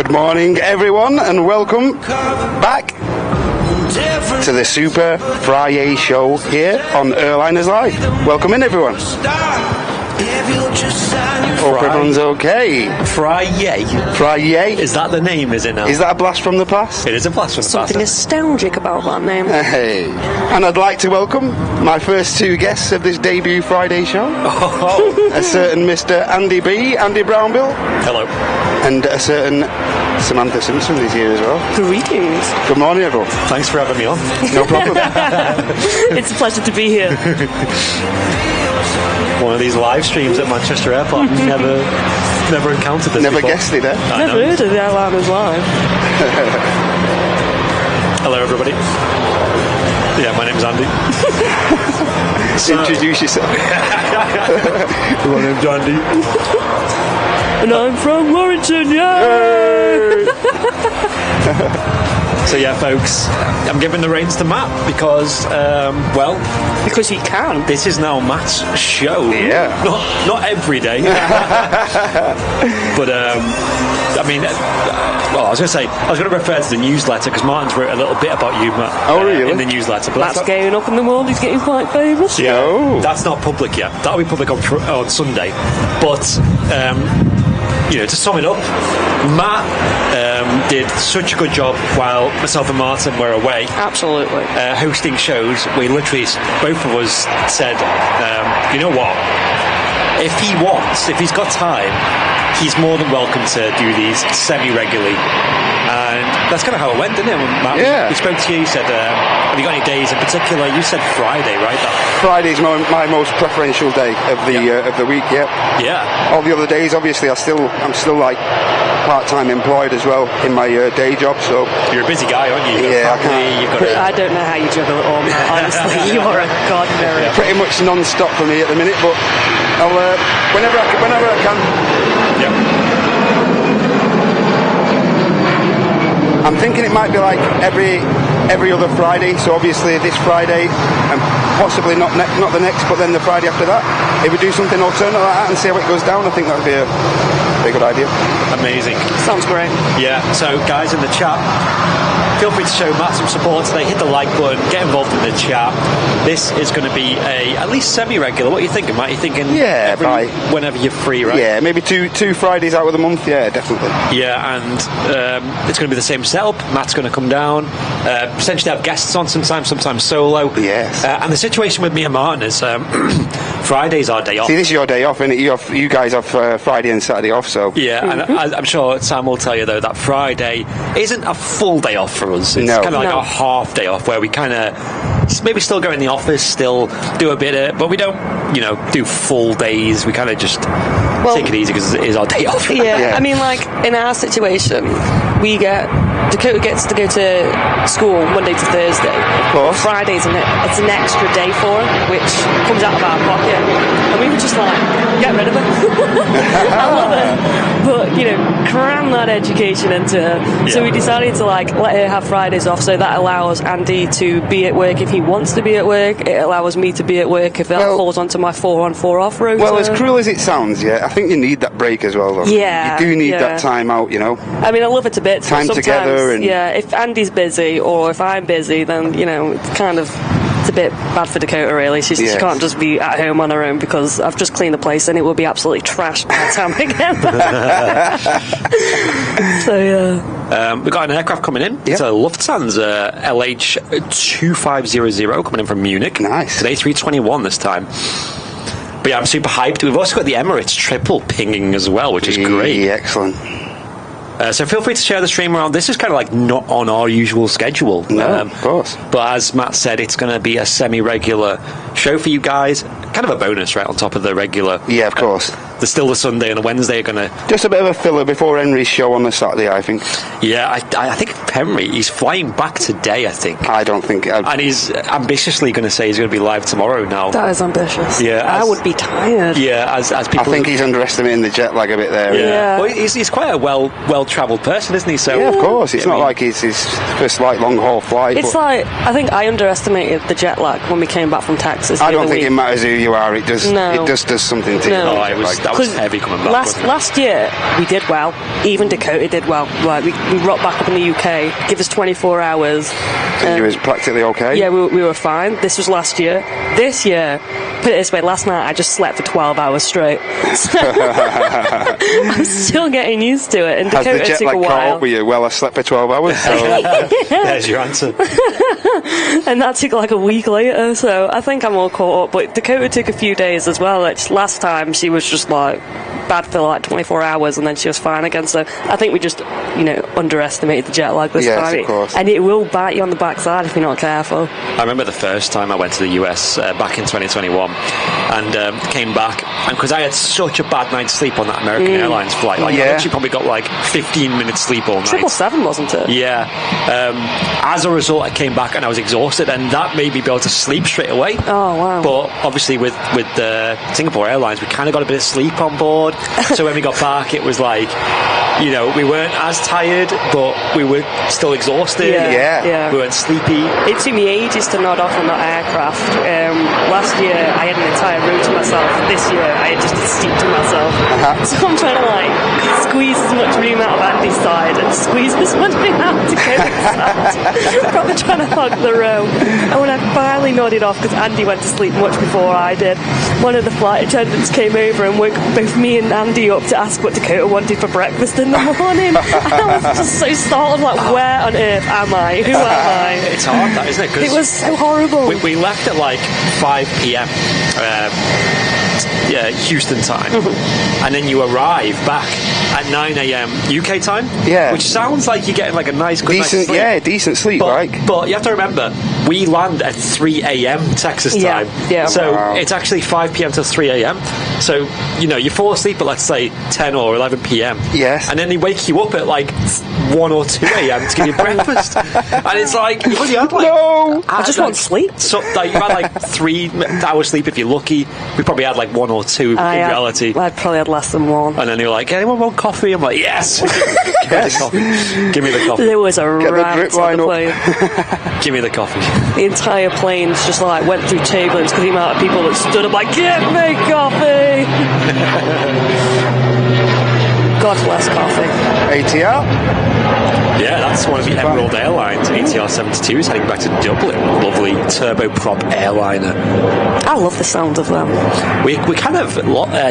Good morning, everyone, and welcome back to the Super Friday show here on Airline Live. Welcome in, everyone. Hope everyone's okay. Friday? Is that the name, is it now? Is that a blast from the past? It is a blast from the past. Something nostalgic about that name. Hey. And I'd like to welcome my first two guests of this debut Friday show. A certain Mr. Andy B, Andy Brownbill. Hello. And a certain Samantha Simpson is here as well. Greetings. Good morning, everyone. Thanks for having me on. No problem. It's a pleasure to be here. One of these live streams at Manchester Airport. Never encountered this Never before. guessed it, eh? Never heard of the Airliners Live. Hello, everybody. Yeah, my name's Andy. Introduce yourself. My name's Andy. And I'm from Warrington, yay! So yeah, folks, I'm giving the reins to Matt because, Because he can. this is now Matt's show. Yeah. Not every day. But, I mean, I was going to refer to the newsletter because Martin's wrote a little bit about you, Matt. Oh, really? In the newsletter. But Matt's going up in the world, he's getting quite famous. Yeah, Oh. that's not public yet. That'll be public on Sunday. But, to sum it up, Matt did such a good job while myself and Martin were away. Absolutely. Hosting shows. We literally, both of us said, you know what? If he's got time, he's more than welcome to do these semi-regularly. And that's kind of how it went, didn't it? Matt, Yeah. we spoke to you, you said, have you got any days in particular? You said Friday, right? Friday's my most preferential day of the week. Yeah. Yeah. All the other days, obviously, I'm still like part-time employed as well in my day job. So You're a busy guy, aren't you? You've got Yeah, I a family, you've got I don't know how you juggle it all, Matt. Honestly, you are a god miracle. pretty much non-stop for me at the minute, but I'll whenever I can. Yeah. I'm thinking it might be like every other Friday. So obviously this Friday, and possibly not the next, but then the Friday after that. If we do something alternate like that and see how it goes down, I think that would be a good idea. Amazing. Sounds great. Yeah, so guys in the chat, feel free to show Matt some support today. Hit the like button, get involved in the chat. This is going to be at least semi-regular. What are you thinking, Matt? You're thinking whenever you're free, right? Yeah, maybe two Fridays out of the month. Yeah, definitely. Yeah, and it's going to be the same setup. Matt's going to come down, potentially have guests on sometimes solo. Yes. And the situation with me and Martin is Friday's our day off. See, this is your day off, isn't it? You guys have Friday and Saturday off, so... Yeah, and I'm sure Sam will tell you, though, that Friday isn't a full day off for us. It's kind of like a half day off where we kind of maybe still go in the office, still do a bit of... But we don't, do full days. We kind of just take it easy because it is our day off. Yeah, I mean, like, in our situation, Dakota gets to go to school Monday to Thursday. Of course. Fridays, it's an extra day for her, which comes out of our pocket. And we were just like, get rid of it. I love it. But, cram that education into her. Yeah. So we decided to, let her have Fridays off, so that allows Andy to be at work if he wants to be at work. It allows me to be at work if that falls onto my 4-on-4 off rota. Well, as cruel as it sounds, I think you need that break as well, though. Yeah. You do need that time out, I mean, I love it a bit. Time together. And if Andy's busy or if I'm busy, then, it's a bit bad for Dakota, really. She can't just be at home on her own because I've just cleaned the place and it will be absolutely trashed by the time I get back. So, yeah. We've got an aircraft coming in. It's a Lufthansa LH2500 coming in from Munich. Nice. It's an A321 this time. But yeah, I'm super hyped. We've also got the Emirates triple pinging as well, which is great. Excellent. So feel free to share the stream around. This is kind of like not on our usual schedule. No, of course. But as Matt said, it's going to be a semi-regular show for you guys. Kind of a bonus, right, on top of the regular. Yeah, of course. There's still the Sunday and the Wednesday are going to... Just a bit of a filler before Henry's show on the Saturday, I think. Yeah, I think Henry, he's flying back today, I think. I don't think... And he's ambitiously going to say he's going to be live tomorrow now. That is ambitious. Yeah. I would be tired. Yeah, as people... I think he's underestimating the jet lag a bit there. Yeah. Well, he's quite a well-travelled person, isn't he? So yeah, of course. It's not like it's his first long-haul flight. It's I think I underestimated the jet lag when we came back from Texas. I don't think it matters who you are. It does. No. It just does something to you. No, I that was heavy coming back. Last year, we did well. Even Dakota did well. Like, we rocked back up in the UK, give us 24 hours. And you was practically okay? Yeah, we were fine. This was last year. This year, put it this way, last night I just slept for 12 hours straight. I'm still getting used to it. And Dakota Has the jet took a lag while. caught up with you? Well, I slept for 12 hours. So. There's your answer. And that took like a week later, so I think I'm all caught up. But Dakota took a few days as well. Like, last time she was just like bad for like 24 hours and then she was fine again. So I think we just, underestimated the jet lag this time. Of course. And it will bite you on the backside if you're not careful. I remember the first time I went to the US back in 2021 and came back, and because I had such a bad night's sleep on that American Airlines flight, I literally probably got like 15 minutes sleep all night. 777, wasn't it? Yeah. As a result, I came back and I was exhausted, and that made me be able to sleep straight away. Oh, wow. But obviously with the Singapore Airlines, we kind of got a bit of sleep on board. So when we got back, it was like, we weren't as tired, but we were still exhausted. Yeah. We weren't sleepy. It took me ages to nod off on that aircraft. Last year, I had an entire row to myself. This year, I had just a seat to myself. So I'm trying to squeeze as much room out of Andy's side and squeeze this much room out to Cody's side. Probably trying to hug the row. And when I finally nodded off, because Andy went to sleep much before I did, one of the flight attendants came over and woke both me and Andy up to ask what Dakota wanted for breakfast in the morning. And I was just so startled, where on earth am I? Who am I? It's hard, that, isn't it? 'Cause it was so horrible. We left at 5 p.m. Houston time, and then you arrive back at 9 a.m. UK time. Yeah, which sounds like you're getting a nice, good decent, sleep. Yeah, decent sleep. But you have to remember, we land at 3 a.m. Texas time. Yeah. So it's actually 5 p.m. till 3 a.m. So you fall asleep at, let's say, 10 or 11 p.m. Yes. And then they wake you up at 1 or 2 a.m. to give you breakfast, and it's like, what you had? No, I just want sleep. So you had 3 hours sleep if you're lucky. We probably had 1 or 2 in reality. I probably had less than 1. And then you're like, anyone want coffee? I'm like, yes. Give me the coffee. There was a rant on the plane. Give me the coffee. The entire plane just went through turbulence because the amount of people that stood up give me coffee. God bless coffee. ATR? Yeah, that's one of the Emerald Airlines. ATR 72 is heading back to Dublin. Lovely turboprop airliner. I love the sound of them. We kind of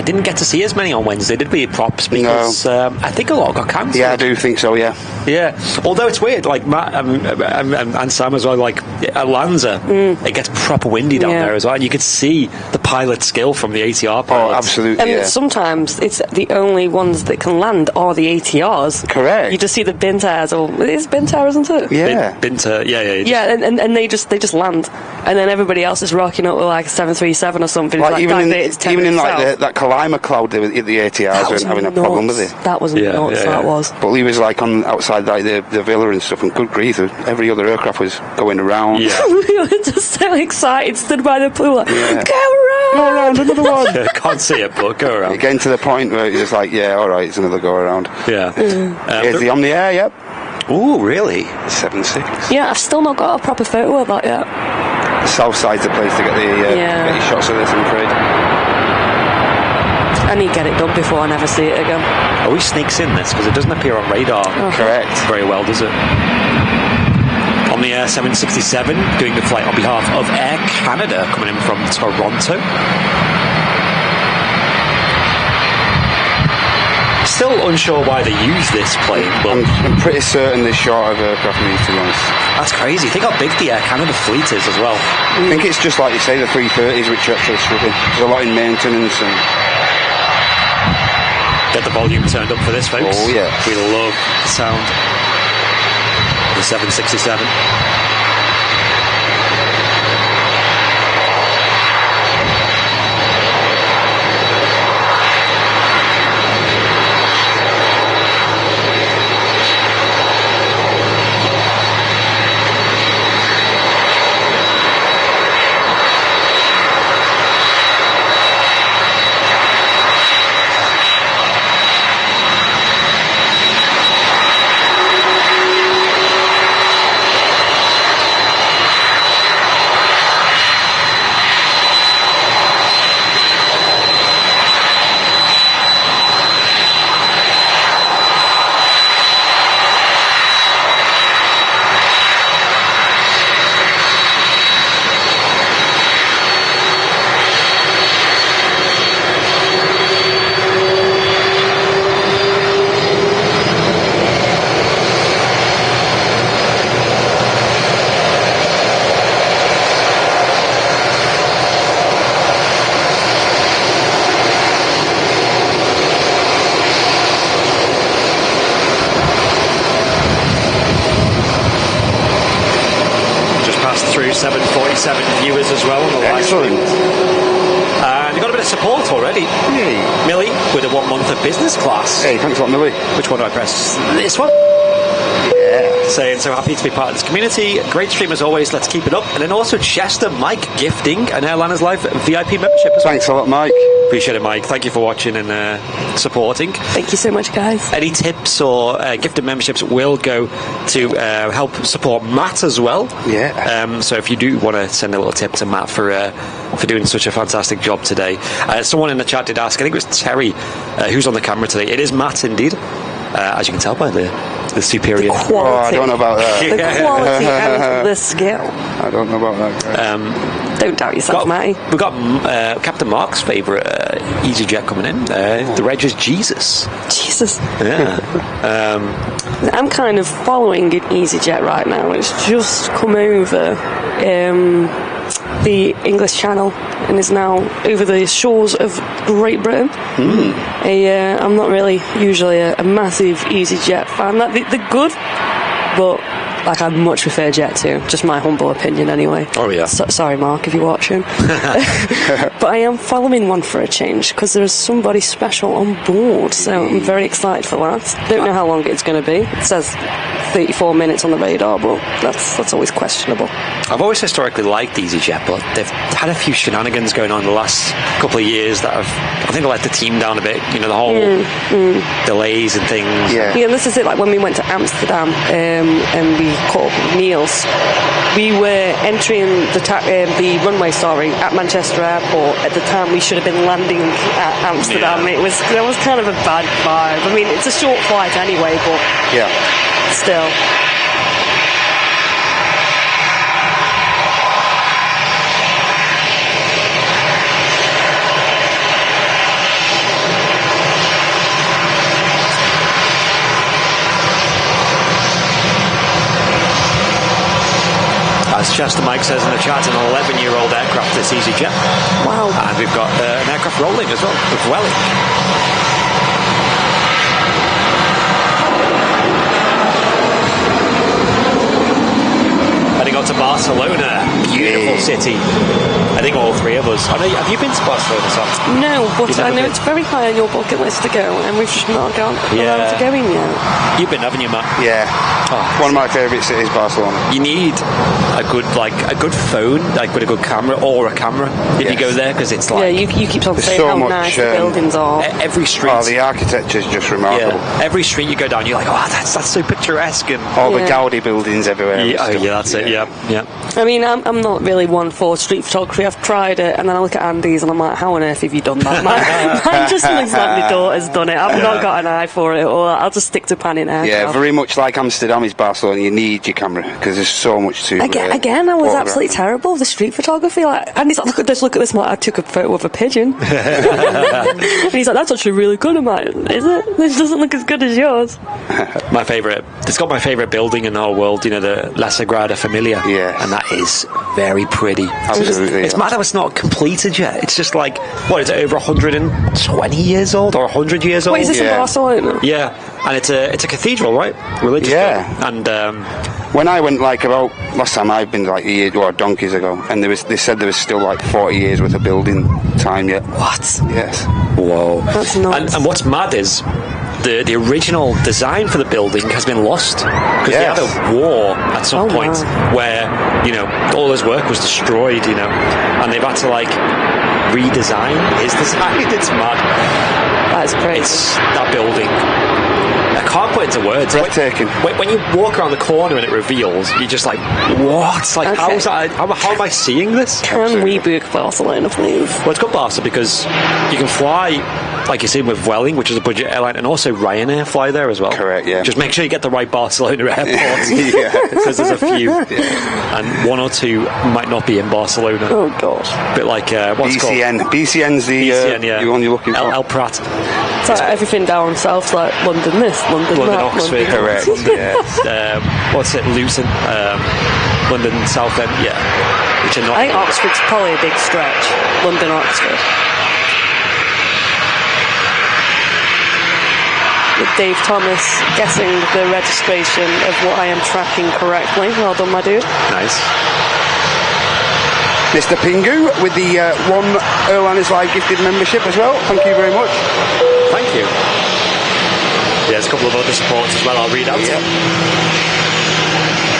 didn't get to see as many on Wednesday, did we, props? Because I think a lot got cancelled. Yeah, I do think so, yeah. Yeah. Although it's weird, Matt and Sam as well, at Lanza, it gets proper windy down there as well, and you could see the pilot skill from the ATR pilots. Oh, absolutely, and sometimes it's the only ones that can land are the ATRs. Correct. You just see the Bintairs, or it's Bintair, isn't it? Yeah. Bintair, yeah. Yeah, and they just land, and then everybody else is rocking up with a 737 or something. Even in that Kalima cloud, the ATRs weren't having a problem with it. That was nuts. That was. But he was on outside the villa and stuff, and good grief, every other aircraft was going around. Yeah. We were just so excited, stood by the pool, go around, another one. Can't see it, but go around. Getting to the point where it's just all right, it's another go around. Yeah. Here's the Omni Air, yep. Oh, really? 7.6. Yeah, I've still not got a proper photo of that yet. The south side's the place to get get your shots of this, I'm afraid. I need to get it done before I never see it again. Always sneaks in this because it doesn't appear on radar. Correct. Very well, does it? On the Air 767, doing the flight on behalf of Air Canada, coming in from Toronto. Still unsure why they use this plane, but I'm pretty certain they're short of aircraft needs, to be honest. That's crazy. Think how big the Air Canada fleet is as well. I think it's just like you say, the 330s, which are actually struggling. There's a lot in maintenance and... Get the volume turned up for this, folks. Oh, yeah. We love the sound. The 767. through 747 viewers as well on the live stream. And you got a bit of support already. Hey. Millie with a 1 month of business class. Hey, thanks a lot, Millie. Which one do I press? This one? Yeah. Saying so happy to be part of this community. Great stream as always. Let's keep it up. And then also Chester Mike gifting an Airliners Live VIP membership. Thanks a lot, Mike. Appreciate it, Mike. Thank you for watching and supporting. Thank you so much, guys. Any tips or gifted memberships will go to help support Matt as well. Yeah. So if you do want to send a little tip to Matt for doing such a fantastic job today. Someone in the chat did ask, I think it was Terry, who's on the camera today. It is Matt indeed, as you can tell by the superior quality. Oh, I don't know about that. The quality and the skill. I don't know about that. Don't doubt yourself, Matty. We've got Captain Mark's favourite EasyJet coming in. The reg is Jesus. Jesus. Yeah. I'm kind of following an EasyJet right now. It's just come over the English Channel and is now over the shores of Great Britain. I'm not really usually a massive EasyJet fan. They're good, but like I'd much prefer Jet 2. Just my humble opinion, anyway. Oh yeah. Sorry, Mark, if you're watching. But I am following one for a change because there's somebody special on board, so I'm very excited for that. Don't know how long it's going to be. It says 34 minutes on the radar, but that's always questionable. I've always historically liked EasyJet, but they've had a few shenanigans going on in the last couple of years that I think let the team down a bit. You know, the whole delays and things. Yeah, this is it. Like when we went to Amsterdam and we caught up with Niels, we were entering the runway, at Manchester Airport at the time we should have been landing at Amsterdam. Yeah. There was kind of a bad vibe. I mean, it's a short flight anyway, but still. As Chester Mike says in the chat, an 11-year-old aircraft, this EasyJet. Wow. And we've got an aircraft rolling as well, with Welling. Heading on to Barcelona. Beautiful city. I think all three of us. Have you been to Barcelona, Sam? No, but I know it's very high on your bucket list to go, and we've just not gone around to going yet. You've been, haven't you, Matt? Yeah. One of my favourite cities, Barcelona. You need a good phone, like with a good camera, or a camera if you go there, because it's like you keep on saying so how much, nice the buildings are. Every street. Oh, the architecture is just remarkable. Yeah. Every street you go down, you're like, oh, that's so picturesque, and all the Gaudi buildings everywhere. That's it. Yeah. I mean, I'm not really one for street photography. I've tried it, and then I look at Andy's, and I'm like, how on earth have you done that? Mine just looks like my daughter's done it. I've not got an eye for it, or I'll just stick to panning aircraft. Yeah, very much like Amsterdam is Barcelona. You need your camera because there's so much to Again, I was absolutely terrible with the street photography. Like, Andy's like, look at this. I took a photo of a pigeon. And he's like, that's actually really good. I'm like, is it? This doesn't look as good as yours. My favourite. It's got my favourite building in the whole world. You know, the La Sagrada Familia. Yeah. And that is very pretty. Absolutely. It's mad how it's not completed yet. It's just like, what is it, over 120 years old or 100 years old? Wait, is this in Barcelona? Yeah, and it's a cathedral, right? Religious building. And when I went, about last time I've been, a year or donkeys ago, and they said there was still 40 years worth of building time yet. What? Yes. Whoa. That's nuts. And what's mad is the original design for the building has been lost because they had a war at some point where all his work was destroyed, and they've had to redesign his design. It's mad. That's crazy. It's that building. I can't put it into words. Breathtaking. When you walk around the corner and it reveals, you're just like, what? How is that? How am I seeing this? Can we book Barcelona, please? Well, it's got Barca because you can fly, like you're seeing with Welling, which is a budget airline, and also Ryanair fly there as well. Correct, yeah. Just make sure you get the right Barcelona airport. Because there's a few. And one or two might not be in Barcelona. Oh, gosh. A bit like, what's it called? BCN's the one you're looking for. El Prat. It's like everything down south, like London this, London that. Oxford. Correct. What's it? Luton. London South End. Yeah. Which are not. I think Oxford's probably a big stretch. London, Oxford. With Dave Thomas guessing the registration of what I am tracking correctly. Well done, my dude. Nice. Mr. Pingu with the One Airline is Live gifted membership as well. Thank you very much. Thank you. Yeah, there's a couple of other supports as well. I'll read out. Yeah.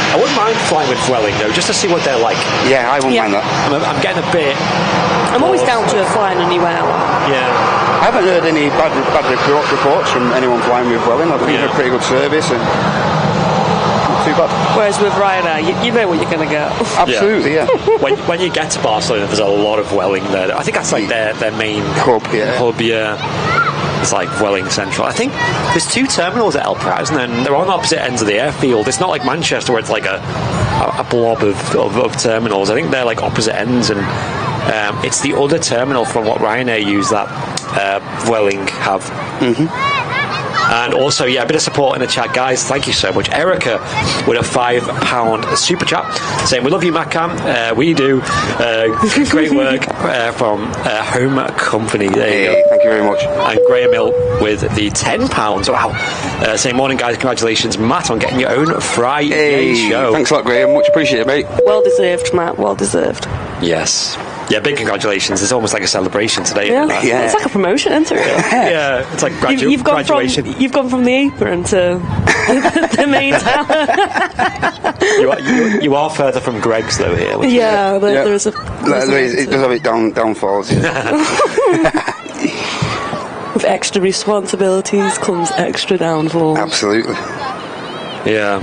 I wouldn't mind flying with Vueling though, just to see what they're like. Yeah, I wouldn't mind that. I'm getting a bit. I'm always down to flying a new airline. Yeah. I haven't heard any bad reports from anyone flying with Vueling. I think it's a pretty good service and not too bad. Whereas with Ryanair, you know what you're going to get. Absolutely, yeah. when you get to Barcelona, there's a lot of Vueling there. I think that's like their main hub, yeah. It's like Vueling Central. I think there's 2 terminals at El Prat, and they're on opposite ends of the airfield. It's not like Manchester where it's like a blob of terminals. I think they're like opposite ends, and it's the other terminal from what Ryanair use that Vueling have. Mm-hmm. And also, a bit of support in the chat, guys. Thank you so much. Erica with a £5 super chat saying, "We love you, Macam. We do. Great work from Home Company." There you go. Thank you very much. And Graham Hill with the £10. Wow. Saying, "Morning, guys. Congratulations, Matt, on getting your own Friday show." Thanks a lot, Graham. Much appreciated, mate. Well deserved, Matt. Well deserved. Yes. Yeah, big congratulations. It's almost like a celebration today. Yeah. It's like a promotion, isn't it? Yeah, it's like graduation. You've gone from the apron to the main tower. You are further from Greg's, though, here. There is a... It does have its downfalls. With extra responsibilities comes extra downfalls. Absolutely. Yeah.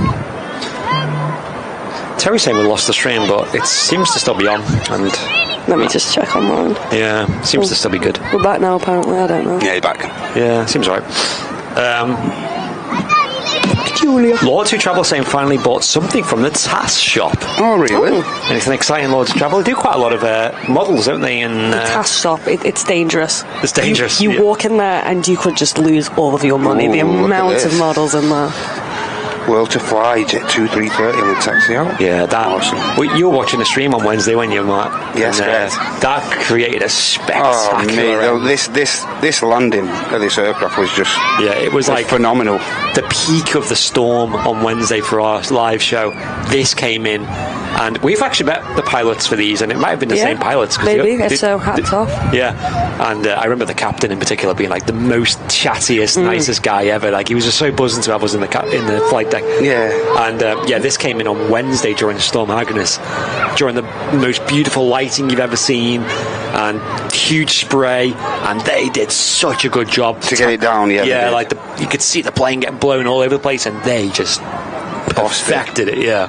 Terry's saying we lost the stream, but it seems to still be on. And let me just check online. Yeah, seems to still be good. We're back now, apparently. I don't know. Yeah, you're back. Yeah, seems right. Julia. Lords Who Travel saying finally bought something from the TAS shop. Oh, really? Anything exciting, Lords Who Travel? They do quite a lot of models, don't they? And the TAS shop, it's dangerous. It's dangerous. You walk in there and you could just lose all of your money. The amount of models in there. World to Fly, Jet 2330 on the taxi out. Yeah, that awesome. Well, you were watching the stream on Wednesday, weren't you, Matt? Yes, that created a spectacular. This landing of this aircraft was just it was like phenomenal. The peak of the storm on Wednesday for our live show. This came in, and we've actually met the pilots for these, and it might have been the same pilots. Maybe. So hats off. Yeah, and I remember the captain in particular being like the most chattiest, nicest guy ever. Like he was just so buzzing to have us in the flight deck. Yeah. And this came in on Wednesday during Storm Agnes, during the most beautiful lighting you've ever seen, and huge spray, and they did such a good job to get it down. Yeah, like you could see the plane getting blown all over the place, and they just perfected it. Yeah.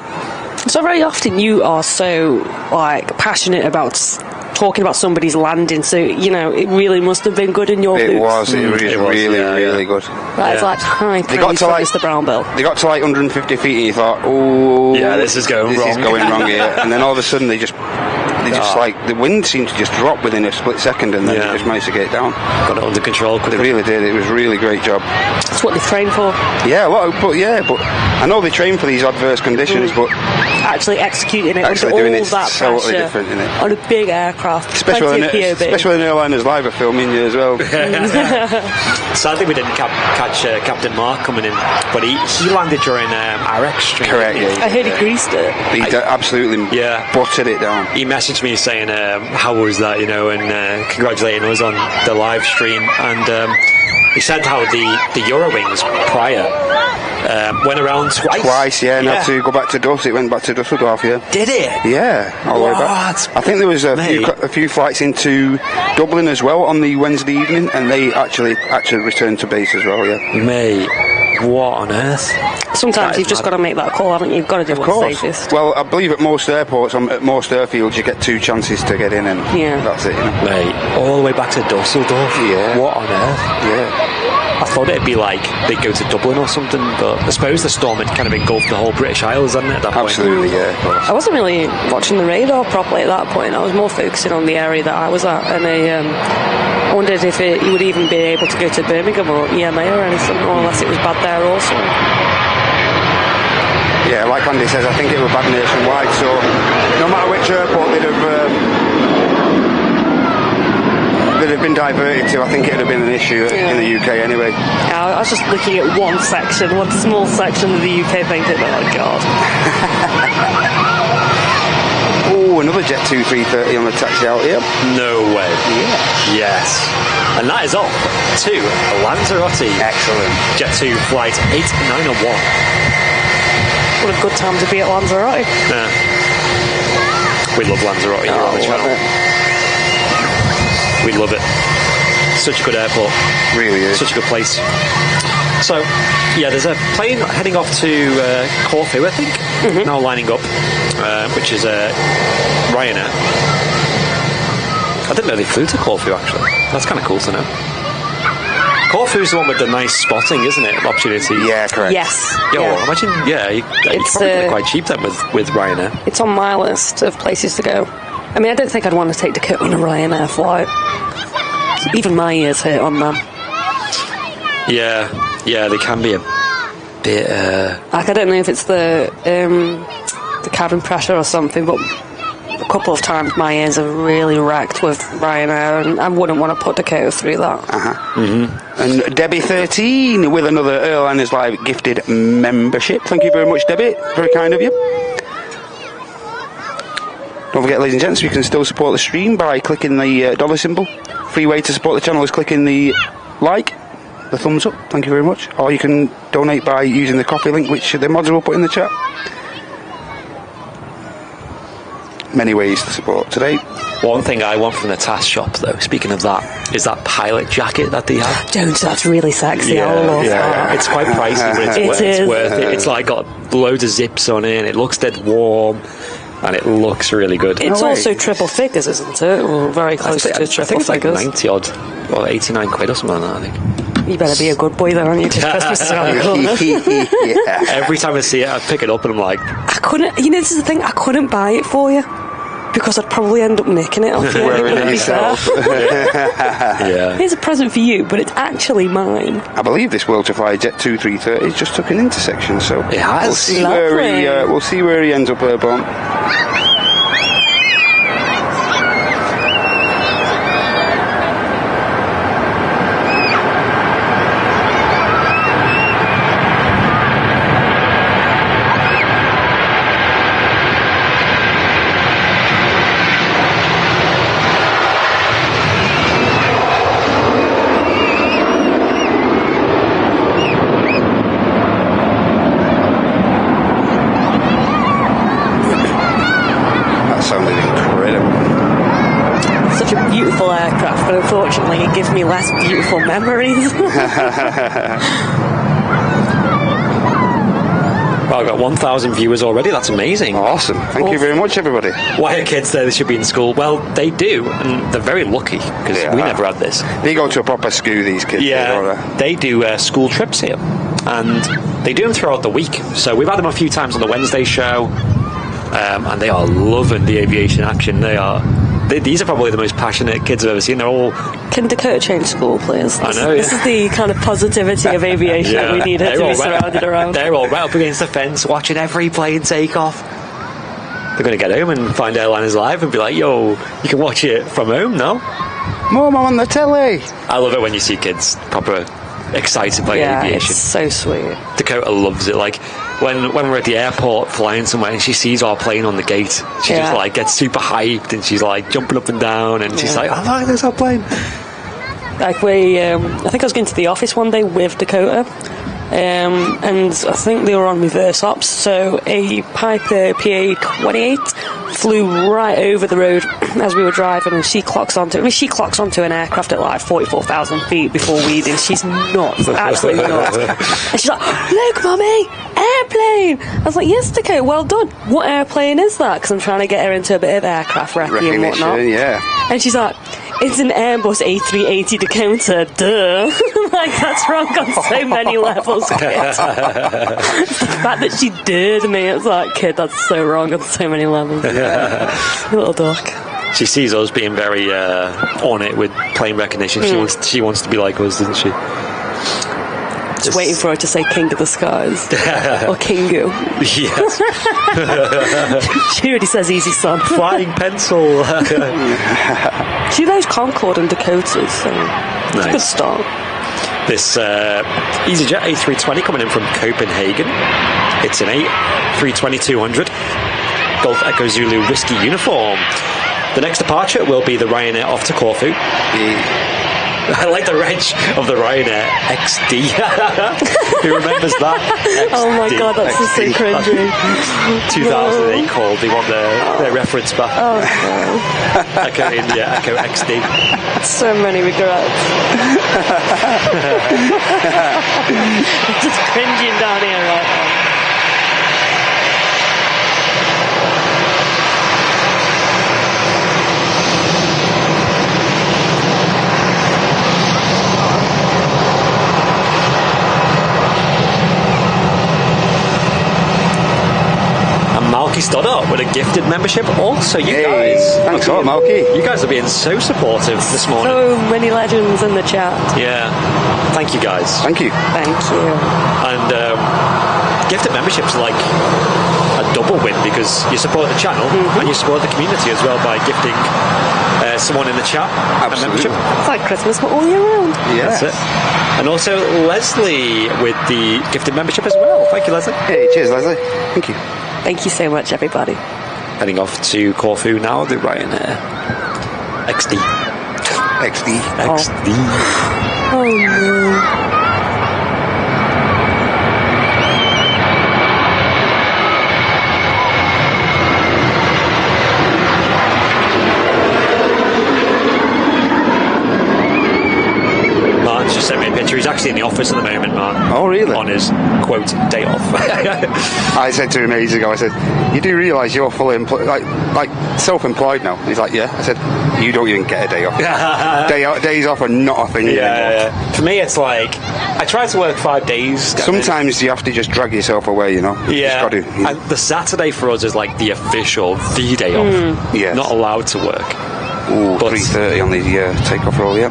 So very often you are so passionate about talking about somebody's landing, so it really must have been good in your boots. It was really good. It's like high praise from Mr. Brownbill. They got to 150 feet and you thought, oh yeah, this is going wrong here. And then all of a sudden they just the wind seemed to just drop within a split second, and then they just managed to get it down. Got it under control quickly. They really did. It was a really great job. That's what they train for. Yeah, but I know they train for these adverse conditions, but actually executing it under doing all it that totally pressure different, isn't it? On a big aircraft, especially an Airline is Live are filming you as well. Sadly, we didn't catch Captain Mark coming in, but he landed during our extreme. Correct. I heard he greased it. He absolutely buttered it down. He messaged me saying, "How was that?" And congratulating us on the live stream, and he said how the Eurowings prior went around twice. And had to go back to Dusseldorf. It went back to Dusseldorf. Did it? Yeah, all the way back. I think there was a few flights into Dublin as well on the Wednesday evening, and they actually returned to base as well. Yeah, mate. What on earth? Sometimes you've just got to make that call, haven't you? You've got to do what's safest. Well, I believe at most airports, at most airfields, you get 2 chances to get in, and that's it. Mate, all the way back to Dusseldorf? Yeah. What on earth? Yeah. I thought it'd be like they'd go to Dublin or something, but I suppose the storm had kind of engulfed the whole British Isles, hadn't it, at that point? Absolutely, yeah. I wasn't really watching the radar properly at that point. I was more focusing on the area that I was at, and I wondered if you would even be able to go to Birmingham or EMA or anything, or unless it was bad there also. Yeah, like Andy says, I think it was bad nationwide, so no matter which airport they'd have been diverted to, I think it would have been an issue in the UK anyway. Yeah, I was just looking at one small section of the UK thinking, oh my god. Oh, another Jet 2 330 on the taxi out here. No way. Yeah. Yes. And that is off to Lanzarote. Excellent. Jet 2 flight 8901. What a good time to be at Lanzarote. Yeah. We love Lanzarote here on the channel. We love it. Such a good airport. Really is. Such a good place. So, yeah, there's a plane heading off to Corfu, I think, now lining up, which is Ryanair. I didn't know they flew to Corfu, actually. That's kind of cool to know. Corfu's the one with the nice spotting, isn't it? Opportunity. Yeah, correct. Yes. Yo, yeah. imagine, it's probably quite cheap then with Ryanair. It's on my list of places to go. I mean, I don't think I'd want to take Dakota on a Ryanair flight. Even my ears hurt on them. Yeah, they can be a bit... Like, I don't know if it's the cabin pressure or something, but a couple of times my ears are really racked with Ryanair, and I wouldn't want to put Dakota through that. And Debbie13 with another Airliners Live gifted membership. Thank you very much, Debbie. Very kind of you. Don't forget, ladies and gents, you can still support the stream by clicking the dollar symbol. Free way to support the channel is clicking the like, the thumbs up. Thank you very much. Or you can donate by using the coffee link, which the mods will put in the chat. Many ways to support today. One thing I want from the TAS shop, though, speaking of that, is that pilot jacket that they have. Don't, that's really sexy. I love that. It's quite pricey, but it's worth it. It's like got loads of zips on it, and it looks dead warm, and it looks really good. It's also triple figures, isn't it? Or very close to triple figures. I think it's like 90 odd, or 89 quid or something like that, I think. You better be a good boy there, aren't you? Because Christmas is around the corner. Yeah. Every time I see it, I pick it up and I'm like... I couldn't... You know, this is the thing. I couldn't buy it for you. Because I'd probably end up nicking it off you. Wearing it yourself. Yeah. Here's a present for you, but it's actually mine. I believe this World to Fly Jet 2 330 just took an intersection, so... It has. We'll see where he ends up airborne. Aircraft, but unfortunately it gives me less beautiful memories. Well, I've got 1,000 viewers already. That's amazing. Awesome. Thank you very much, everybody. Why are kids there? They should be in school. Well, they do, and they're very lucky, because we never had this. They go to a proper school, these kids. Yeah, they do school trips here, and they do them throughout the week. So we've had them a few times on the Wednesday show, and they are loving the aviation action. These are probably the most passionate kids I've ever seen. They're all... Can Dakota change school, please? I know, This is the kind of positivity of aviation that we need it to be surrounded around. They're all right up against the fence, watching every plane take off. They're going to get home and find Airliners Live and be like, yo, you can watch it from home now. Mum, I'm on the telly. I love it when you see kids proper excited by aviation. It's so sweet. Dakota loves it. Like, when we're at the airport flying somewhere and she sees our plane on the gate, she just like gets super hyped and she's like jumping up and down and she's like, oh look, there's our plane. Like I think I was going to the office one day with Dakota, and I think they were on reverse ops, so a Piper PA-28 flew right over the road as we were driving, and she clocks onto an aircraft at like 44,000 feet before we do. She's nuts, absolutely nuts. And she's like, look, Mummy, airplane. I was like, yes, Dakota, well done. What airplane is that? Because I'm trying to get her into a bit of aircraft recce and whatnot. Yeah. And she's like, it's an Airbus A380 Dakota, duh. Like, that's wrong on so many levels, kid. The fact that she dared me, it's like, kid, that's so wrong on so many levels. Little duck. She sees us being very on it with plane recognition. She wants to be like us, doesn't she? Just waiting for her to say King of the Skies. Or Kingu. Yes. She already says easy, son. Flying pencil. She knows Concorde and Dakotas, so it's a good start. This EasyJet A320 coming in from Copenhagen. It's an A320-200. Golf Echo Zulu Whiskey uniform. The next departure will be the Ryanair off to Corfu. I like the reg of the Ryanair XD. Who remembers that? XD. Oh my god, that's just so cringy. 2008 called. They want their reference back. Oh no. Echo India, Echo XD. So many regrets. Just cringing down here right now. Malky stood up with a gifted membership. Also, you guys. Thanks a lot, Malky. You guys are being so supportive this morning. So many legends in the chat. Yeah. Thank you, guys. Thank you. Thank you. And gifted membership's like a double win because you support the channel and you support the community as well by gifting someone in the chat a membership. It's like Christmas but all year round. Yes. That's it. And also Leslie with the gifted membership as well. Thank you, Leslie. Hey, cheers, Leslie. Thank you. Thank you so much, everybody. Heading off to Corfu now, the Ryanair XD. XD. XD. Oh no. Just sent me a picture. He's actually in the office at the moment, Mark. Oh, really? On his, quote, day off. I said to him ages ago, I said, you do realise you're fully employed, like self-employed now? He's like, yeah. I said, you don't even get a day off. Days off are not a thing anymore. Yeah. For me, it's like, I try to work 5 days. Sometimes you have to just drag yourself away, you know? Yeah. You know? And the Saturday for us is like the official, the day off. Yes. Not allowed to work. Ooh, 3:30 on the takeoff roll, yeah.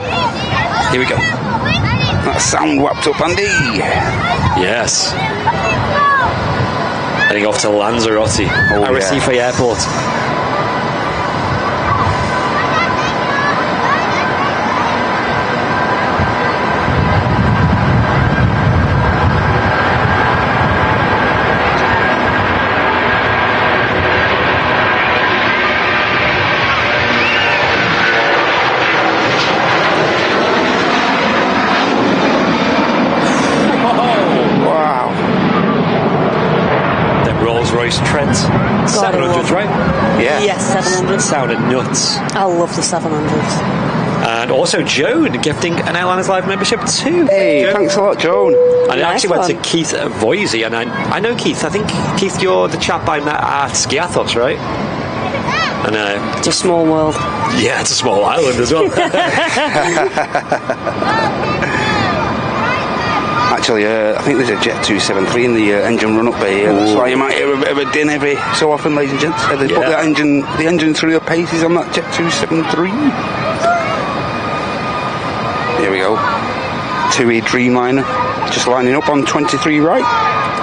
Here we go. That sound wrapped up, Andy. Yes. Heading off to Lanzarote, Arrecife Airport. Trent 700s, right? Yeah. Yes, 700. Sounded nuts. I love the 700s. And also Joan gifting an Airline's Live membership too. Hey, Joan. thanks a lot, Joan. And it actually went to Keith Voisey, and I know Keith. I think Keith, you're the chap I met at Skiathos, right? And it's a small world. Yeah, it's a small island as well. Actually, I think there's a Jet 273 in the engine run-up bay here. That's why you might hear a bit of a din every so often, ladies and gents. They put the engine through the paces on that Jet 273. Here we go. 2E Dreamliner, just lining up on 23 right.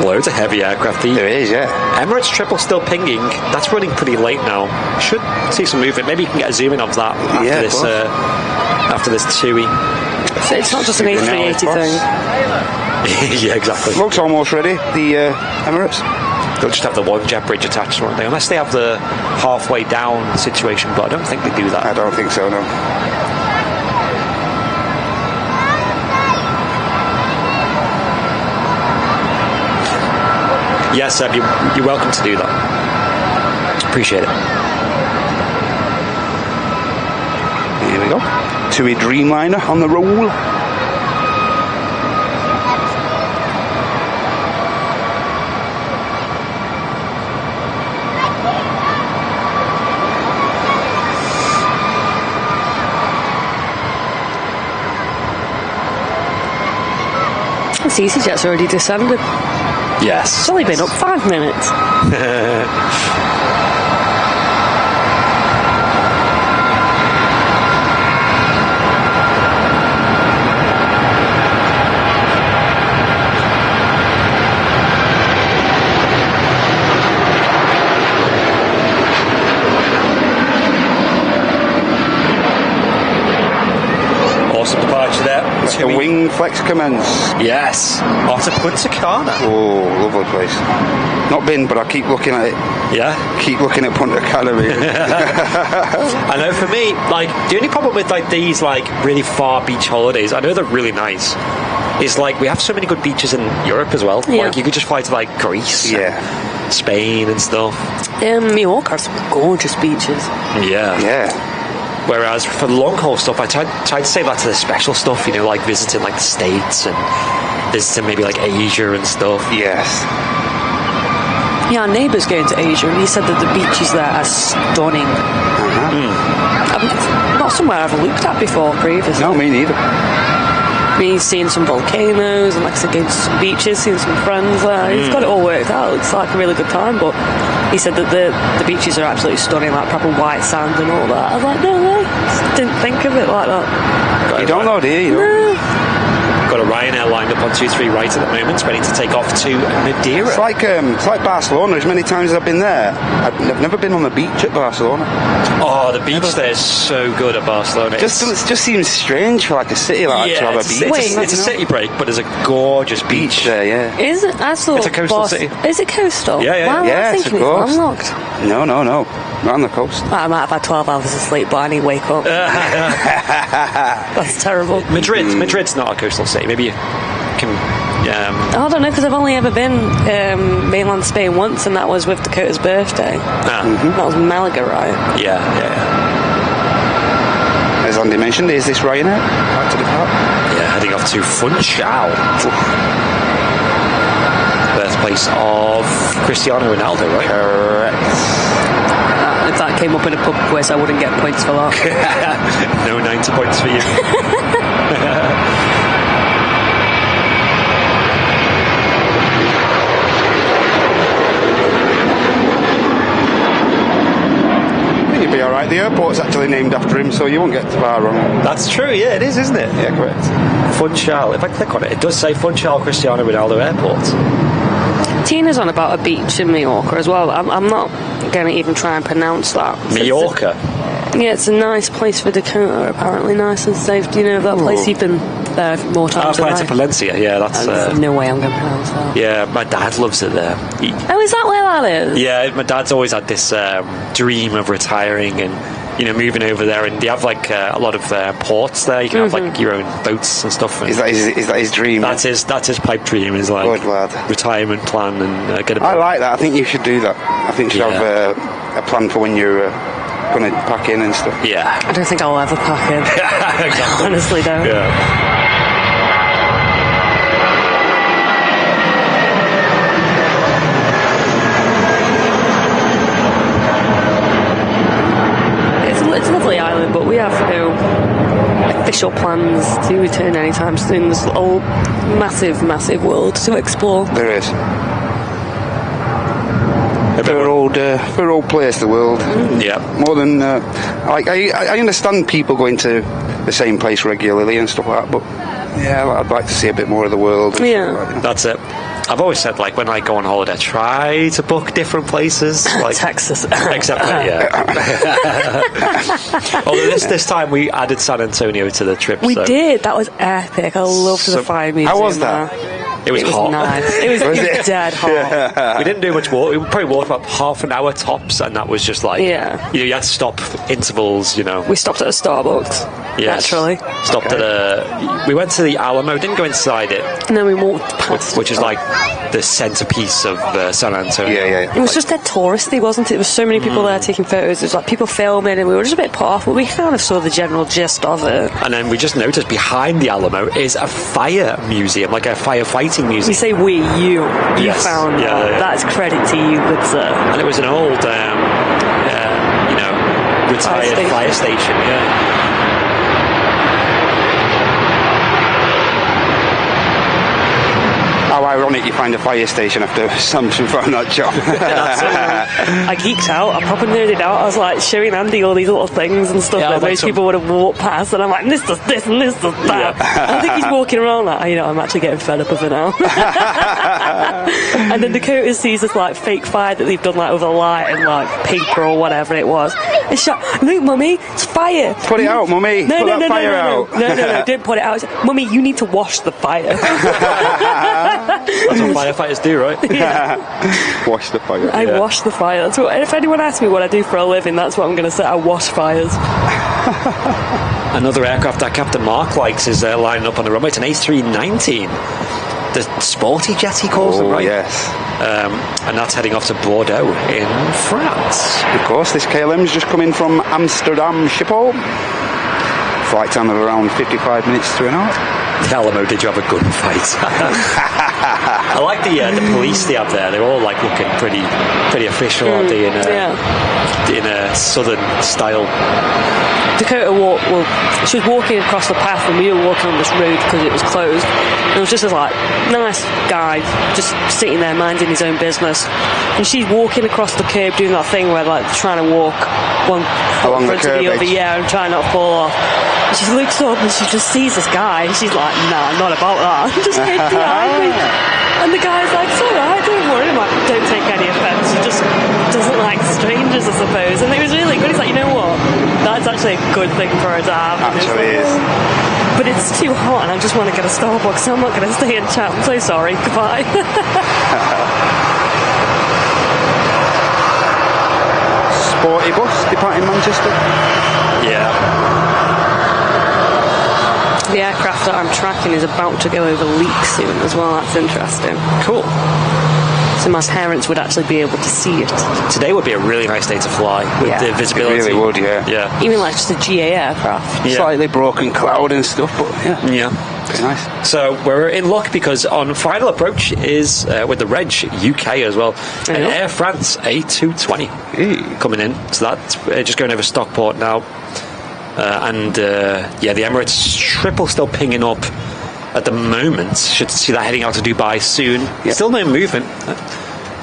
Loads of heavy aircraft. There is, yeah. Emirates triple still pinging. That's running pretty late now. Should see some movement. Maybe you can get a zoom in of that after this 2E. So it's not just an A380 thing. Yeah, exactly. Looks almost ready, the Emirates. They'll just have the one jet bridge attached, won't they? Unless they have the halfway down situation, but I don't think they do that. I don't think so, no. Yes, Seb, you're welcome to do that. Appreciate it. Here we go. 2E Dreamliner on the roll. This EasyJet's already descended. Yes. It's only been up 5 minutes. Awesome departure there. The wing Flex commence. Yes. Off to Punta Cana. Oh, lovely place. Not been, but I keep looking at it. Yeah. Keep looking at Punta Cana, really. I know for me, like, the only problem with, like, these, like, really far beach holidays, I know they're really nice, is, like, we have so many good beaches in Europe as well. Yeah. Like, you could just fly to, like, Greece. Yeah. Spain and stuff. Mallorca has some gorgeous beaches. Yeah. Yeah. Whereas for the long haul stuff, I tried to save that to the special stuff, you know, like visiting like the States and visiting maybe like Asia and stuff. Yes. Yeah, our neighbour's going to Asia, and he said that the beaches there are stunning. Not somewhere I've looked at before previously. No, me neither. He's seen some volcanoes, and like I said, going to some beaches, seeing some friends there. He's got it all worked out. It's like a really good time, but he said that the beaches are absolutely stunning, like proper white sand and all that. I was like, no way. Just didn't think of it like that. You don't know, do you? No. Got a Ryanair lined up on 23 right at the moment, ready to take off to Madeira. It's like Barcelona. As many times as I've been there, I've never been on the beach at Barcelona. Oh, the beach there is so good at Barcelona. It just seems strange for like a city like that to have a beach. It's a city break, but there's a gorgeous beach there. Yeah. Is it? I thought it's a coastal city. Is it coastal? Yeah. Why am I it's a thinking coast. it's landlocked? No. Not on the coast. I might have had 12 hours of sleep, but I need to wake up. That's terrible. Madrid's not a coastal city. Maybe you can. I don't know, because I've only ever been mainland Spain once, and that was with Dakota's birthday. That was Malaga, right? Yeah. As Andy mentioned, is this Ryanair? Back to the park? Yeah, heading off to Funchal. Birthplace of Cristiano Ronaldo, right? Correct. If that came up in a pub quiz, I wouldn't get points for that. No 90 points for you. You'd be alright. The airport's actually named after him, so you won't get far wrong. That's true, yeah, it is, isn't it? Yeah, correct. Funchal. If I click on it, it does say Funchal Cristiano Ronaldo Airport. Tina's on about a beach in Mallorca as well. I'm not going to even try and pronounce that. Mallorca? Yeah, it's a nice place for Dakota, apparently. Nice and safe. Do you know that place? You've been there more times than I. to Palencia, yeah, that's... There's no way I'm going to pronounce that. Yeah, my dad loves it there. Oh, is that where that is? Yeah, my dad's always had this dream of retiring and, you know, moving over there, and they have like a lot of ports there. You can have like your own boats and stuff. And Is that his dream? That's his pipe dream. Is like good lad. Retirement plan and get a. I like that. I think you should do that. I think you should have a plan for when you're going to pack in and stuff. Yeah. I don't think I'll ever pack in. Exactly. Honestly, don't. Yeah. It's a lovely island, but we have no official plans to return anytime soon. There's a whole massive world to explore. There is. A very old place, the world. Yeah. More than like I understand people going to the same place regularly and stuff like that, but yeah, I'd like to see a bit more of the world. Yeah. Like that. That's it. I've always said, like, when I go on holiday, I try to book different places. Like Texas. Except that, yeah. Although this time we added San Antonio to the trip. We did. That was epic. I loved the fire museum. How was that? It was hot. Nice. It was dead hot. We didn't do much walk. We probably walked about half an hour tops, and that was just like, you had to stop intervals, you know. We stopped at a Starbucks. Yes. Naturally. Stopped at we went to the Alamo, didn't go inside it. And then we walked past. Which is like the centerpiece of San Antonio. Yeah. It was just dead touristy, wasn't it? There was so many people there taking photos. There was like people filming, and we were just a bit put off, but we kind of saw the general gist of it. And then we just noticed behind the Alamo is a fire museum, like a firefighting museum. We say you Yes. found that. That's credit to you, good sir. And it was an old, retired fire station, yeah. How ironic you find a fire station after Samson found that job. I geeked out. I proper nerded out. I was like showing Andy all these little things and stuff that most people would have walked past, and I'm like, this does this and this does that. I think he's walking around like, I'm actually getting fed up of it now. And then Dakota sees this like fake fire that they've done like with a light and like paper or whatever it was. It's shot. Look, Mummy, it's fire. Put it out, Mummy. No, put no, that no, fire no, out. no, don't put it out. Mummy, you need to wash the fire. That's what firefighters do, right? Yeah. Wash the fire. I wash the fire. That's what, if anyone asks me what I do for a living, that's what I'm going to say. I wash fires. Another aircraft that Captain Mark likes is lining up on the runway. It's an A319. The sporty jet, he calls them, right? Yes. And that's heading off to Bordeaux in France. Of course, this KLM's just come in from Amsterdam Schiphol. Flight time of around 55 minutes to an hour. Alamo, did you have a gunfight? I like the police they have there. They're all like looking pretty official, aren't they? In a southern style. Dakota she was walking across the path and we were walking on this road because it was closed. And it was just this like nice guy just sitting there minding his own business. And she's walking across the curb doing that thing where like trying to walk one foot in front of the other, and trying not to fall off. And she looks up and she just sees this guy and she's like, nah, not about that. Just hid behind me. And the guy's like, it's alright, don't worry. I'm like, don't take any offence. He just doesn't like strangers, I suppose. And it was really good. He's like, you know what? That's actually a good thing for her to have. Actually is. But it's too hot and I just want to get a Starbucks, so I'm not going to stay and chat. I'm so sorry. Goodbye. Sporty bus departing Manchester. Yeah. The aircraft that I'm tracking is about to go over leak soon as well. That's interesting. Cool. So my parents would actually be able to see it. Today would be a really nice day to fly with the visibility. It really would, yeah. Yeah. Even like just a GA aircraft. Yeah. Slightly broken cloud and stuff, but yeah. Yeah. Very nice. So we're in luck because on final approach is with the Reg UK as well. An Air France A220 coming in. So that's just going over Stockport now. The Emirates triple still pinging up at the moment. Should see that heading out to Dubai soon. Yep. Still no movement.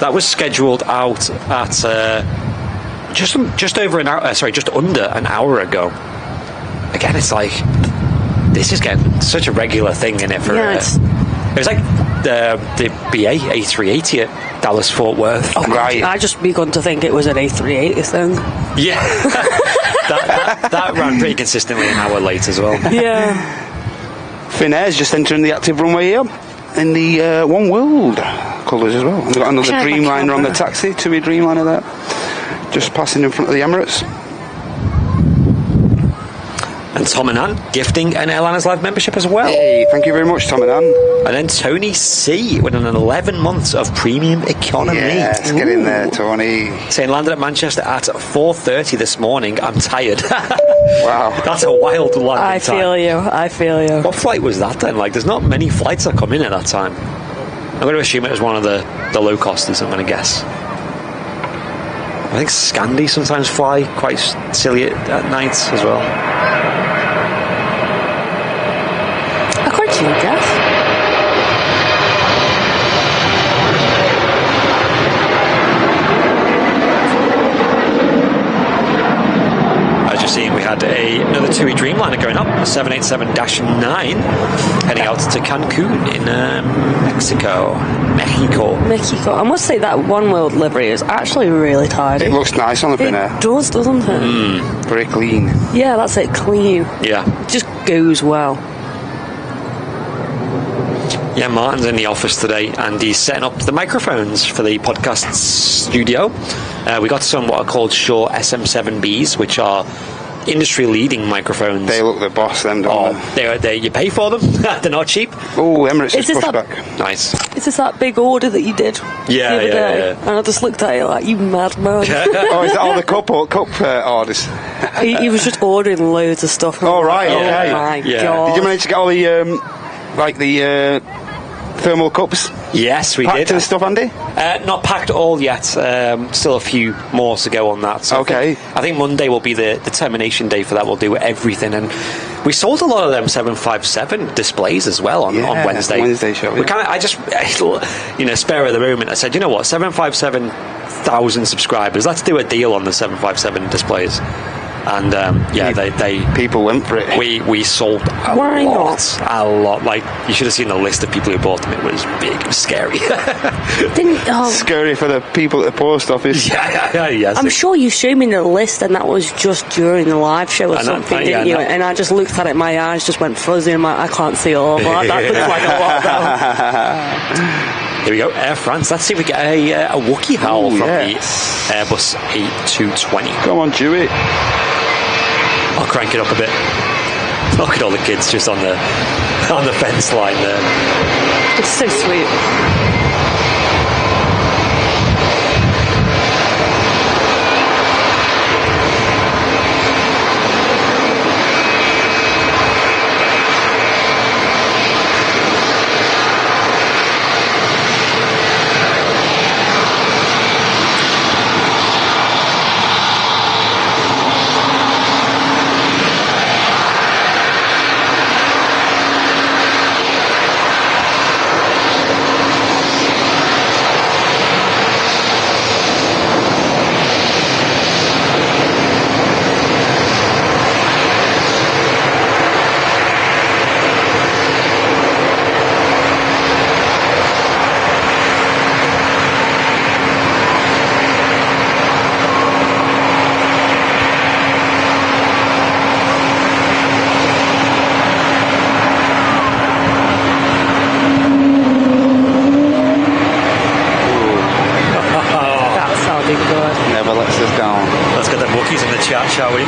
That was scheduled out at just over an hour. Just under an hour ago. Again, it's like this is getting such a regular thing in it for. Yeah, it was like the BA A380 at Dallas Fort Worth. Oh, right. I just begun to think it was an A380 thing. Yeah. that ran pretty consistently an hour late as well. Yeah. Finnair's just entering the active runway here in the One World colours as well. And they've got another Dreamliner on the taxi, two-way Dreamliner there, just passing in front of the Emirates. And Tom and Ann gifting an Airliners Live membership as well. Hey, thank you very much, Tom and Ann. And then Tony C with an 11 months of premium economy. Yes, get in there, Tony. Saying landed at Manchester at 4:30 this morning. I'm tired. Wow. That's a wild landing time. I feel you. What flight was that then? Like, there's not many flights that come in at that time. I'm going to assume it was one of the low costers, I'm going to guess. I think Scandi sometimes fly quite silly at night as well. I guess. I was just seeing we had another two-way Dreamliner going up, a 787-9, heading out to Cancun in Mexico. I must say that One World livery is actually really tidy. It looks nice on the Finnair. It does, doesn't it? Very clean. Yeah, that's it, clean. Yeah. It just goes well. Yeah, Martin's in the office today and he's setting up the microphones for the podcast studio. We got some what are called Shure SM7Bs, which are industry-leading microphones. They look the boss, them, don't they? You pay for them. They're not cheap. Oh, Emirates is pushed back. Nice. Is this that big order that you did the other day? And I just looked at you like, you madman. Oh, is that all the cup orders? he was just ordering loads of stuff. Oh, right, okay. Oh, my God. Did you manage to get all the, thermal cups? Yes, we packed did. And stuff, Andy? Not packed all yet. Still a few more to go on that. So okay. I think Monday will be the termination day for that. We'll do everything. And we sold a lot of them 757 displays as well on Wednesday. Wednesday show. We I just, spare of the moment, I said, you know what, 757,000 subscribers. Let's do a deal on the 757 displays. And people went for it. We sold a lot. Like, you should have seen the list of people who bought them. It was big. It was scary. Scary for the people at the post office. Yes. I'm sure you showed me the list, and that was just during the live show or something, didn't you? And I just looked at it, my eyes just went fuzzy, and I can't see all of that. That looks like a lot. Here we go, Air France. Let's see if we get a Wookiee howl from the Airbus A220. Come on, Dewey. I'll crank it up a bit. Look at all the kids just on the fence line there. It's so sweet. Shall we?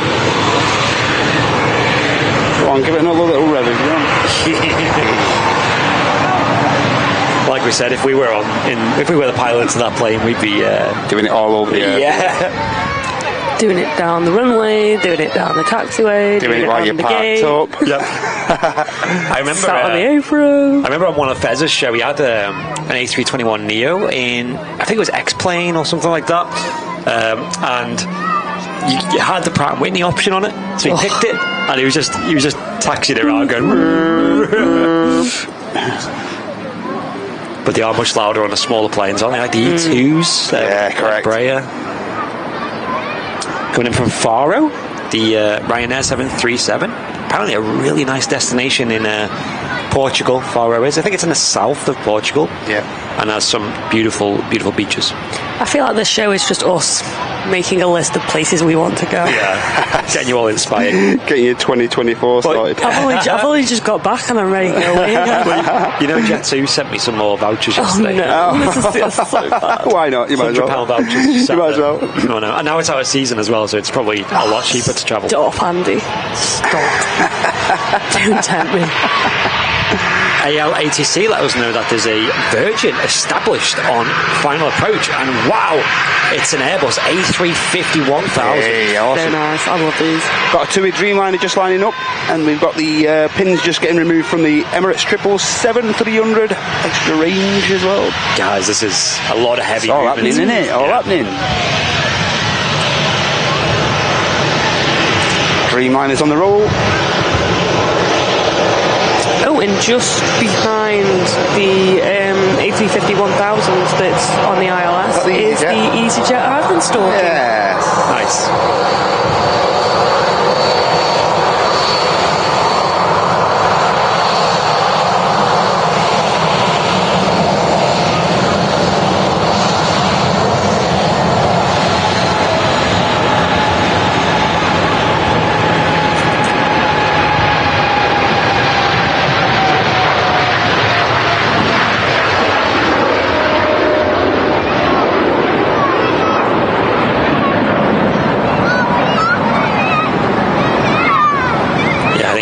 Go on, give it another little rev if you want. Like we said, if we were the pilots of that plane, we'd be doing it all over the air. Yeah. Doing it down the runway, doing it down the taxiway, doing it while you're parked up. Yep. I remember sat on the apron. I remember on one of Fez's show, we had an A321neo in, I think it was X-Plane or something like that, and you had the Pratt & Whitney option on it, so he picked it, and he was just taxiing around going. But they are much louder on the smaller planes, aren't they? Like the E2s, correct. Breyer. Coming in from Faro, the Ryanair 737. Apparently, a really nice destination in Portugal. Faro is. I think it's in the south of Portugal. Yeah, and has some beautiful, beautiful beaches. I feel like this show is just us making a list of places we want to go. Yeah, getting you all inspired. Getting your 2024 started. I've only just got back and I'm ready to go away again. You know, Jet2 sent me some more vouchers yesterday. No. This is so bad. Why not? You might as well. £100 vouchers. You might as well. No. And now it's out of season as well, so it's probably a lot cheaper to travel. Stop, Andy. Stop. Don't tempt me. ATC let us know that there's a Virgin established on final approach, and wow, it's an Airbus A350-1000. Hey, awesome. They're nice. I love these. Got a TUI Dreamliner just lining up, and we've got the pins just getting removed from the Emirates 777-300 extra range as well. Guys, this is a lot of heavy all movement, happening, isn't it? All happening. Dreamliner's on the roll. And just behind the A350-1000 that's on the ILS is the EasyJet I've been stalking. Yes. Nice.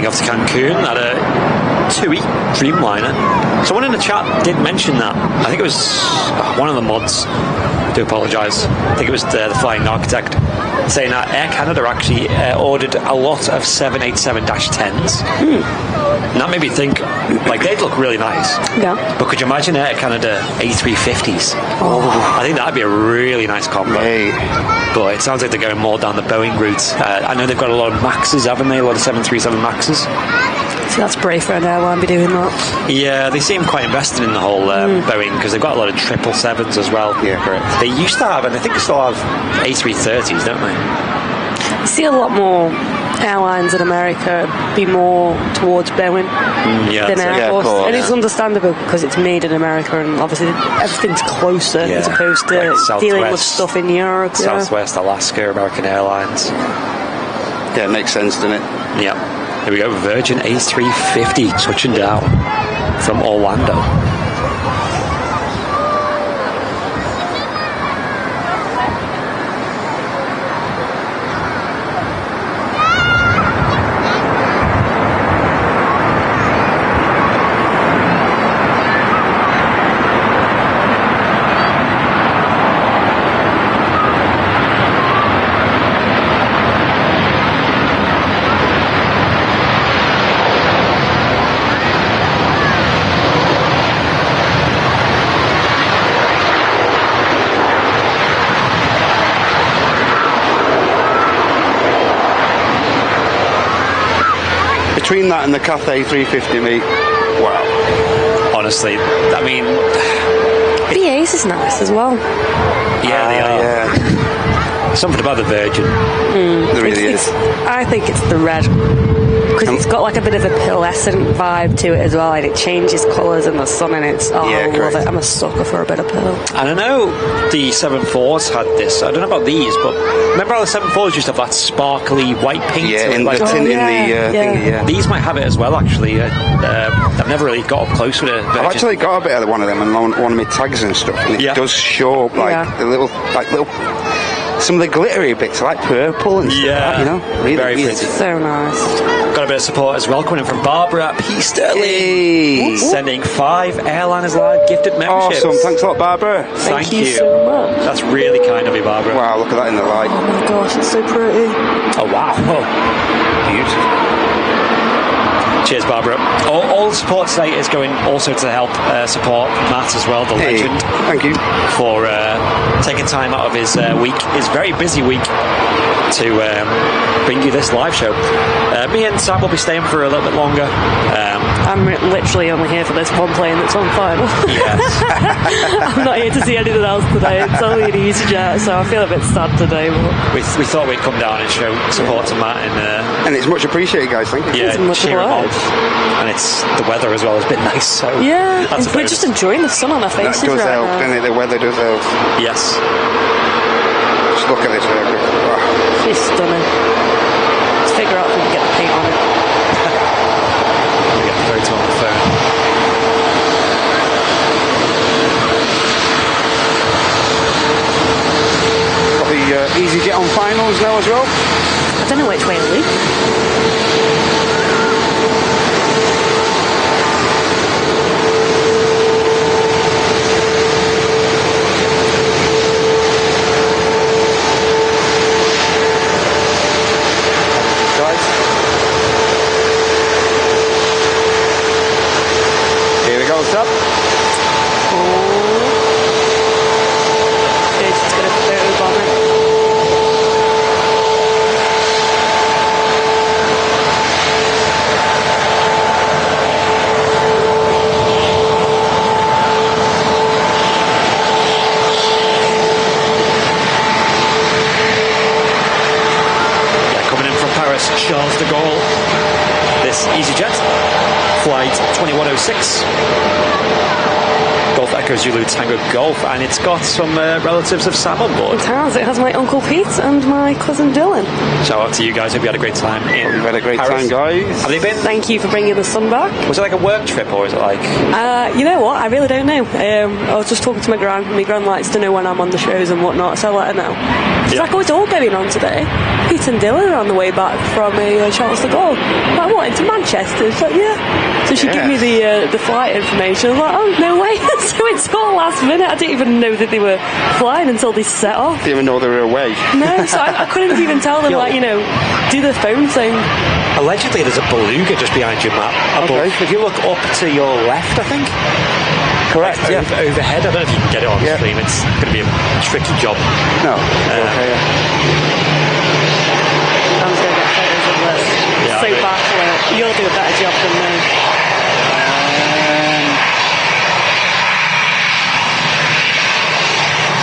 Off to Cancun at a TUI Dreamliner. Someone in the chat did mention that. I think it was one of the mods. I do apologise. I think it was the Flying Architect saying that Air Canada actually ordered a lot of 787-10s. And that made me think, like, they'd look really nice. Yeah. But could you imagine Air Canada A350s? I think that'd be a really nice combo. Hey. But it sounds like they're going more down the Boeing route. I know they've got a lot of Maxes, haven't they? A lot of 737 Maxes. So that's brave for an airline to be doing that. Yeah, they seem quite invested in the whole Boeing, because they've got a lot of 777s as well. Yeah, correct. They used to have, and I think they still have A330s, don't they? see a lot more airlines in America be more towards Boeing than Air Force. And it's understandable because it's made in America and obviously everything's closer as opposed to like dealing with stuff in Europe. Southwest, Alaska, American Airlines. Yeah, it makes sense, doesn't it? Yeah. Here we go, Virgin A350 touching down from Orlando. Between that and the Cathay 350, mate, wow. Honestly, I mean... BA's is nice as well. Yeah, they are. Yeah. Something about the Virgin. There really is. I think it's the red. Because it's got like a bit of a pearlescent vibe to it as well, and it changes colours in the sun, and it's I love it. I'm a sucker for a bit of pearl. And I know the 74s had this. I don't know about these, but remember how the 74s used to have that sparkly white paint? Yeah, in the thingy. These might have it as well, actually. I've never really got up close with it. I've actually got a bit of one of them and one of my tags and stuff, and it does show up like the little some of the glittery bits, like purple and stuff, like, you know, really very weird. pretty. So nice. Got a bit of support as well coming in from Barbara P. Sterling. Hey. Sending 5 Airliners Live gifted memberships. Awesome, thanks a lot, Barbara. Thank you so much. That's really kind of you, Barbara. Wow, look at that in the light. Oh my gosh, it's so pretty. Oh, wow. Beautiful. Cheers, Barbara. All support today is going also to help support Matt as well, the legend. Thank you. For taking time out of his very busy week, to bring you this live show. Me and Sam will be staying for a little bit longer. I'm literally only here for this one plane that's on final. Yes. I'm not here to see anything else today. It's only an EasyJet, so I feel a bit sad today. But we thought we'd come down and show support to Matt. And it's much appreciated, guys. Thank you. It's much cheer him on. obliged. And it's the weather as well has been nice. So yeah, that's we're just enjoying the sun on our faces That does right help, now. doesn't it? The weather does help. Yes. Just look at this. Wow. She's stunning. Let's figure out if we can get the paint on it. We get the photo on the phone. Got the EasyJet on finals now as well. I don't know which way to leave. Here we go, stop. She's going to photo bomb it. Charles de Gaulle. This EasyJet, flight 2106. Golf Echo Zulu Tango Golf, and it's got some relatives of Sam on board. It has. It has my Uncle Pete and my cousin Dylan. Shout out to you guys. Hope you had a great time in We've had a great Paris. time, guys. Have they been? Thank you for bringing the sun back. Was it like a work trip, or is it like... You know what? I really don't know. I was just talking to my gran. My gran likes to know when I'm on the shows and whatnot, so I let her know. She's like, oh, it's all going on today. Pete and Dylan are on the way back from Charles de Gaulle. I'm like, what, into Manchester? She's like, yeah. So she gave me the flight information. I was like, oh, no way. So it's all last minute. I didn't even know that they were flying until they set off. Didn't even know they were away. No, so I couldn't even tell them, like, you know, do the phone thing. Allegedly, there's a Beluga just behind you, Matt. Above. If you look up to your left, I think. Correct, like, overhead. I don't know if you can get it on the screen. It's going to be a tricky job. No, okay. I'm just going to get photos of this. Yeah, So baffling. You'll do a better job than me.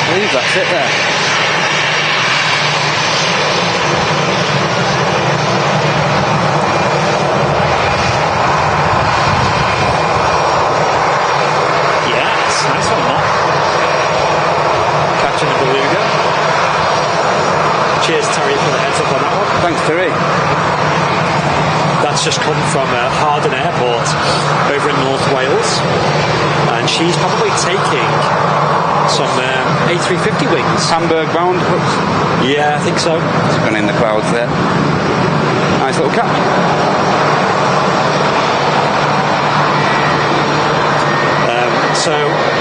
I believe that's it there. Thanks, Terry. That's just come from Harden Airport over in North Wales, and she's probably taking some A350 wings. Hamburg bound, looks. Yeah, I think so. It's gone in the clouds there. Nice little cap. So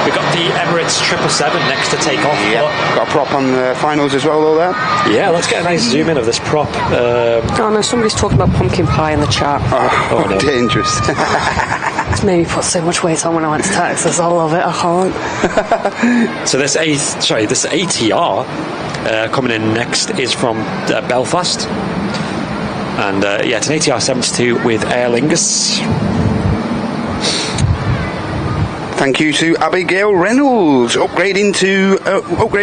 we've got the Emirates 777 next to take off. Yeah, got a prop on the finals as well, though, there. Yeah, let's get a nice zoom in of this prop. Oh no, somebody's talking about pumpkin pie in the chat. Oh no. Dangerous. It's made me put so much weight on when I went to Texas. I love it. I can't. So this ATR coming in next is from Belfast, and yeah, it's an ATR 72 with Aer Lingus. Thank you to Abigail Reynolds, upgrading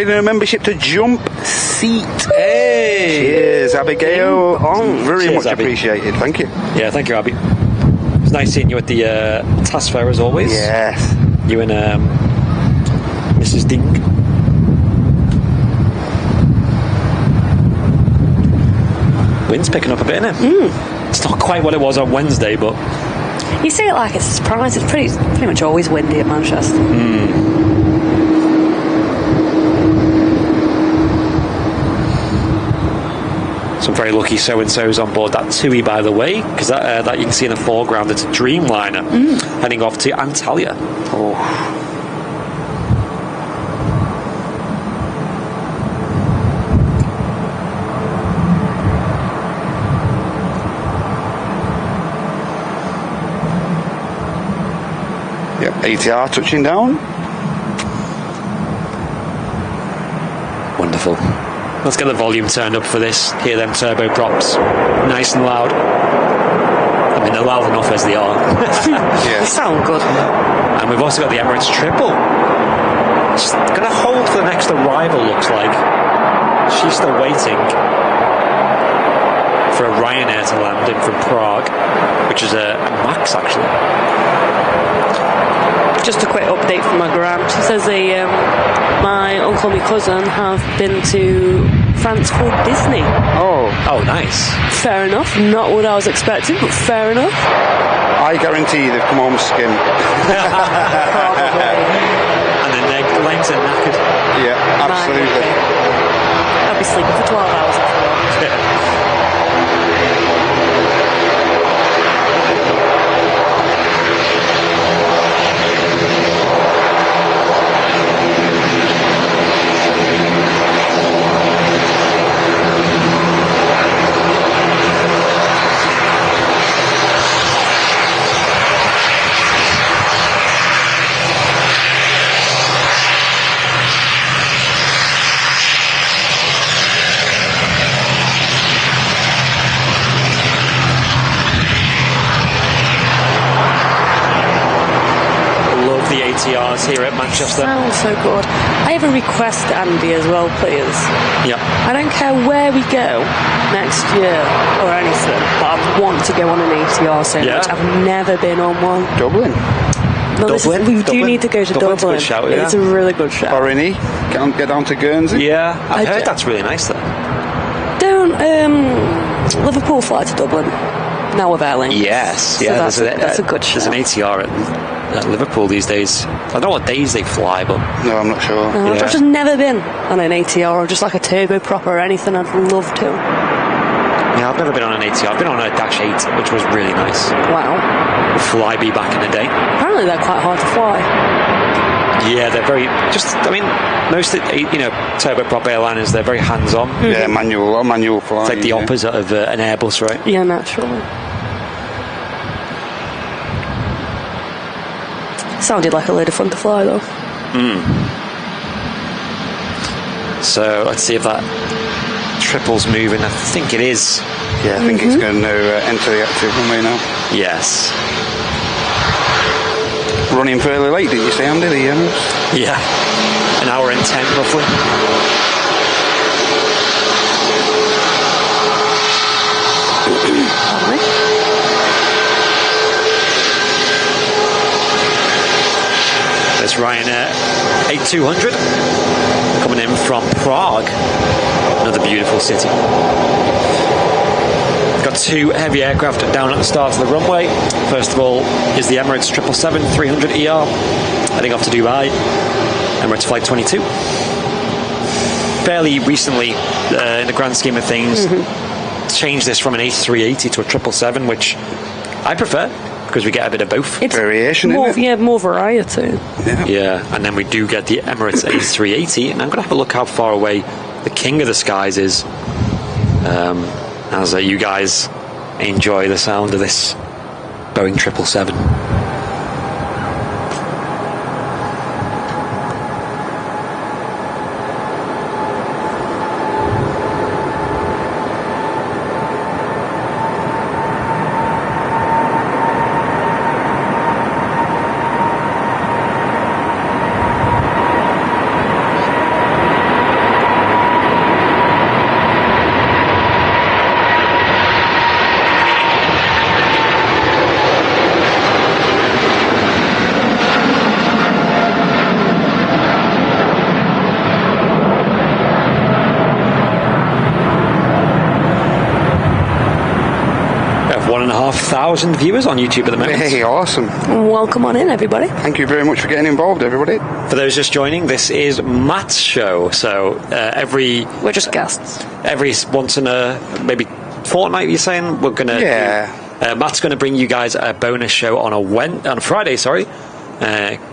her membership to Jump Seat. Hey! Cheers, Abigail. Very Cheers, much Abby. appreciated. Thank you. Yeah, thank you, Abby. It's nice seeing you at the task fair as always. Yes. You and Mrs. Ding. Wind's picking up a bit, isn't it? It's not quite what it was on Wednesday, but You say it like it's a surprise. It's pretty much always windy at Manchester. some very lucky so-and-sos on board that TUI, by the way, because that you can see in the foreground, it's a Dreamliner heading off to Antalya. Oh. Yep, ATR touching down. Wonderful. Let's get the volume turned up for this. Hear them turboprops. Nice and loud. I mean, they're loud enough as they are. They sound good. And we've also got the Emirates Triple. She's going to hold for the next arrival, looks like. She's still waiting for a Ryanair to land in from Prague, which is a MAX, actually. Just a quick update from my gram. She says my uncle and my cousin have been to France for Disney. Oh, nice. Fair enough. Not what I was expecting, but fair enough. I guarantee they've come home skim. Probably. And then their legs are knackered. Yeah, absolutely. I'll be sleeping for 12 hours after that. ATRs here at Manchester. Sounds so good. I have a request, Andy, as well, please. Yeah. I don't care where we go next year or anything, but I want to go on an ATR so much. I've never been on one. Dublin. No, we do need to go to Dublin. Dublin's a good shout, yeah. It's a really good shout. Foreigny. Get down to Guernsey. Yeah, I've heard that's really nice there. Don't Liverpool fly to Dublin now with Airline. Yes, So yeah. that's a good shout. There's an ATR at Liverpool these days. I don't know what days they fly, but No, I'm not sure. I've just never been on an ATR or just like a turboprop or anything. I'd love to. yeah, I've never been on an ATR. I've been on a Dash 8, which was really nice. Wow. Flyby back in the day. Apparently they're quite hard to fly. Yeah, they're very most turboprop airliners, they're very hands-on. Yeah, manual flying. It's like the opposite of an Airbus, right? Yeah, naturally. Sounded like a load of fun to fly, though. So let's see if that triple's moving. I think it is. Yeah, I think it's going to enter the active runway now. Yes. Running fairly late, did you say, Andy? The Yeah. An hour and 10, roughly. Pardon me? There's Ryanair A200 coming in from Prague. Another beautiful city. We've got 2 heavy aircraft down at the start of the runway. First of all is the Emirates 777-300ER, heading off to Dubai. Emirates Flight 22. Fairly recently, in the grand scheme of things, changed this from an A380 to a 777, which I prefer, because we get a bit of both. It's variation, more, isn't it? yeah, more variety. Yeah, and then we do get the Emirates A380, and I'm going to have a look how far away the King of the Skies is, as you guys enjoy the sound of this Boeing 777. We have 1,500 viewers on YouTube at the moment. Hey, awesome. Welcome on in, everybody. Thank you very much for getting involved, everybody. For those just joining, this is Matt's show. So We're just guests. every once in a maybe fortnight, you're saying we're gonna. Yeah. Matt's going to bring you guys a bonus show on a Friday. Sorry,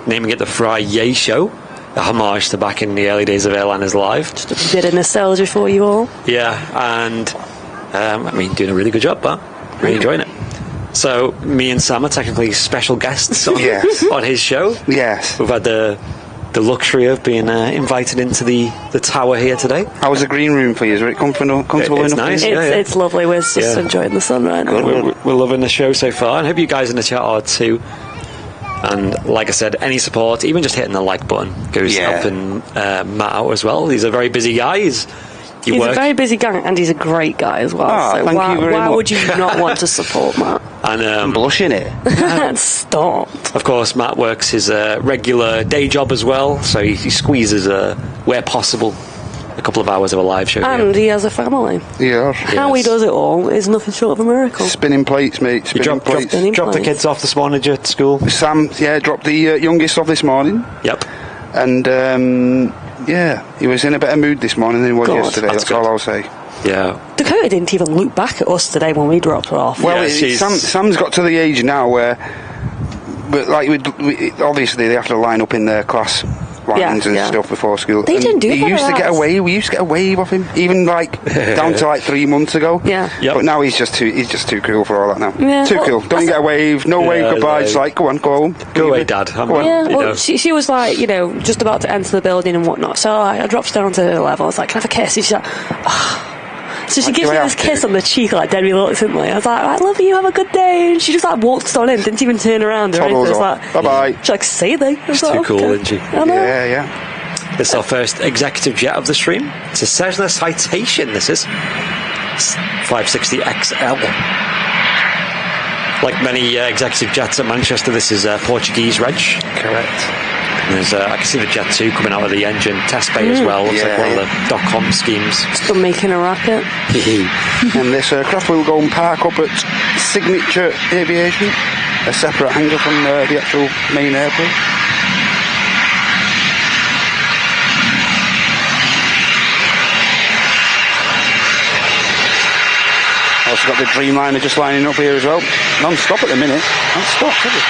naming it the Friday Show, a homage to back in the early days of Airliners Live. Just a bit of nostalgia for you all. Yeah, and I mean, doing a really good job, but really enjoying it. So me and Sam are technically special guests on, Yes. on his show. Yes. We've had the luxury of being invited into the tower here today. How was the green room for you? Is it comfortable It's enough? nice. It's, Yeah, yeah. it's lovely. We're just enjoying the sun right now. We're loving the show so far, and hope you guys in the chat are too. And like I said, any support, even just hitting the like button, goes helping Matt out as well. He's a very busy guy. He's a very busy guy, and he's a great guy as well. Ah, so thank why, you very why much. would you not want to support Matt? And I'm blushing it. Stop. of course, Matt works his regular day job as well, so he squeezes, where possible, a couple of hours of a live show. And he has a family. Yeah. How he does it all is nothing short of a miracle. Spinning plates, mate. You Spinning plates. dropped the kids off this morning at school? Sam, dropped the youngest off this morning. Yep. And, he was in a better mood this morning than he was God, yesterday. That's all I'll say. Yeah. Dakota didn't even look back at us today when we dropped her off. Well, Yeah, Sam's got to the age now where, obviously they have to line up in their class lines and stuff before school. They didn't do that. We used to get a wave off him, even down to 3 months ago. Yeah. Yep. But now he's just too cool for all that now. Yeah. Too cool. Don't get a wave. No wave goodbye. Just go on, go home. Go away, Dad. Go on. Yeah, You well, know. she was like, just about to enter the building and whatnot. So I dropped down to her level. I was like, can I have a kiss? And she's like, oh. So she gives me this kiss on the cheek, like dead reluctantly. I was like, I love you, have a good day. And she just walked on in, didn't even turn around or anything. Toddles It was off. like, Bye-bye. She's like, see they. She's too cool, isn't she? I know. Yeah. This is our first executive jet of the stream. It's a Cessna Citation, this is. 560XL. Like many executive jets at Manchester, this is Portuguese reg. Correct. And there's, I can see the Jet 2 coming out of the engine test bay as well. Looks like one of the .com schemes. Still making a racket. And this aircraft will go and park up at Signature Aviation, a separate hangar from the actual main airport. Also got the Dreamliner just lining up here as well. Non-stop at the minute. Non-stop, isn't it?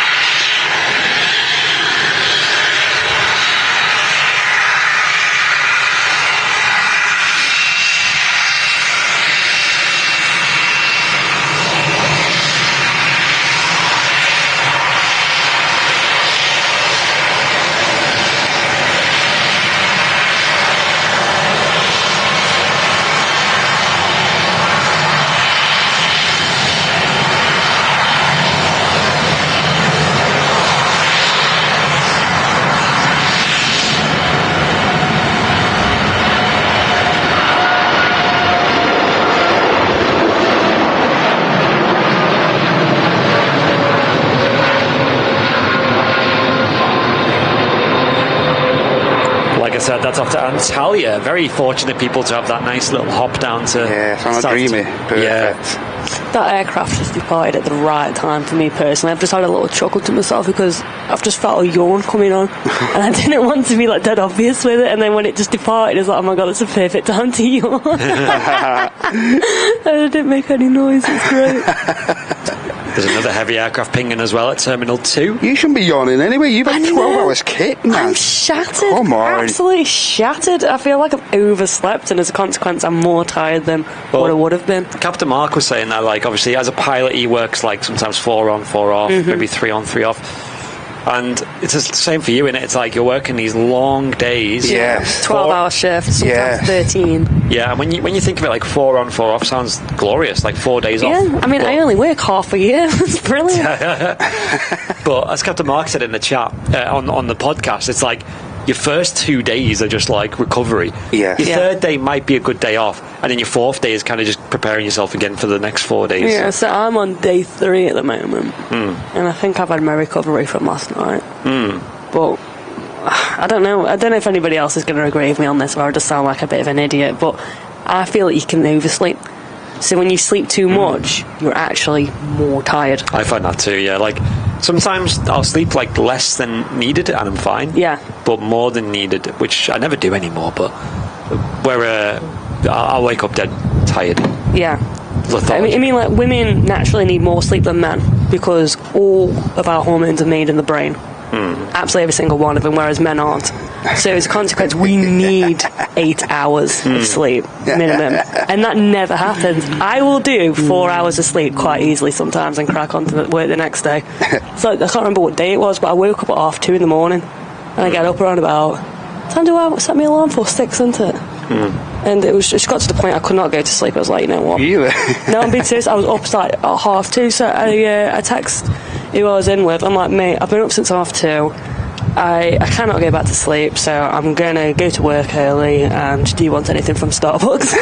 that's off to Antalya. Very fortunate people to have that nice little hop down to... Yeah, it's on a dreamy. Perfect. Yeah. That aircraft just departed at the right time for me personally. I've just had a little chuckle to myself because I've just felt a yawn coming on and I didn't want to be like dead obvious with it, and then when it just departed it's like, oh my god, it's a perfect time to yawn. And I didn't make any noise. It's great. There's another heavy aircraft pinging as well at Terminal 2. You shouldn't be yawning anyway. You've had 12 hours kit, man. I'm shattered. Come on. Absolutely shattered. I feel like I've overslept, and as a consequence, I'm more tired than what I would have been. Captain Mark was saying that, like, obviously, as a pilot, he works, like, sometimes 4 on, 4 off, maybe 3 on, 3 off. And it's the same for you, innit? It's like you're working these long days. Yes. 12-hour shifts, sometimes 13. Yeah, when you think of it, like 4 on, 4 off sounds glorious, like 4 days off. Yeah, I mean, I only work half a year. It's brilliant. But as Captain Mark said in the chat, on the podcast, it's like your first 2 days are just like recovery. Yeah. Your third day might be a good day off, and then your fourth day is kind of just preparing yourself again for the next 4 days. Yeah, so I'm on day 3 at the moment, and I think I've had my recovery from last night. But I don't know if anybody else is going to agree with me on this, or I just sound like a bit of an idiot, but I feel that you can oversleep. So when you sleep too much, you're actually more tired. I find that too, yeah. Like, sometimes I'll sleep like less than needed and I'm fine. Yeah. But more than needed, which I never do anymore, but where I'll wake up dead tired. Yeah. I mean, like, women naturally need more sleep than men because all of our hormones are made in the brain. Absolutely every single one of them, whereas men aren't. So as a consequence, we need 8 hours of sleep minimum, and that never happens. I will do 4 hours of sleep quite easily sometimes and crack on to work the next day. So I can't remember what day it was, but I woke up at 2:30 in the morning, and I get up around about, time do I set my alarm for? 6, isn't it? And it was just got to the point I could not go to sleep. I was like, you know what? No, I'm being serious. I was up like at 2:30, so I text who I was in with. I'm like, mate, I've been up since 2:30. I cannot go back to sleep, so I'm going to go to work early, and do you want anything from Starbucks?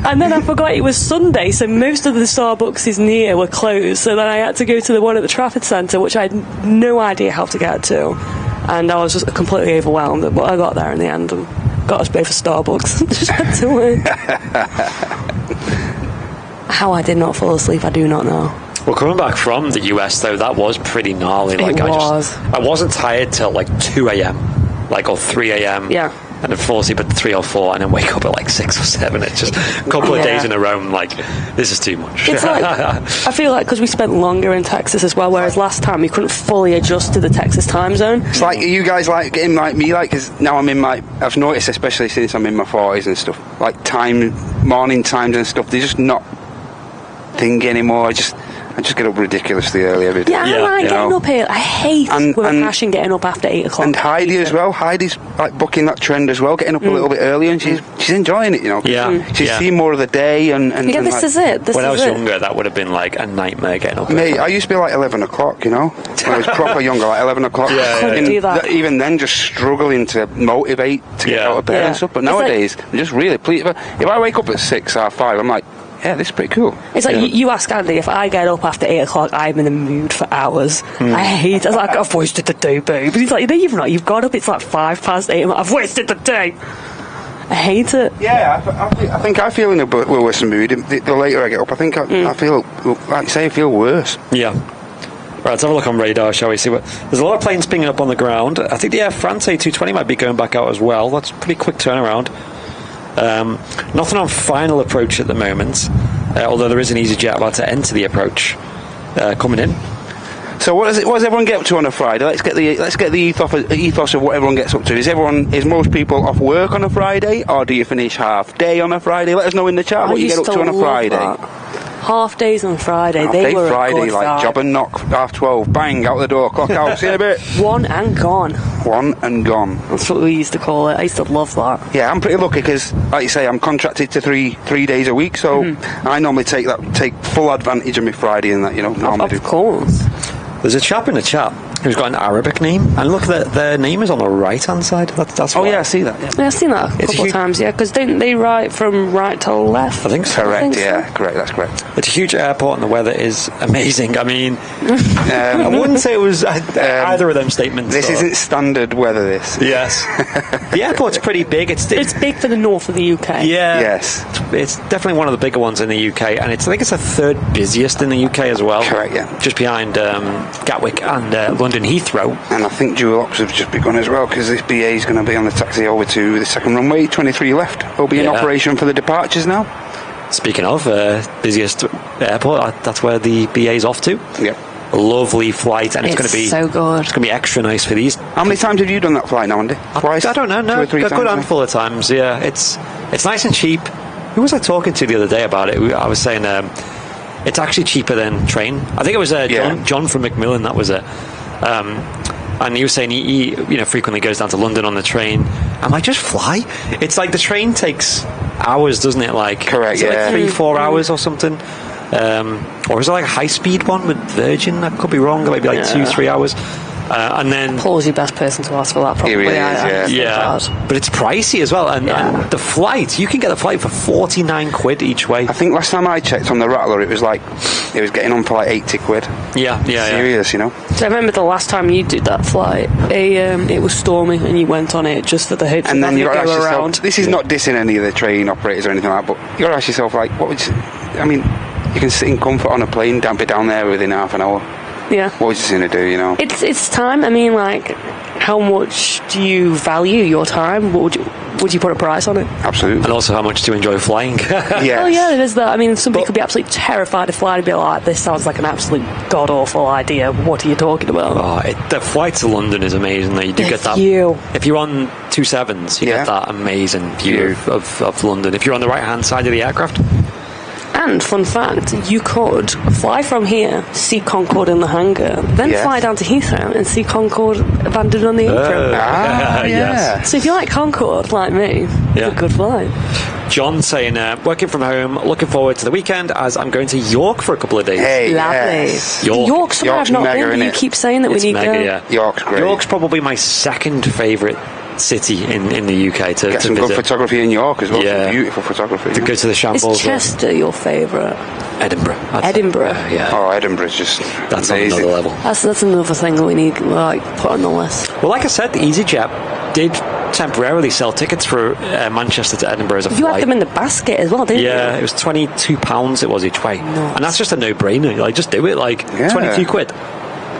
And then I forgot it was Sunday, so most of the Starbucks near were closed, so then I had to go to the one at the Trafford Centre, which I had no idea how to get to, and I was just completely overwhelmed, but I got there in the end and got us both a Starbucks. Just had to work. How I did not fall asleep, I do not know. Well, coming back from the US though, that was pretty gnarly. Like, I wasn't tired till like 2 a.m. like, or 3 a.m. Yeah. And then fall asleep at 3 or 4 and then wake up at like 6 or 7. It's just a couple of days in a row. I'm like, this is too much. It's like, I feel like because we spent longer in Texas as well, whereas last time we couldn't fully adjust to the Texas time zone. It's like, are you guys like getting like me, like, because now I'm in my, I've noticed, especially since I'm in my 40s and stuff, like morning times and stuff, they're just not thingy anymore. I just get up ridiculously early every day. Yeah, I like getting up here. I hate with a passion getting up after 8 o'clock. And Heidi as well. Heidi's like bucking that trend as well, getting up a little bit earlier, and she's enjoying it, you know. She's seen more of the day and this like, is it. When I was younger, that would have been like a nightmare getting up. Mate, I used to be like 11 o'clock, you know. When I was proper younger, like 11 o'clock. Couldn't do that. Even then, just struggling to motivate to get out of bed and stuff. But nowadays, I'm just really pleased. If I wake up at 6 or 5, I'm like, yeah, this is pretty cool. It's like you ask Andy, if I get up after 8 o'clock, I'm in the mood for hours. I hate it. I was like, I've wasted the day, babe. But he's like, no, you've not. You've got up, it's like 8:05. I'm like, I've wasted the day. I hate it. Yeah, I think I feel in a bit worse mood. The later I get up, I think I feel, like you say, I feel worse. Yeah. Right, let's have a look on radar, shall we? See what? There's a lot of planes pinging up on the ground. I think the Air France A380 might be going back out as well. That's a pretty quick turnaround. Nothing on final approach at the moment, although there is an EasyJet about to enter the approach coming in. So what does everyone get up to on a Friday? Let's get the ethos of what everyone gets up to. Is most people off work on a Friday, or do you finish half day on a Friday? Let us know in the chat what you get up to on a Friday. Half days on Friday, half they day were Friday, a good like vibe. job and knock, 12:30, bang, out the door, clock out, see you in a bit. One and gone. One and gone. That's what we used to call it. I used to love that. Yeah, I'm pretty lucky because, like you say, I'm contracted to three days a week, so I normally take full advantage of my Friday and that, you know. Of course. There's a chap in the chat who's got an Arabic name, and look, their name is on the right-hand side. That's Oh why. yeah, I see that. Yeah, I've seen that a couple of times, yeah, because don't they write from right to left? I think so. Correct, correct, that's correct. It's a huge airport and the weather is amazing. I mean, I wouldn't say it was either of them statements. This isn't standard weather, this. Yes. The airport's pretty big. It's big for the north of the UK. Yeah. Yes. It's definitely one of the bigger ones in the UK, and I think it's the third busiest in the UK as well. Correct, yeah. Just behind Gatwick and London Heathrow. And I think dual ops have just begun as well, because this BA is going to be on the taxi over to the second runway, 23 left. It'll be in operation for the departures now. Speaking of busiest airport, that's where the BA is off to. Yep. A lovely flight, and it's going to be so good. It's going to be extra nice for these. How many times have you done that flight now, Andy? Twice? I don't know. No, 2 or 3 a times, good handful of times. Yeah, it's nice and cheap. Who was I talking to the other day about it? I was saying it's actually cheaper than train. I think it was John from Macmillan. That was it. And he was saying he frequently goes down to London on the train. I'm like, just fly. It's like the train takes hours, doesn't it? Like, correct, is it like 3-4 hours or something? Or is it like a high-speed one with Virgin? I could be wrong. Maybe like 2-3 hours. And then Paul's your best person to ask for that, probably. But it's pricey as well. And the flight, you can get the flight for 49 quid each way. I think last time I checked on the Rattler, it was getting on for like 80 quid. Yeah. Serious, you know. So I remember the last time you did that flight, it was Stormy, and you went on it just for the hopes of having to go around. This is not dissing any of the train operators or anything like that, but you got to ask yourself, like, what would you... I mean, you can sit in comfort on a plane, be down there within half an hour. Yeah. What was you going to do, you know? It's time. I mean, like, how much do you value your time? Would you put a price on it? Absolutely. And also how much do you enjoy flying? Yes. Oh yeah, there's that. I mean, somebody could be absolutely terrified of flying and be like, this sounds like an absolute god-awful idea. What are you talking about? Oh, the flight to London is amazing. You do get that. If you're on 27s, you get that amazing view of London. If you're on the right-hand side of the aircraft. And, fun fact, you could fly from here, see Concorde in the hangar, then fly down to Heathrow and see Concorde abandoned on the apron. Yes. So if you like Concorde, like me, it's a good flight. John saying, working from home, looking forward to the weekend as I'm going to York for a couple of days. Hey, lovely. yes. York's somewhere I've not been, but you keep saying that we need to go. Yeah. York's great. York's probably my second favourite city in the UK to get some visit. good photography in York as well. Some beautiful photography. To go to the shambles. Is Chester your favourite? Edinburgh. Edinburgh. Yeah. Oh, Edinburgh's just that's amazing. On another level. That's another thing that we need put on the list. Well, like I said, the EasyJet did temporarily sell tickets for Manchester to Edinburgh as a flight. You had them in the basket as well, didn't you? Yeah, it was £22 it was each way. Nuts. And that's just a no-brainer. Like, just do it. Like, 22 quid.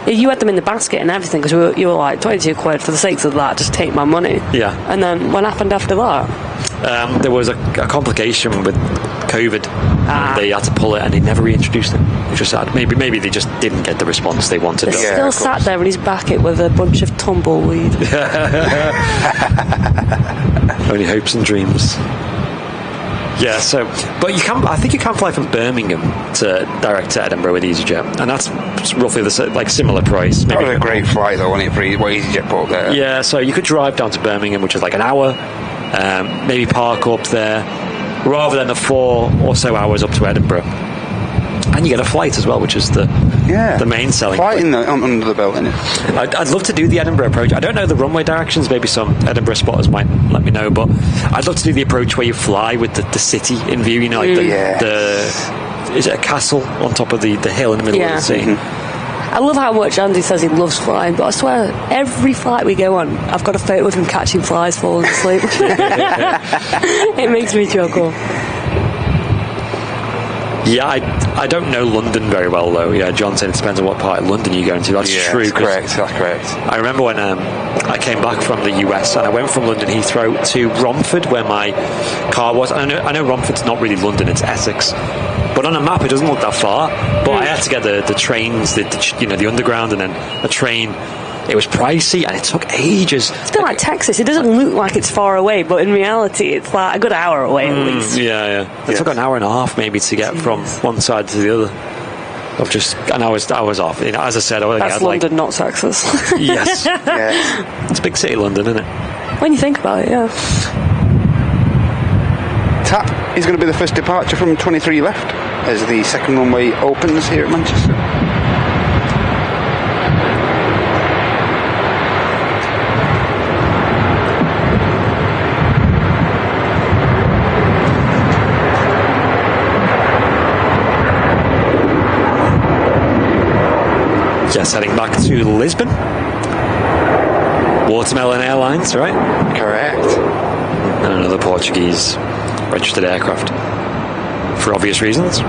You had them in the basket and everything because you were like, 22 quid for the sakes of that, just take my money. Yeah. And then what happened after that? There was a complication with COVID. And they had to pull it and they never reintroduced it. Which was sad. Maybe they just didn't get the response they wanted. They're still sat there in his bucket with a bunch of tumbleweed. Only hopes and dreams. Yeah, but I think you can fly from Birmingham direct to Edinburgh with EasyJet, and that's roughly the similar price. That was a great flight though, wasn't it, for EasyJet put up there? Yeah, so you could drive down to Birmingham, which is like an hour, maybe park up there, rather than the 4 or so hours up to Edinburgh. And you get a flight as well, which is the main selling flight point. under the belt, isn't it? I'd love to do the Edinburgh approach. I don't know the runway directions. Maybe some Edinburgh spotters might let me know. But I'd love to do the approach where you fly with the city in view. You know, like is it a castle on top of the hill in the middle of the sea? I love how much Andy says he loves flying, but I swear, every flight we go on, I've got a photo of him catching flies falling asleep. It makes me chuckle. Yeah, I don't know London very well though. Yeah, John said it depends on what part of London you go into. That's true. That's correct. I remember when I came back from the US and I went from London Heathrow to Romford where my car was. I know Romford's not really London, it's Essex. But on a map it doesn't look that far. But I had to get the trains, the underground and then a train. It was pricey and it took ages. It's a bit like Texas. It doesn't look like it's far away, but in reality, it's like a good hour away at least. Yeah. It took an hour and a half maybe to get from one side to the other. And I was off. You know, as I said, that's London, not Texas. Yes. It's a big city, London, isn't it? When you think about it, yeah. TAP is going to be the first departure from 23 left as the second runway opens here at Manchester. is heading back to Lisbon. Watermelon Airlines, right? Correct. And another Portuguese registered aircraft, for obvious reasons.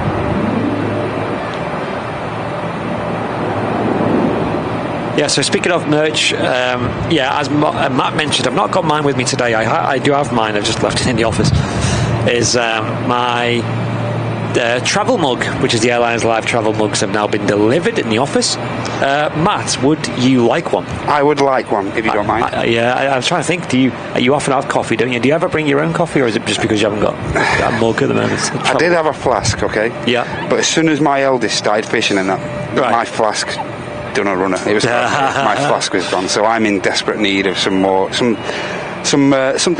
Yeah, so speaking of merch, as Matt mentioned, I've not got mine with me today. I do have mine, I've just left it in the office. Is my travel mug, which is the Airline's Live travel mugs, have now been delivered in the office. Matt, would you like one? I would like one, if you don't mind. I was trying to think, you often have coffee, don't you? Do you ever bring your own coffee, or is it just because you haven't got a mug at the moment? I did have a flask, okay? Yeah. But as soon as my eldest started fishing and that, my flask done a runner. It was my flask was gone, so I'm in desperate need of something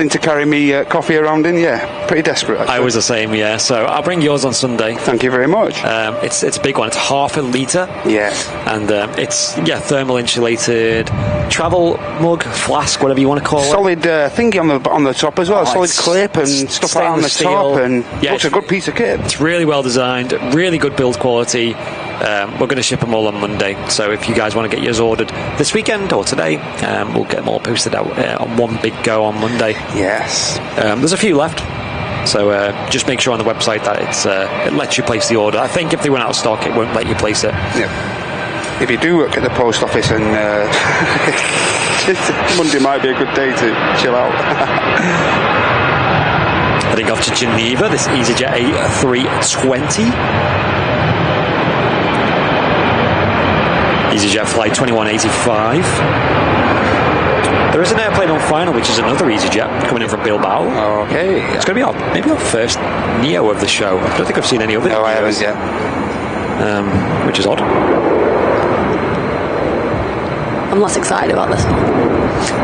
to carry me coffee around in. Yeah, pretty desperate, actually. I was the same, yeah. So I'll bring yours on Sunday. Thank you very much. It's a big one. It's half a litre. Yeah. And it's thermal insulated travel mug, flask, whatever you want to call it. Solid thingy on the top as well. Solid clip and stuff like that on the top, and looks a good piece of kit. It's really well designed, really good build quality. We're going to ship them all on Monday, so if you guys want to get yours ordered this weekend or today, we'll get them all posted out on one big go on Monday. Yes. There's a few left, so just make sure on the website that it lets you place the order. I think if they went out of stock, it won't let you place it. Yeah. If you do work at the post office, and Monday might be a good day to chill out. Heading off to Geneva, this EasyJet A320. EasyJet flight 2185. There is an airplane on final, which is another EasyJet coming in from Bilbao. Okay. It's going to be maybe our first Neo of the show. I don't think I've seen any of it. No, I haven't yet. Which is odd. I'm less excited about this one.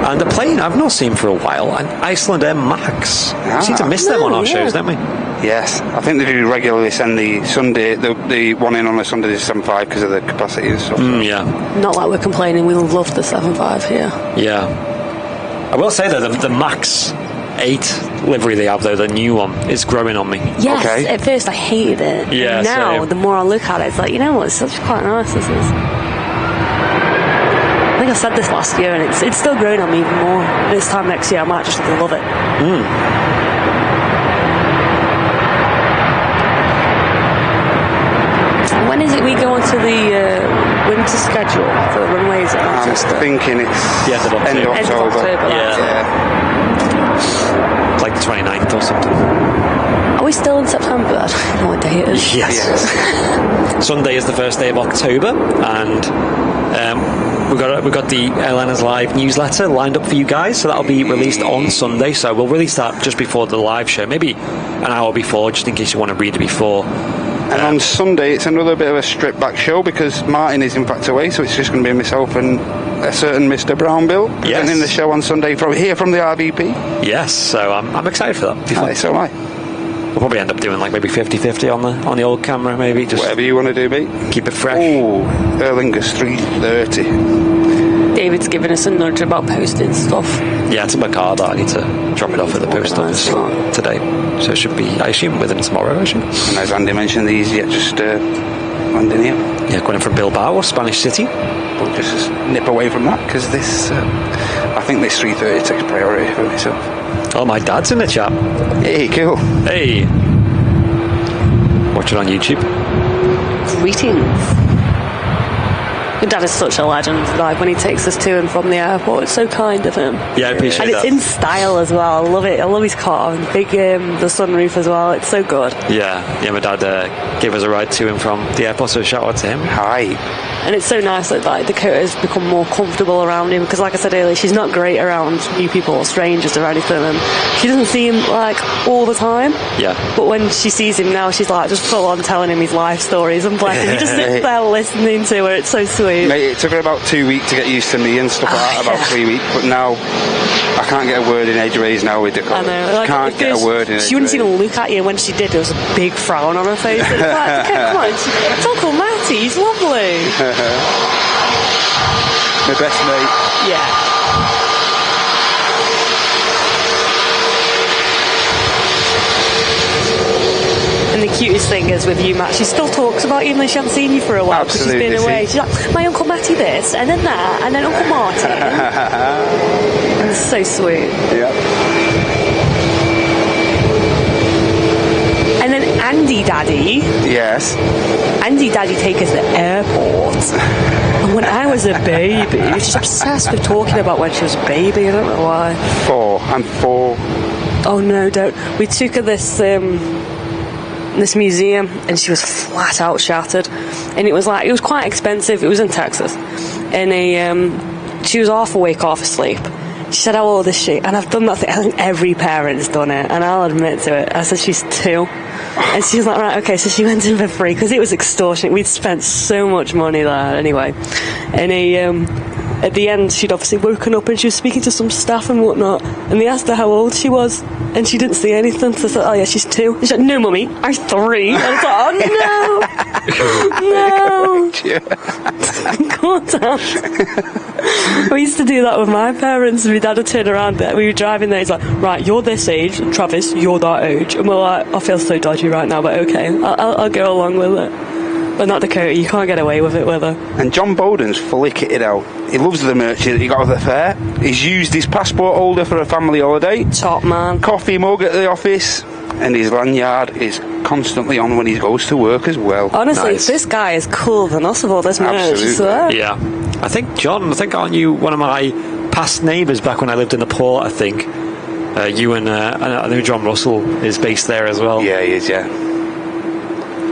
And the plane I've not seen for a while, an Iceland Air Max. We seem to miss them on our shows, don't we? Yes, I think they do regularly send the Sunday, the one in on a Sunday, the 7.5 because of the capacity and stuff. Yeah. Not like we're complaining, we love the 7.5 here. Yeah. I will say though, the Max 8 livery they have though, the new one, is growing on me. Yes, okay. At first I hated it. Yeah, and now, same. the more I look at it, it's like, you know what, it's actually quite nice, this is. I think I said this last year, and it's still growing on me even more. This time next year, I might just love it. When is it we go onto the winter schedule for the runways at Manchester? I'm thinking it's end of October. Yeah. It's like the 29th or something. Are we still in September? I don't know what day it is. Yes. Sunday is the first day of October, and we've got the Airliners Live newsletter lined up for you guys, so that'll be released on Sunday. So we'll release that just before the live show, maybe an hour before, just in case you want to read it before. And on Sunday, it's another bit of a stripped back show because Martin is in fact away, so it's just going to be myself and a certain Mr. Brownbill presenting the show on Sunday from the RVP. Yes, so I'm excited for that. So am I. We'll probably end up doing like maybe 50-50 on the old camera, maybe. Just whatever you want to do, mate. Keep it fresh. Oh, Erlingus 330. David's giving us a nudge about posting stuff. Yeah, it's in my car that I need to drop it off at the post office today. So it should be, I assume, with him tomorrow, I assume. And as Andy mentioned, these just landing here. Yeah, going in from Bilbao, Spanish City. We'll just nip away from that because this, I think this 330 takes priority for myself. Oh, my dad's in the chat. Hey, cool. Hey. Watch it on YouTube. Greetings. Your dad is such a legend. Like when he takes us to and from the airport, it's so kind of him. Yeah, I appreciate and that. And it's in style as well. I love it. I love his car and big the sunroof as well. It's so good. Yeah. My dad gave us a ride to and from the airport, so shout out to him. Hi. And it's so nice that like Dakota's become more comfortable around him because, like I said earlier, she's not great around new people or strangers or anything, and she doesn't see him like all the time. Yeah. But when she sees him now, she's like just full on telling him his life stories and bless him. He just sits there listening to her. It's so sweet. Mate, it took her about 2 weeks to get used to me and stuff like that. About 3 weeks, but now I can't get a word in edgeways now with Dakota. I know. Like, can't get a word in. She wouldn't even look at you. When she did, there was a big frown on her face. It's like, okay, come on, it's Uncle Matty. He's lovely. My best mate. Yeah. And the cutest thing is with you, Matt, she still talks about you even though she hasn't seen you for a while because she's been away. She's like, my Uncle Matty this, and then that, and then Uncle Martin. And it's so sweet. Yeah. And then Andy Daddy. Yes. Andy Daddy take us to the airport. And when I was a baby, she's obsessed with talking about when she was a baby. I don't know why. 4. I'm 4. Oh no, don't. We took her this museum, and she was flat out shattered. And it was quite expensive. It was in Texas, and she was half awake, half asleep. She said, how old is she? And I've done that thing. I think every parent's done it, and I'll admit to it. I said, she's 2. And she was like, right, okay, so she went in for free, because it was extortionate. We'd spent so much money there, anyway. And at the end, she'd obviously woken up, and she was speaking to some staff and whatnot, and they asked her how old she was, and she didn't see anything, so I said, oh yeah, she's 2. And she said, no, mummy, I'm 3. And I was like, oh no. God damn. We used to do that with my parents. My dad would turn around there. We were driving there. He's like, right, you're this age. Travis, you're that age. And we're like, I feel so dodgy right now, but okay. I'll go along with it. But not Dakota. You can't get away with it with her. And John Bowden's fully kitted out. He loves the merch that he got at the fair. He's used his passport holder for a family holiday. Top man. Coffee mug at the office. And his lanyard is constantly on when he goes to work as well. Honestly, this guy is cooler than us with all this merch. Absolutely. Yeah. I think, John, aren't you one of my past neighbours back when I lived in the port, I think? You and I know John Russell is based there as well. Yeah, he is, yeah.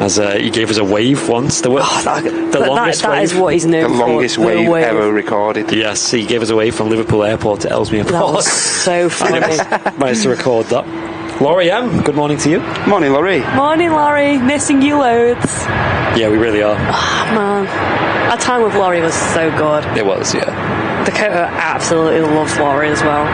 As he gave us a wave once. The longest that wave. is what he's known for. The longest wave ever recorded. Yes, he gave us a wave from Liverpool Airport to Ellesmere Port. That was so funny. Managed to record that. Laurie M, good morning to you. Morning, Laurie. Morning, Laurie. Missing you loads. Yeah, we really are. Oh, man. Our time with Laurie was so good. It was, yeah. Dakota absolutely loves Laurie as well.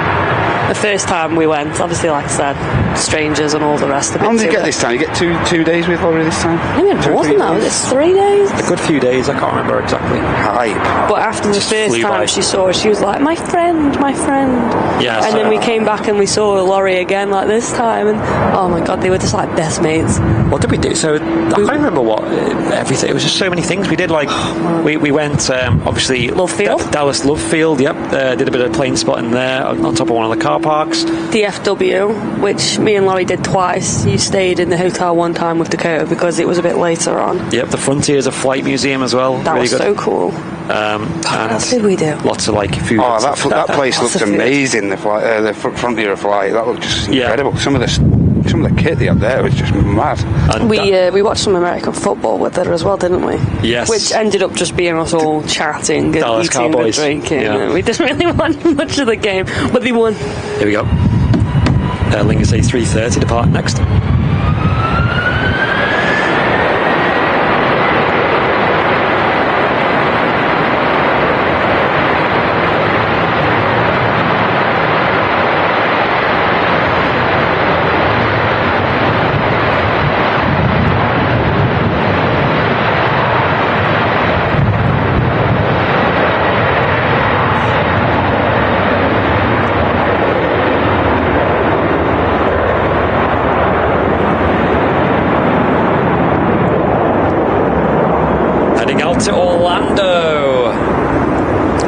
The first time we went, obviously, like I said, strangers and all the rest of it. How did you get this time? You get two days with Laurie this time? I mean, it wasn't that. Was it 3 days? A good few days. I can't remember exactly. Hype. But after the first time she saw her, she was like, my friend. Yeah. And then we came back and we saw Laurie again, like this time, and oh my god, they were just like best mates. What did we do? So I can't remember what everything. It was just so many things we did. Like we went obviously Love Field, Dallas Love Field. Yep, did a bit of plane spotting there on top of one of the car parks. DFW, which me and Laurie did twice. You stayed in the hotel one time with Dakota because it was a bit later on. Yep, the Frontiers of Flight Museum as well. That really was good. so cool. What else did we do? Lots of like food. Oh, that place looked amazing. The Frontier of Flight. That looked just incredible. Some of the kit they had there was just mad. And we watched some American football with her as well, didn't we? Yes. Which ended up just being us all chatting and Dallas eating Cowboys. and drinking. Yeah. We didn't really want much of the game, but they won. Here we go. Lingus A380 depart next. To Orlando.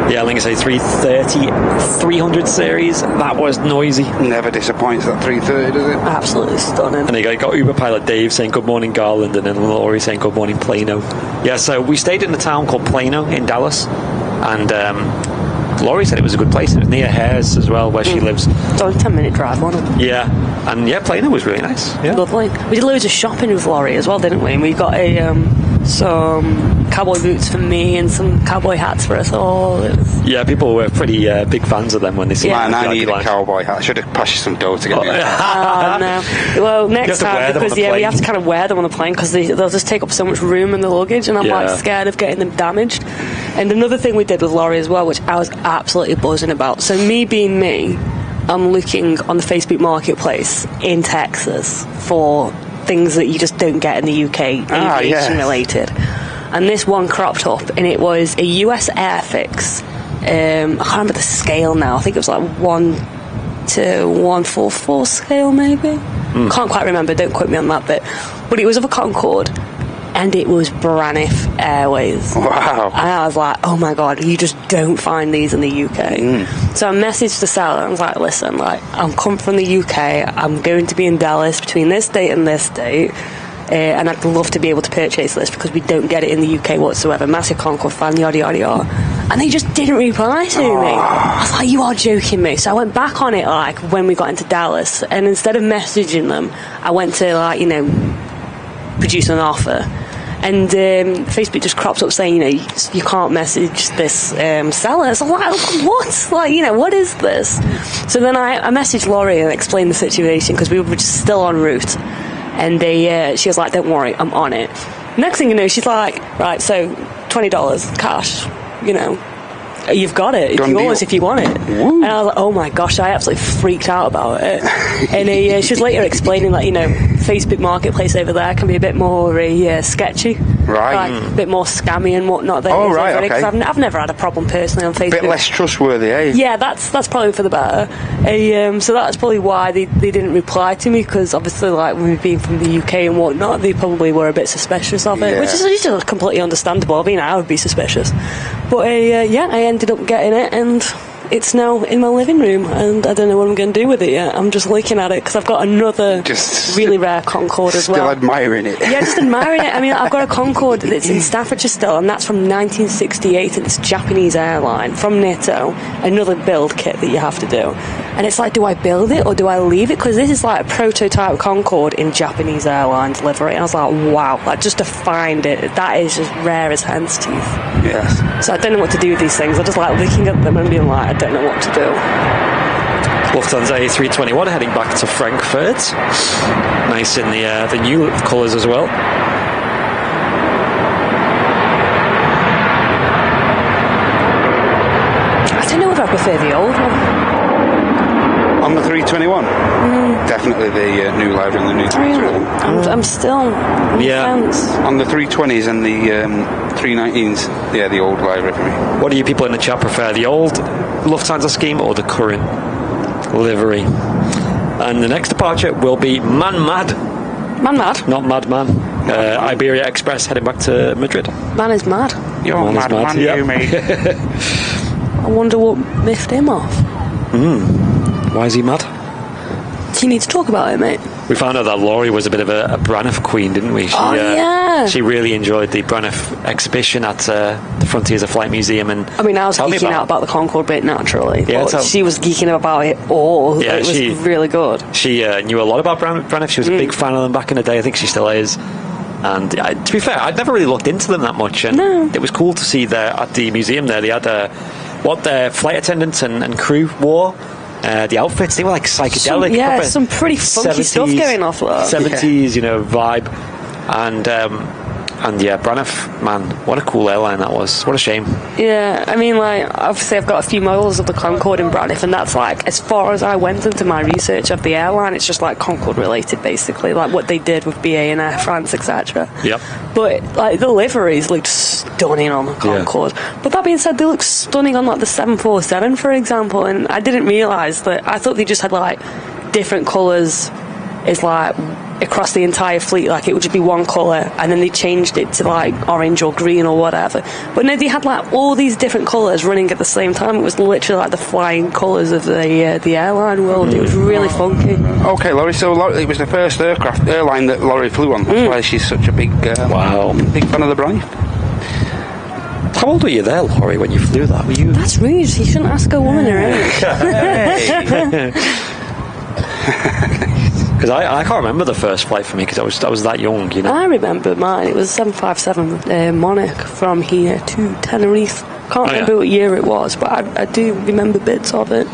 Yeah, Lingus A330 300 series. That was noisy. Never disappoints, that 330, does it? Absolutely stunning. And you got Uber pilot Dave saying good morning Garland, and then Laurie saying good morning Plano. Yeah, so we stayed in a town called Plano in Dallas, and Laurie said it was a good place. It was near Hares as well, where she lives. It's only a 10-minute drive, wasn't it? Yeah, and yeah, Plano was really nice. Yeah. Lovely. We did loads of shopping with Laurie as well, didn't we? And we got some cowboy boots for me and some cowboy hats for us all. Yeah, people were pretty big fans of them when they see Man, I need a cowboy hat. I should have passed you some dough to get me a hat. No. Well, next time, because we have to kind of wear them on the plane because they'll just take up so much room in the luggage, and I'm like scared of getting them damaged. And another thing we did with Laurie as well, which I was absolutely buzzing about. So me being me, I'm looking on the Facebook Marketplace in Texas for things that you just don't get in the UK, aviation related. And this one cropped up, and it was a US Airfix. I can't remember the scale now. I think it was like 1 to 144 scale, maybe. Can't quite remember, don't quote me on that bit. But it was of a Concorde, and it was Braniff Airways. Wow. And I was like, oh my God, you just don't find these in the UK. So I messaged the seller, and I was like, listen, like, I'm come from the UK, I'm going to be in Dallas between this date and this date, and I'd love to be able to purchase this because we don't get it in the UK whatsoever. Massive Concorde fan, yada yada yada. And they just didn't reply to me. I was like, you are joking me. So I went back on it, like, when we got into Dallas, and instead of messaging them, I went to, like, you know, produce an offer. And Facebook just crops up saying, you know, you can't message this seller. So I'm like, what? Like, you know, what is this? So then I messaged Laurie and explained the situation because we were just still en route. And she was like, don't worry, I'm on it. Next thing you know, she's like, right, so $20 cash, you know. You've got it. It's yours if you want it. Woo. And I was like, oh my gosh, I absolutely freaked out about it. And she was later explaining that, you know, Facebook Marketplace over there can be a bit more sketchy. Right. Like, a bit more scammy and whatnot. Right, okay. Because I've never had a problem personally on Facebook. A bit less trustworthy, eh? Yeah, that's probably for the better. So that's probably why they didn't reply to me, because obviously, like, we've been from the UK and whatnot, they probably were a bit suspicious of it, which is just completely understandable. I mean, I would be suspicious. But I ended up getting it, and it's now in my living room, and I don't know what I'm going to do with it yet. I'm just looking at it because I've got another really rare Concorde as well. Still admiring it. Yeah, just admiring it. I mean, I've got a Concorde that's in Staffordshire still, and that's from 1968, and it's Japanese Airline from NATO. Another build kit that you have to do. And it's like, do I build it or do I leave it? Because this is like a prototype Concorde in Japanese Airlines livery. And I was like, wow, like, just to find it, that is just rare as hen's teeth. Yes. So I don't know what to do with these things. I just like looking at them and being like, I don't know what to do. Lufthansa A321 heading back to Frankfurt. Nice in the new colours as well. I don't know if I prefer the old one. On the 321? Definitely the new livery and the new 321. I'm still on the fence. On the 320s and the 319s, the old livery for me. What do you people in the chat prefer, the old Lufthansa scheme or the current livery? And the next departure will be Man Mad. Man Mad? Not Madman. Iberia Express heading back to Madrid. Man is mad. You're mad, man, you, mate. I wonder what miffed him off. Why is he mad? Do you need to talk about it, mate? We found out that Laurie was a bit of a Braniff queen, didn't we? She really enjoyed the Braniff exhibition at the Frontiers of Flight Museum. And I mean, I was geeking out about the Concorde bit naturally, but she was geeking about it all. Yeah, it was really good. She knew a lot about Braniff. She was a big fan of them back in the day. I think she still is. And to be fair, I'd never really looked into them that much. And it was cool to see at the museum there, they had what their flight attendants and crew wore. The outfits, they were like psychedelic. Some pretty funky 70s, stuff going off there. 70s, vibe. And Braniff, man, what a cool airline that was. What a shame. Yeah, I mean, like, obviously I've got a few models of the Concorde in Braniff, and that's like, as far as I went into my research of the airline, it's just like Concorde related, basically, like what they did with BA and Air France, etc. Yep. But like the liveries looked stunning on the Concorde. Yeah. But that being said, they look stunning on like the 747, for example, and I didn't realise that. I thought they just had like different colours. Is like across the entire fleet, like it would just be one colour, and then they changed it to like orange or green or whatever. But no, they had like all these different colours running at the same time. It was literally like the flying colours of the airline world. It was really funky. Okay, Laurie. So it was the first airline that Laurie flew on. That's why she's such a big big fan of the Braniff. How old were you there, Laurie, when you flew that? Were you? That's rude. You shouldn't ask a woman her age. Because I can't remember the first flight for me because I was that young, I remember mine. It was 757 Monarch from here to Tenerife. Can't remember what year it was, but I do remember bits of it.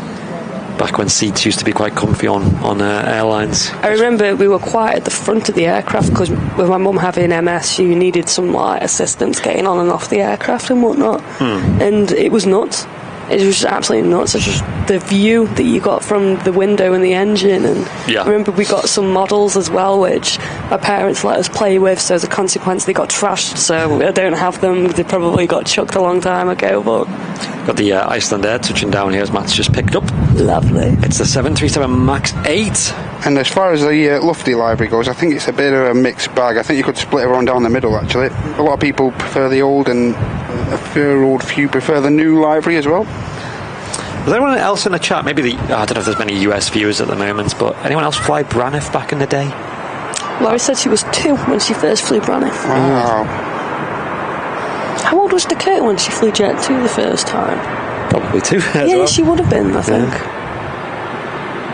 Back when seats used to be quite comfy on airlines. I remember we were quite at the front of the aircraft because with my mum having MS, she needed some like assistance getting on and off the aircraft and whatnot, and it was nuts. It was just absolutely nuts. It's just the view that you got from the window and the engine. And I remember we got some models as well, which my parents let us play with. So as a consequence, they got trashed. So I don't have them. They probably got chucked a long time ago. But got the Iceland Air touching down here as Matt's just picked up. Lovely. It's the 737 MAX 8. And as far as the Lufty library goes, I think it's a bit of a mixed bag. I think you could split everyone down the middle, actually. A lot of people prefer the old, and few prefer the new livery as well. Was there anyone else in the chat? Maybe I don't know if there's many US viewers at the moment, but anyone else fly Braniff back in the day? Laurie said she was 2 when she first flew Braniff. Wow. How old was Dakota when she flew Jet 2 the first time? Probably 2. Yeah, well. She would have been, I think.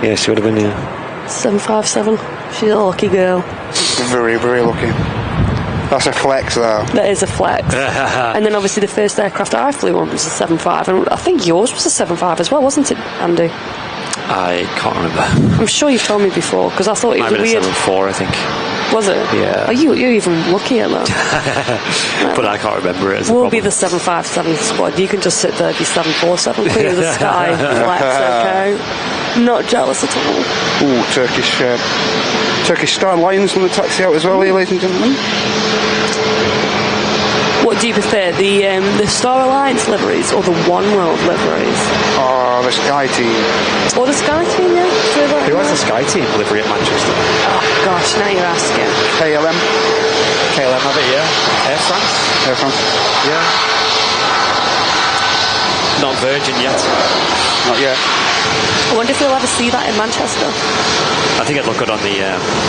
Yeah, she would have been, yeah. 757. She's a lucky girl. Very, very lucky. That's a flex, though. That is a flex. And then obviously the first aircraft I flew on was a 75, and I think yours was a 75 as well, wasn't it, Andy? I can't remember. I'm sure you've told me before, because I thought it was weird. 7.4, I think. Was it? Yeah. Oh, you're even lucky at that. But I can't remember it as We'll be the 757 squad. You can just sit there, be 747, clear the sky, flex, okay? Not jealous at all. Ooh, Turkish Star Lions on the taxi out as well, here, ladies and gentlemen. What do you prefer, the Star Alliance liveries or the One World liveries? Oh, the Sky Team. Or the Sky Team, yeah? Who has the Sky Team livery at Manchester? Oh, gosh, now you're asking. KLM. KLM have it, yeah. Air France? Air France. Yeah. Not Virgin yet. Not yet. I wonder if we'll ever see that in Manchester. I think it'd look good on the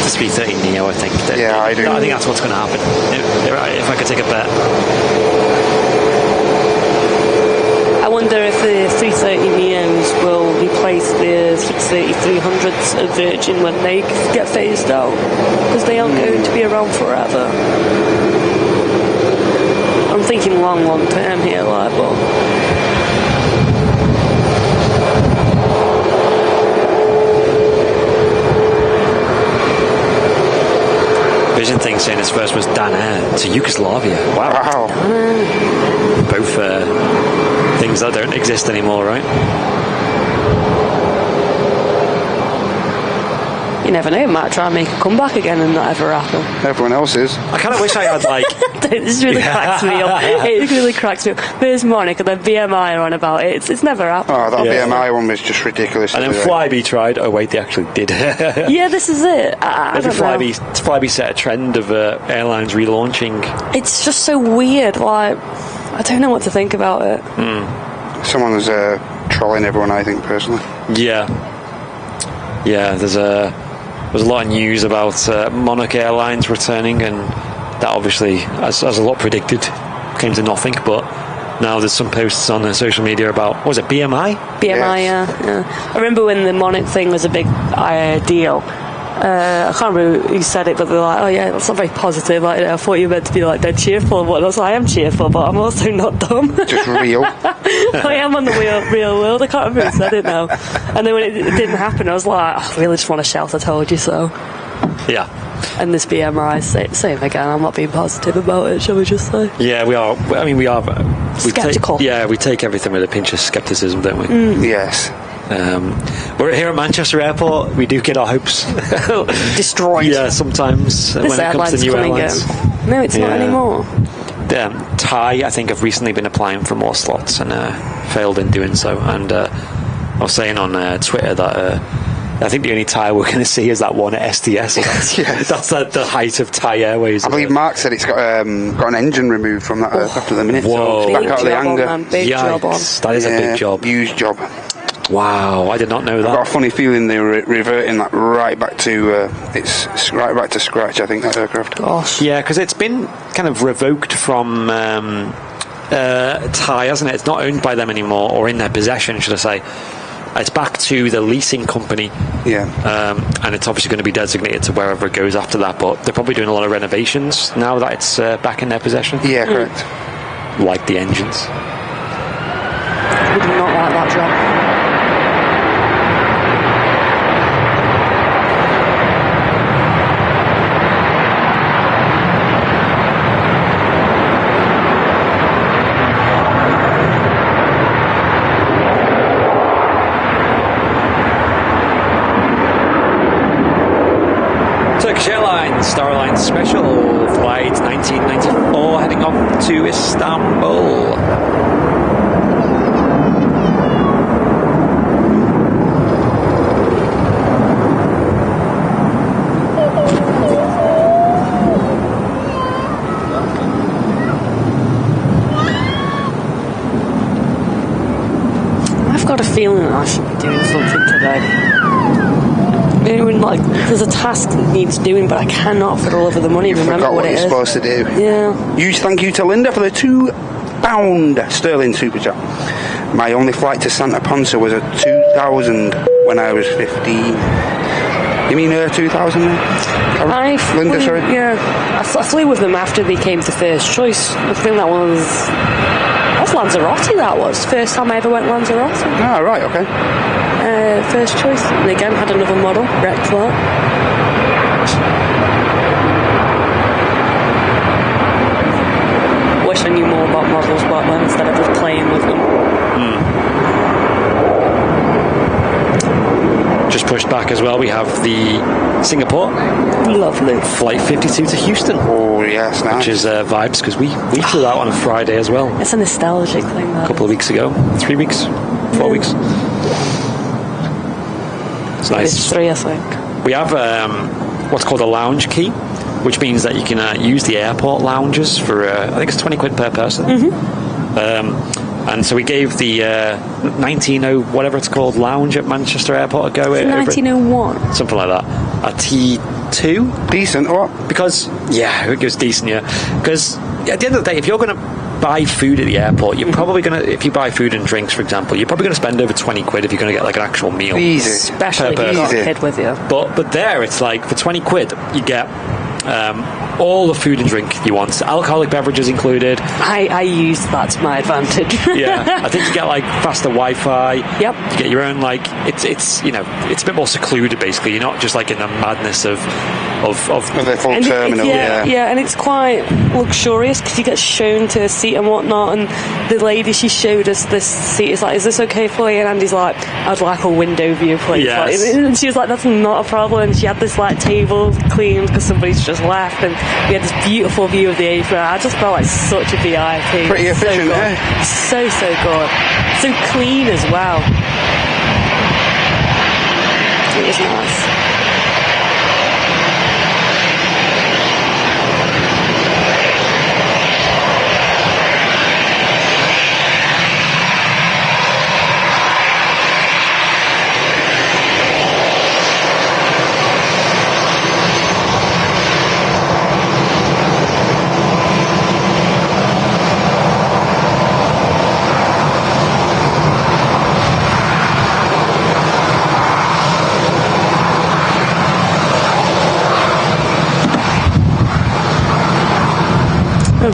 SP30 Neo, I think. Yeah, I do. I think that's what's going to happen. If I could take a bet. I wonder if the 330 Neos will replace the 630-300s at Virgin when they get phased out, because they aren't going to be around forever. I'm thinking long term here, like, but... Vision thing saying his first was Dan Air to Yugoslavia. Wow. Both things that don't exist anymore, right? You never know, might try and make a comeback again and not ever happen. Everyone else is. I kind of wish I had, like... This really cracks me up. It really cracks me up. There's Monica, the BMI are on about it. It's never happened. Oh, that BMI one was just ridiculous. And then Flybe tried. Oh, wait, they actually did. Yeah, this is it. I don't know. Flybe set a trend of airlines relaunching. It's just so weird. Like, I don't know what to think about it. Someone was trolling everyone, I think, personally. Yeah. Yeah, there's a lot of news about Monarch Airlines returning, and that obviously, as a lot predicted, came to nothing. But now there's some posts on social media about, what was it, BMI? BMI, yes. Yeah. I remember when the Monarch thing was a big deal. I can't remember who said it, but they're like, oh yeah, that's not very positive. Like, I thought you were meant to be like dead cheerful. And I was like, I am cheerful, but I'm also not dumb. Just real. I am on the real world. I can't remember who said it now. And then when it didn't happen, I was like, I really just want to shout, I told you so. Yeah. And this BMI, same again. I'm not being positive about it, shall we just say? Yeah, we are. I mean, we are. Skeptical. We take everything with a pinch of skepticism, don't we? Yes. We're here at Manchester Airport. We do get our hopes destroyed. Yeah, sometimes this when it comes to new airlines. No, it's not anymore. Thai, I think, have recently been applying for more slots and failed in doing so. And I was saying on Twitter that I think the only Thai we're going to see is that one at STS. Yes. That's the height of Thai Airways. I believe Mark said it's got an engine removed from that aircraft at the minute. Whoa. So it's back out of the hangar. That is a big job. Huge job. Wow, I did not know that. I've got a funny feeling they're reverting that right back to scratch, I think, that aircraft. Gosh. Yeah, because it's been kind of revoked from Thai, hasn't it? It's not owned by them anymore, or in their possession, should I say. It's back to the leasing company. Yeah. And it's obviously going to be designated to wherever it goes after that, but they're probably doing a lot of renovations now that it's back in their possession. Yeah, correct. Like the engines. We do not like that job. Star Alliance Special Flight 1994 heading off to Istanbul. like, there's a task that needs doing, but I cannot for the love of the money remember what it is. Forgot what you're supposed to do. Yeah. Thank you to Linda for the £2 sterling super chat. My only flight to Santa Ponsa was a 2000 when I was 15. You mean 2000? Linda, sorry? Yeah. I flew with them after they came to first choice. I think that was Lanzarote, that was. First time I ever went Lanzarote. Ah, right, okay. First choice. And again, had another model, wrecked that. Wish I knew more about models back then instead of just playing with them. Just pushed back as well. We have the Singapore. Lovely. Flight 52 to Houston. Oh, yes, nice. Which is vibes, because we flew out on a Friday as well. It's a nostalgic thing, A couple of weeks ago. 3 weeks. 4 weeks. It's nice. It's 3, I think. We have what's called a lounge key, which means that you can use the airport lounges for, I think it's 20 quid per person. And so we gave the 1900, whatever it's called, lounge at Manchester Airport a go. 1901. Something like that. A T2. Decent, what? Because, yeah, it was decent, yeah. Because at the end of the day, if you're going to buy food at the airport, you're probably going to, if you buy food and drinks, for example, you're probably going to spend over 20 quid if you're going to get like an actual meal. Easy. Especially if you've got a kid with you. But there, it's like, for 20 quid, you get all the food and drink you want. Alcoholic beverages included. I used that to my advantage. Yeah, I think you get like faster Wi-Fi. Yep. You get your own like it's you know, it's a bit more secluded basically. You're not just like in the madness of the full terminal. Yeah, and it's quite luxurious because you get shown to a seat and whatnot. And the lady, she showed us this seat. Is like, is this okay for you? And Andy's like, I'd like a window view, please. Yes. Like, and she was like, that's not a problem. And she had this like table cleaned because somebody's just left, and we had this beautiful view of the A380. I just felt like such a VIP. Pretty efficient, so good. So clean as well. It was nice.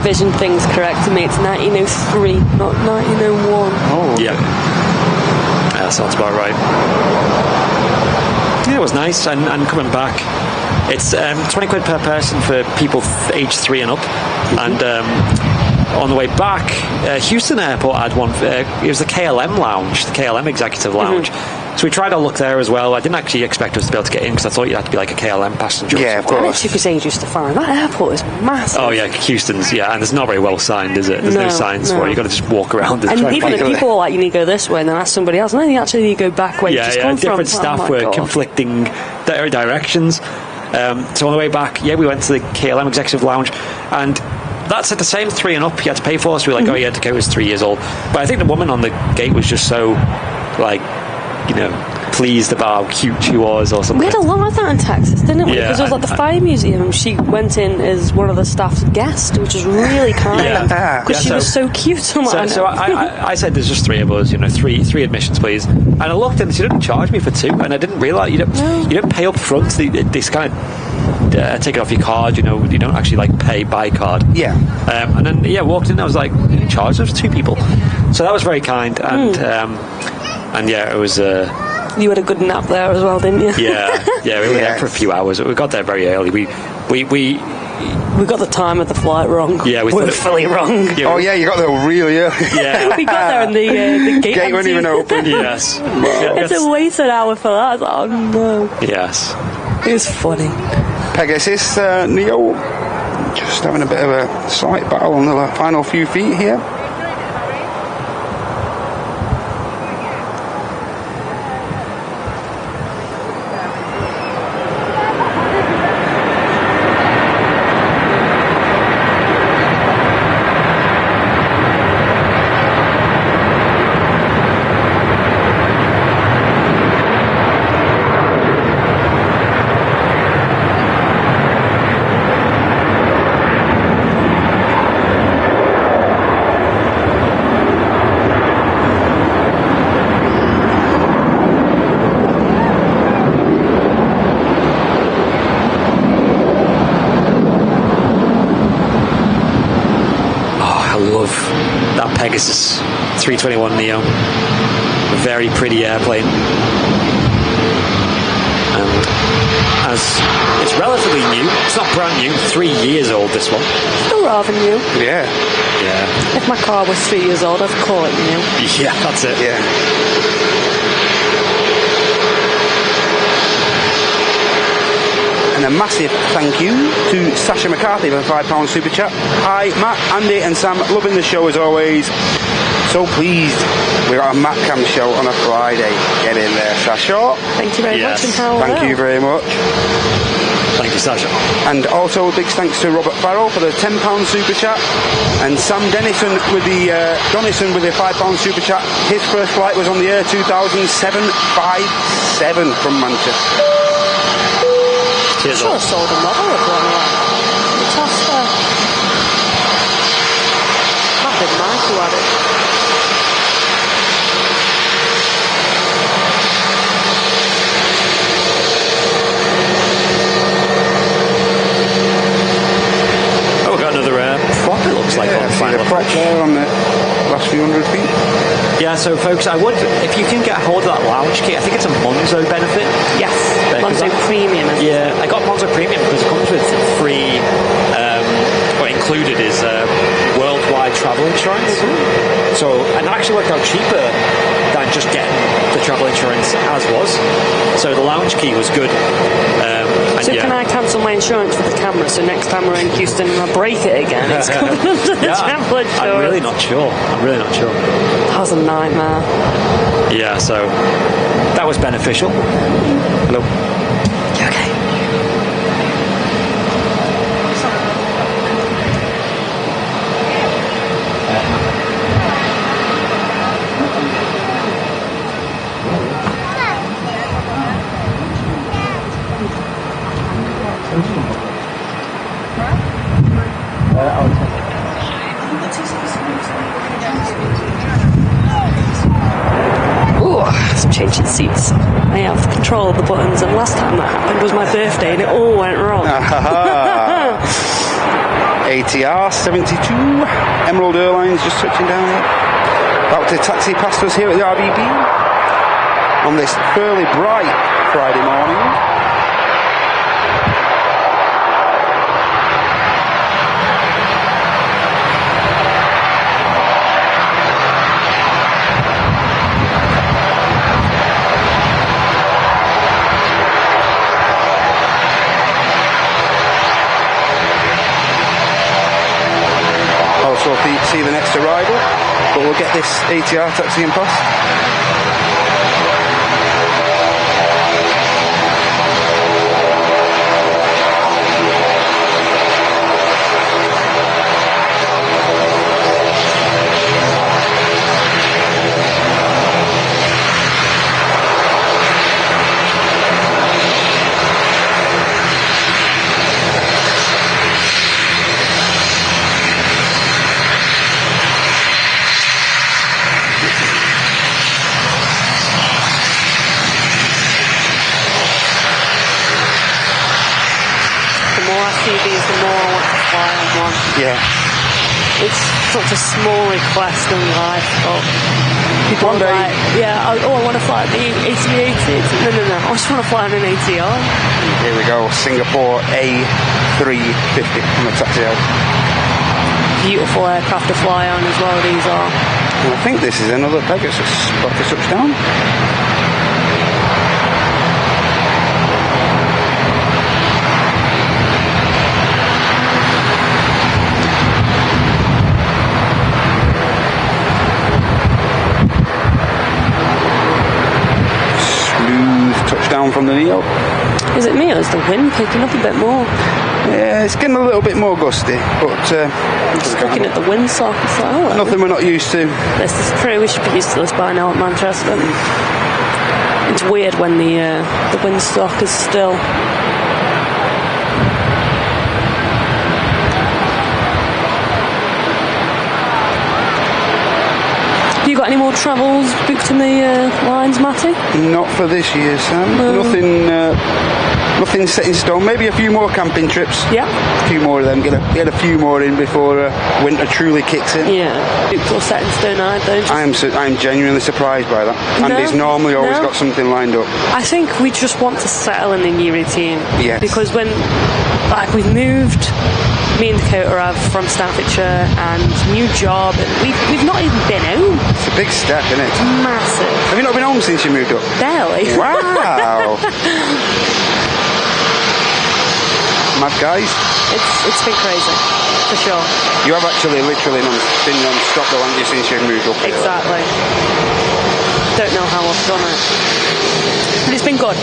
Vision things correct to me. It's 1903, not 1901. Oh, yeah. That sounds about right. Yeah, it was nice. And coming back, it's 20 quid per person for people aged 3 and up. And on the way back, Houston Airport had one. It was the KLM lounge, the KLM executive lounge. So we tried our luck there as well. I didn't actually expect us to be able to get in because I thought you had to be like a KLM passenger. Yeah, of course. It took us ages to find. That airport is massive. Oh yeah, Houston's, yeah, and it's not very well signed, is it? There's no signs for it. You've got to just walk around and try and find it. People are like, you need to go this way, and then ask somebody else. And then you actually need to go back where you just come from. Different staff were conflicting directions. So on the way back, we went to the KLM executive lounge, and that's at the same 3 and up you had to pay for. So we were like, oh, you had to go, it was 3 years old. But I think the woman on the gate was just so, like, you know, pleased about how cute she was or something. We had a lot of that in Texas, didn't we? Yeah, because it was like the Fire Museum. She went in as one of the staff's guests, which was really kind. Because she was so cute. So I said, there's just 3 of us, you know, three admissions, please. And I looked and she didn't charge me for 2, and I didn't realise you don't pay up front. This kind of take it off your card, you know, you don't actually like pay by card. Yeah. And then walked in, I was like, in charge, there was 2 people. So that was very kind, and yeah, it was. You had a good nap there as well, didn't you? Yeah, we were there for a few hours. We got there very early. We got the time of the flight wrong. Yeah, we were fully wrong. Yeah, you got there really early. Yeah, we got there and the gate wasn't even open. Yes, it's a waste an hour for that. I was like, oh no. Yes, it was funny. Pegasus Neo, just having a bit of a slight battle on the final few feet here. of that Pegasus 321neo. A very pretty airplane. And as it's relatively new, it's not brand new, 3 years old, this one. Still rather new. Yeah. Yeah. If my car was 3 years old, I'd call it new. Yeah, that's it. Yeah. And a massive thank you to Sasha McCarthy for the £5 super chat. Hi, Matt, Andy and Sam, loving the show as always. So pleased we're at a Matt Cam show on a Friday. Get in there, Sasha. Thank you very much. And how Thank you very much. Thank you, Sasha. And also a big thanks to Robert Farrell for the £10 super chat. And Sam Dennison with the £5 super chat. His first flight was on the Air 2007 from Manchester. I'm sure I sold another of one like the Tosca. Might have been nice to have it. Oh, we've got another prop, it looks like, on the final prop there on the last few hundred feet. Yeah, so folks, I would, if you can get hold of that lounge key, I think it's a Monzo benefit. Yes, Monzo Premium. Yeah, I got Monzo Premium because it comes with free, what included is worldwide travel insurance. Mm-hmm. So, and that actually worked out cheaper than just getting the travel insurance as was. So the lounge key was good. So can I cancel my insurance with the camera? So next time we're in Houston and I break it again, it's coming under the travel insurance. I'm really not sure. That was a nightmare. Yeah, so that was beneficial. Hello. You okay? Some changing seats. I have control of the buttons, and last time that happened was my birthday and it all went wrong. ATR 72, Emerald Airlines just touching down there. About to taxi past us here at the RBB on this fairly bright Friday morning. See the next arrival, but we'll get this ATR taxiing past. Yeah. It's such a small request in life, but people One day. are like, yeah, I want to fly the A380. No, I just want to fly on an ATR. Here we go, Singapore A350 from the taxi out. Beautiful aircraft to fly on as well, these are. And I think this is another Pegasus about to touch down. Touchdown from the Neo. Is it me or is the wind picking up a bit more? Yeah, it's getting a little bit more gusty, but just looking at the windsock, it's like, oh, nothing we're not used to. This is true. We should be used to this by now at Manchester. It's weird when the windsock is still. Have you got any more travels booked in the lines, Matty? Not for this year, Sam. No. Nothing nothing set in stone. Maybe a few more camping trips. Yeah. A few more of them. Get a few more in before winter truly kicks in. Yeah. It's all set in stone either. I'm genuinely surprised by that. Andy's normally always got something lined up. I think we just want to settle in a new routine. Yes. Because when, like, we've moved, me and Dakota have, from Staffordshire, and new job, and we've not even been home. It's a big step, isn't it? It's massive. Have you not been home since you moved up? Barely. Wow. Mad guys. It's been crazy, for sure. You have actually literally been non-stop though, haven't you, since you've moved up here? Exactly. Don't know how I've done it. But it's been good.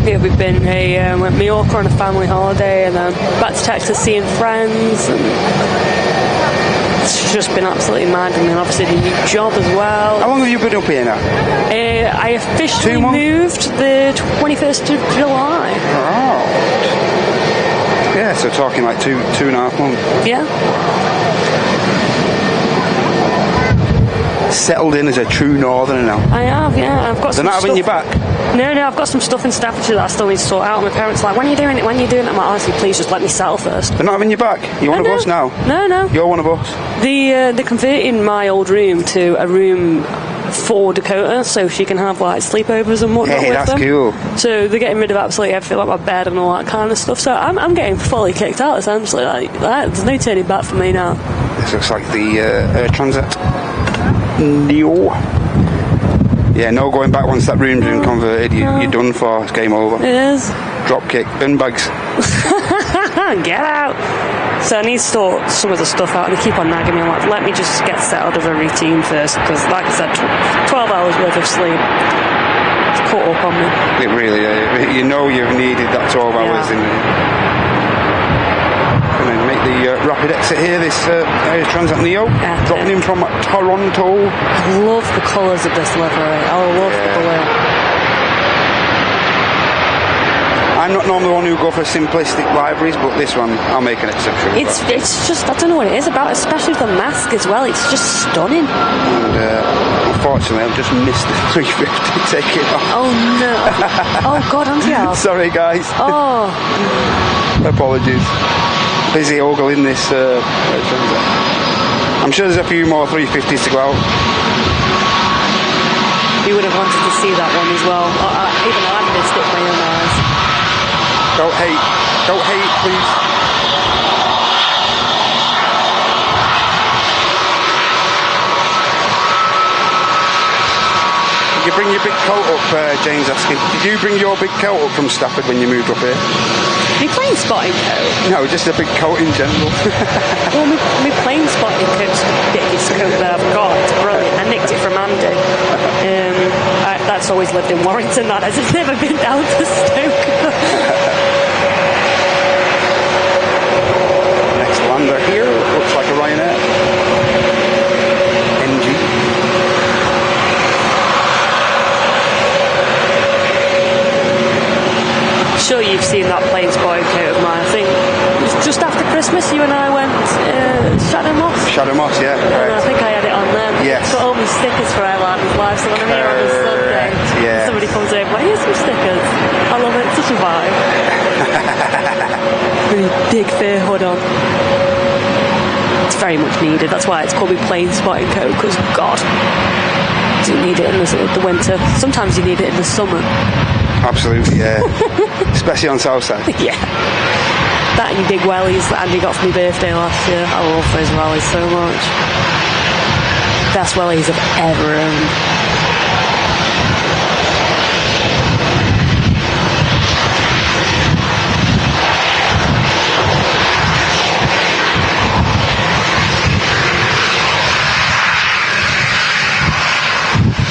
Yeah, we've been went Mallorca on a family holiday, and then back to Texas seeing friends, and it's just been absolutely mad. And then obviously the new job as well. How long have you been up here now? I officially moved the 21st of July. Oh. Yeah, so talking like two and a half months. Yeah. Settled in as a true northerner now. I have, yeah. I've got They're some not having you back? No, I've got some stuff in Staffordshire that I still need to sort out. My parents are like, when are you doing it? When are you doing it? I'm like, honestly, please just let me settle first. They're not having you back? You're one of us now? No. You're one of us? They're converting my old room to a room for Dakota, so she can have like sleepovers and whatnot with them. Hey, that's cool. So they're getting rid of absolutely everything, like my bed and all that kind of stuff. So I'm getting fully kicked out, essentially. Like, there's no turning back for me now. This looks like the Air Transat Neo. Yeah, no going back once that room's been converted. You're done for. It's game over. It is. Drop kick, bin bags. Get out. So I need to sort some of the stuff out, and they keep on nagging me. I'm like, let me just get settled of a routine first, because like I said, 12 hours worth of sleep, it's caught up on me. It really, you know you've needed that 12 hours in going to make the rapid exit here, this Air Transat Neo, dropping in from Toronto. I love the colours of this livery. I love the blue. I'm not normally one who go for simplistic liveries, but this one I'll make an exception. It's just, I don't know what it is about, especially the mask as well. It's just stunning. And unfortunately, I've just missed the 350 taking off. Oh no! Oh God, Auntie. Sorry, guys. Oh. Apologies. Busy ogling this. I'm sure there's a few more 350s to go out. You would have wanted to see that one as well. Even I missed it with my own eyes. Don't hate, please. Did you bring your big coat up, James asking? Did you bring your big coat up from Stafford when you moved up here? My plane spotting coat? No, just a big coat in general. Well, my plane spotting coat's the biggest coat that I've got. It's brilliant. I nicked it from Andy. That's always lived in Warrington, that has. It's never been down to Stoke. Next lander here looks like a Ryanair. NG. Sure, you've seen that plane spotting coat of mine. I think it was just after Christmas you and I went Shadow Moss. Shadow Moss, yeah. And I think I had it on then. Yes. Got all my stickers for Airline Live, so when I'm here on a Sunday, somebody comes over, well, here's some stickers. I love it, it's such a vibe. Really big fur hood on. It's very much needed. That's why it's called me plane spotting coat, because God, you need it in the winter. Sometimes you need it in the summer. Absolutely, yeah. Especially on Southside. Yeah. That and big wellies that Andy got for my birthday last year. I love those wellies so much. Best wellies I've ever owned.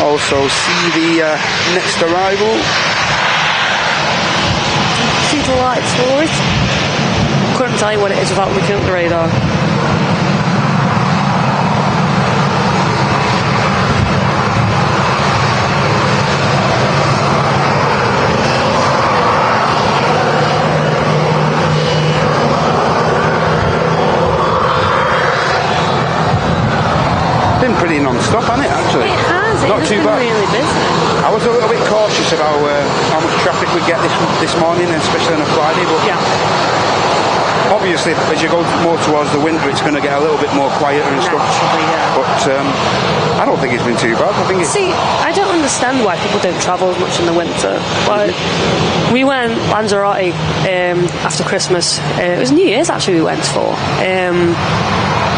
Also see the next arrival. See the lights for it? Couldn't tell you what it is without looking at the radar. Been pretty non-stop, hasn't it, actually? It has. Not too bad. Really busy. I I was a little bit cautious about how much traffic we'd get this morning, especially on a Friday, but obviously as you go more towards the winter it's going to get a little bit more quieter and stuff. But I don't think it's been too bad. See, I don't understand why people don't travel as much in the winter. Like, we went Lanzarote after Christmas. It was New Year's actually we went for.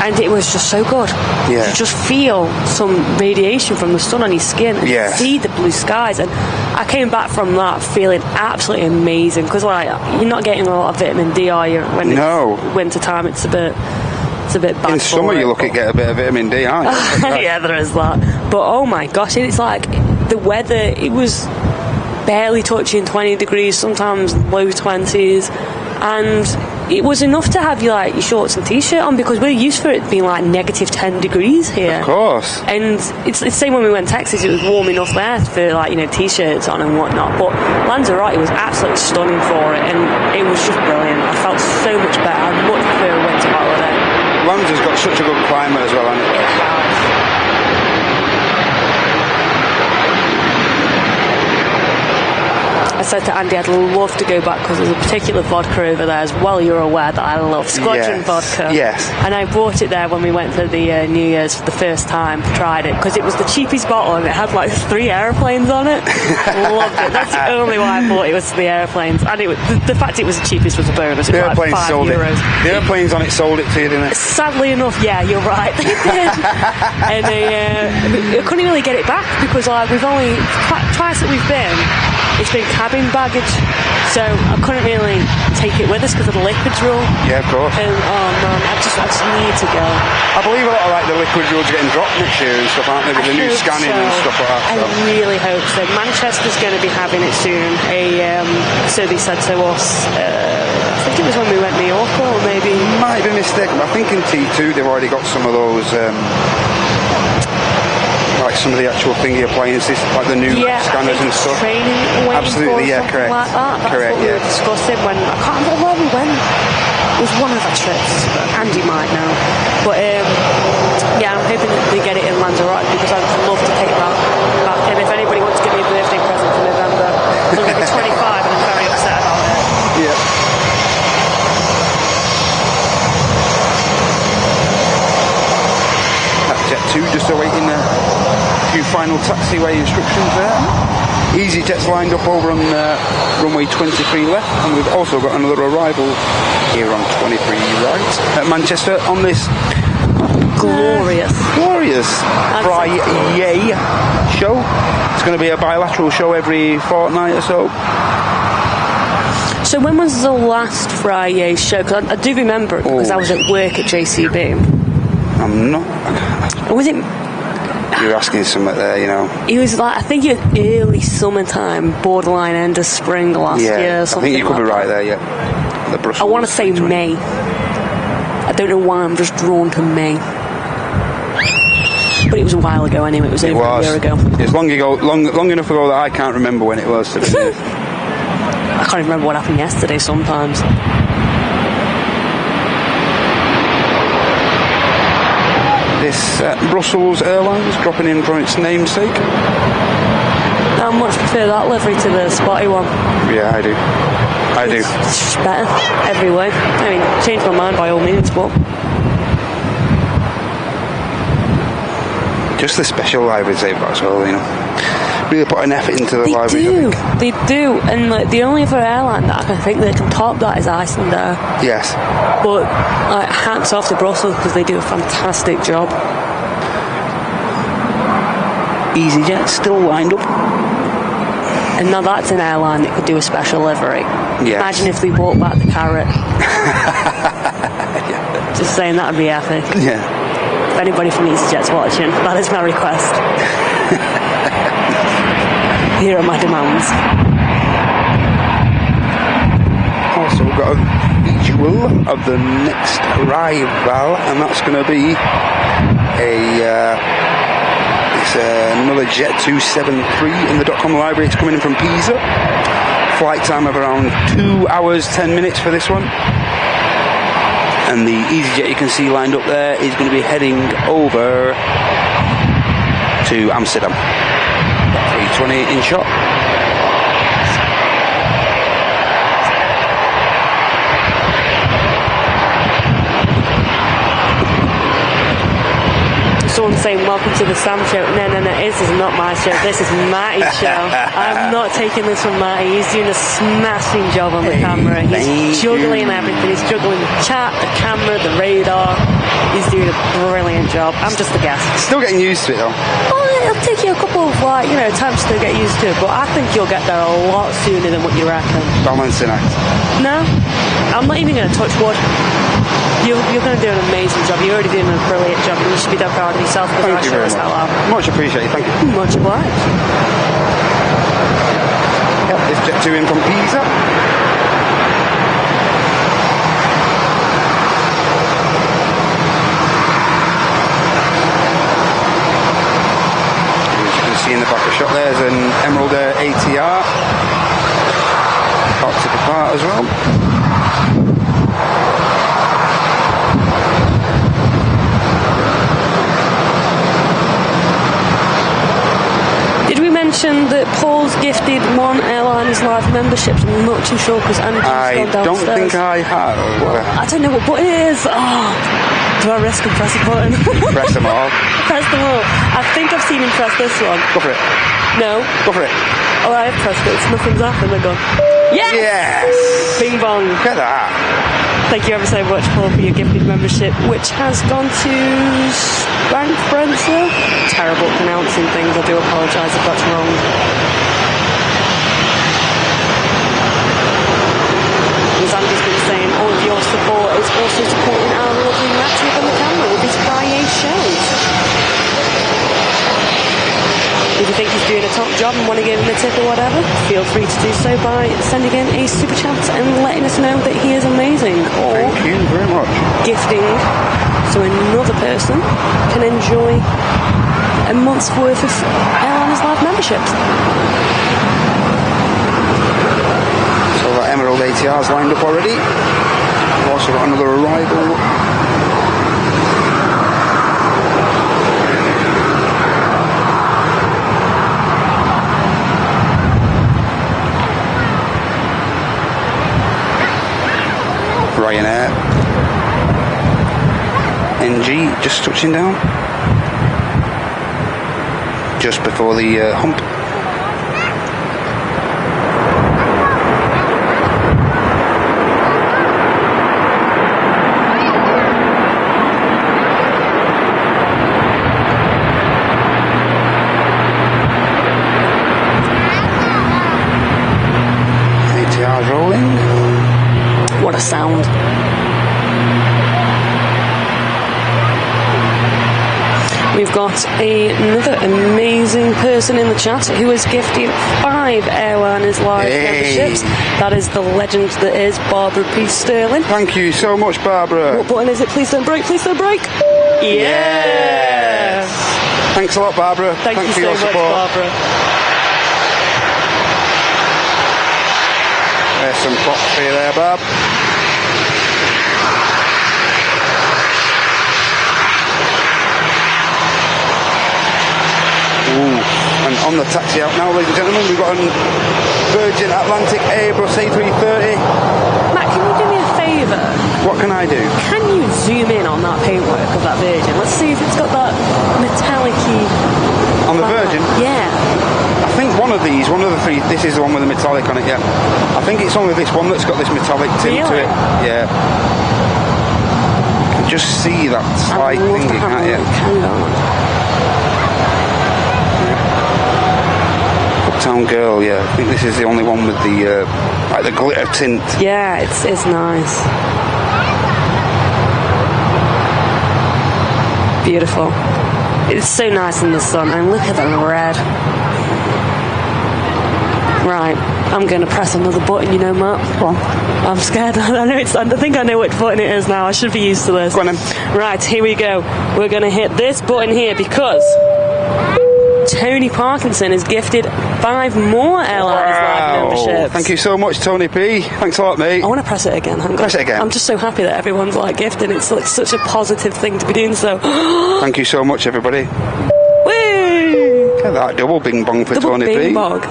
And it was just so good. Yeah. You just feel some radiation from the sun on your skin. And you see the blue skies. And I came back from that feeling absolutely amazing. Because like, you're not getting a lot of vitamin D, are you? When it's winter time, it's a bit bad. In summer, you look at get a bit of vitamin D, aren't you? Yeah, there is that. But oh my gosh, it's like the weather. It was barely touching 20 degrees, sometimes low 20s, and it was enough to have your shorts and t-shirt on, because we're used for it being like negative 10 degrees here. Of course. And it's the same when we went to Texas. It was warm enough there for t-shirts on and whatnot. But Lanzarote was absolutely stunning for it, and it was just brilliant. I felt so much better. I'd much prefer a winter holiday. Lanza's got such a good climate as well, hasn't it? I said to Andy I'd love to go back because there's a particular vodka over there as well. You're aware that I love Squadron vodka. Yes. And I bought it there when we went for the New Year's for the first time. Tried it because it was the cheapest bottle and it had 3 aeroplanes on it. Loved it. That's the only why I bought it, was the aeroplanes. And the fact it was the cheapest was a bonus. It was airplanes €5. sold it. The airplanes on it sold it to you, didn't it? Sadly enough, yeah, you're right. They did. And I couldn't really get it back because we've only twice that we've been. It's been cabin baggage, so I couldn't really take it with us because of the liquids rule. Yeah, of course. And oh man, I just need to go. I believe a lot of the liquid rules are getting dropped next year and stuff, aren't they? With the new scanning and stuff like that. I really hope so. Manchester's going to be having it soon. So they said to us. I think it was when we went to New York, or maybe. Might be mistaken, but I think in T2 they've already got some of those. Some of the actual thingy appliances, like the new scanners and stuff. Absolutely, yeah, correct. Like that. That's correct, what we were discussing when I can't remember where we went. It was one of our trips. Andy might know, but I'm hoping that they get it in Lanzarote because I'd love to take that back. And if anybody wants to give me a birthday present for November, I'm going to be 25 and I'm very upset about it. Yeah. Jet2 just awaiting a few final taxiway instructions there. EasyJet's lined up over on runway 23 left, and we've also got another arrival here on 23 right at Manchester on this glorious Friday show. It's going to be a bilateral show every fortnight or so. So when was the last Friday show? Because I do remember it because I was at work at JCB. I'm not. Was it? You're asking something there, you know. It was I think it was early summertime, borderline end of spring last year. I think you could be right there, yeah. The Brussels. I want to say May. I don't know why I'm just drawn to May. But it was a while ago anyway. It was over a year ago. It's long enough ago that I can't remember when it was. I can't even remember what happened yesterday sometimes. This Brussels Airlines dropping in from its namesake. I much prefer that livery to the spotty one. Yeah, I do. It's just better every way. I mean, change my mind by all means, but just the special liveries they've got as well, you know. Really put an effort into the liveries. They do, and the only other airline that I can think that can top that is Icelandair. Yes. But hats off to Brussels because they do a fantastic job. EasyJet still lined up. And now that's an airline that could do a special livery. Yes. Imagine if they brought back the carrot. Just saying, that would be epic. Yeah. If anybody from EasyJet's watching, that is my request. Here are my demands. Also got a visual of the next arrival, and that's going to be another Jet 273 in the .com library. It's coming in from Pisa. Flight time of around 2 hours 10 minutes for this one. And the EasyJet you can see lined up there is going to be heading over to Amsterdam. A320 in shot. Someone saying, welcome to the Sam show. No, this is not my show. This is Matty's show. I'm not taking this from Matty. He's doing a smashing job on the camera. He's juggling everything. He's juggling the chat, the camera, the radar. He's doing a brilliant job. I'm just a guest. Still getting used to it, though. Well, it'll take you a couple of, times to get used to it, but I think you'll get there a lot sooner than what you reckon. Balancing act. No, I'm not even going to touch wood. You're going to do an amazing job. You're already doing a brilliant job, and you should be dead proud of yourself. Thank you very much. Much appreciated. Thank you. Much obliged. Yep, this jet 2 in from Pisa. As you can see in the back of the shot, there's an Emirates ATR. Parked up apart as well. That Paul's gifted one Airline's live memberships. I'm not too sure because Andrew's gone downstairs. I don't think I have. Well, I don't know what button it is. Oh, do I risk and press a button? Press them all. Press them all. I think I've seen him press this one. Go for it. No. Go for it. Oh, I have pressed it. Nothing's happened. I've gone. Yes! Yes! Bing bong. Look at that. Thank you ever so much, Paul, for your gifted membership, which has gone to Spank-Brenzer. Terrible pronouncing things. I do apologise if that's wrong. As Andy's been saying, all of your support is also supporting our lovely Matty on the camera with his Friday shows. If you think he's doing a top job and want to give him a tip or whatever, feel free to do so by sending in a super chat and letting us know that he is amazing. Or thank you very much. Gifting so another person can enjoy a month's worth of Airline's live memberships. So that Emerald ATR's lined up already. We've also got another arrival. Ryanair NG just touching down just before the hump. ATR's rolling. What a sound. We've got another amazing person in the chat who has gifted 5 Airliners live memberships. That is the legend that is Barbara P. Sterling. Thank you so much, Barbara. What button is it? Please don't break, please don't break. Yes! Thanks a lot, Barbara. Thank you for so your much, support. Barbara. There's some props for you there, Barb. And on the taxi out now, ladies and gentlemen, we've got a Virgin Atlantic Airbus A380. Matt, can you do me a favour? What can I do? Can you zoom in on that paintwork of that Virgin? Let's see if it's got that metallic-y... On the Virgin? Yeah. I think one of the 3, this is the one with the metallic on it, yeah. I think it's only this one that's got this metallic tint to it. Yeah. You can just see that slight thing, can't you? Uptown Girl, yeah. I think this is the only one with the like the glitter tint. Yeah, it's nice. Beautiful. It's so nice in the sun, and look at the red. Right, I'm going to press another button, you know, Matt. Go on. I'm scared. I think I know which button it is now. I should be used to this. Go on then. Right, here we go. We're going to hit this button here because Tony Parkinson is gifted 5 more Airline's live memberships. Thank you so much, Tony P. Thanks a lot, mate. I want to press it again. Press it again. I'm just so happy that everyone's like gifted. It's like such a positive thing to be doing. So thank you so much, everybody. Woo! Get that double bing bong for Tony P. Bing bong.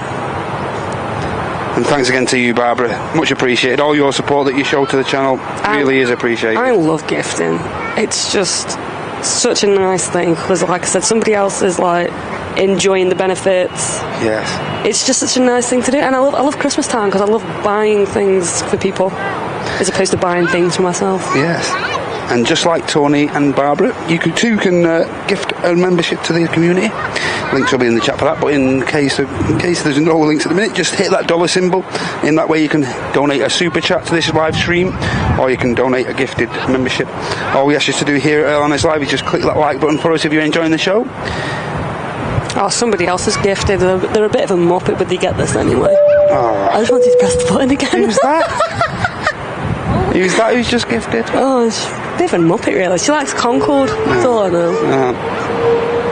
And thanks again to you, Barbara. Much appreciated. All your support that you show to the channel really is appreciated. I love gifting. It's just such a nice thing because, like I said, somebody else is like enjoying the benefits. Yes. It's just such a nice thing to do, and I love Christmas time because I love buying things for people as opposed to buying things for myself. Yes. And just like Tony and Barbara, you too can gift a membership to the community. Links will be in the chat for that, but in case there's no links at the minute, just hit that dollar symbol. In that way you can donate a super chat to this live stream, or you can donate a gifted membership. All we ask you to do here at Airline Live is just click that like button for us if you're enjoying the show. Oh, somebody else is gifted. They're a bit of a muppet, but they get this anyway. Oh. I just wanted to press the button again. Who's that? Who's that who's just gifted? Oh, it's a bit of a muppet, really. She likes Concord. That's all I know.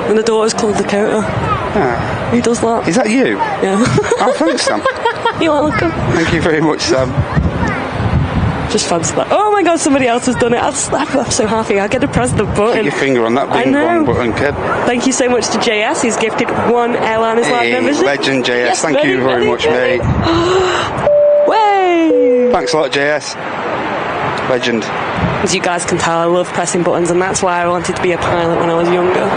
And the daughter's called Dakota. Who does that? Is that you? Yeah. Oh, thanks, Sam. You're welcome. Thank you very much, Sam. Just fancy that. Oh my god, somebody else has done it. I'm so happy. I get to press the button. Put your finger on that bing bong button, kid. Thank you so much to JS. He's gifted 1 Airline Live membership. Legend, JS. Yes, Thank you very much, mate. Way! Thanks a lot, JS. Legend. As you guys can tell, I love pressing buttons, and that's why I wanted to be a pilot when I was younger.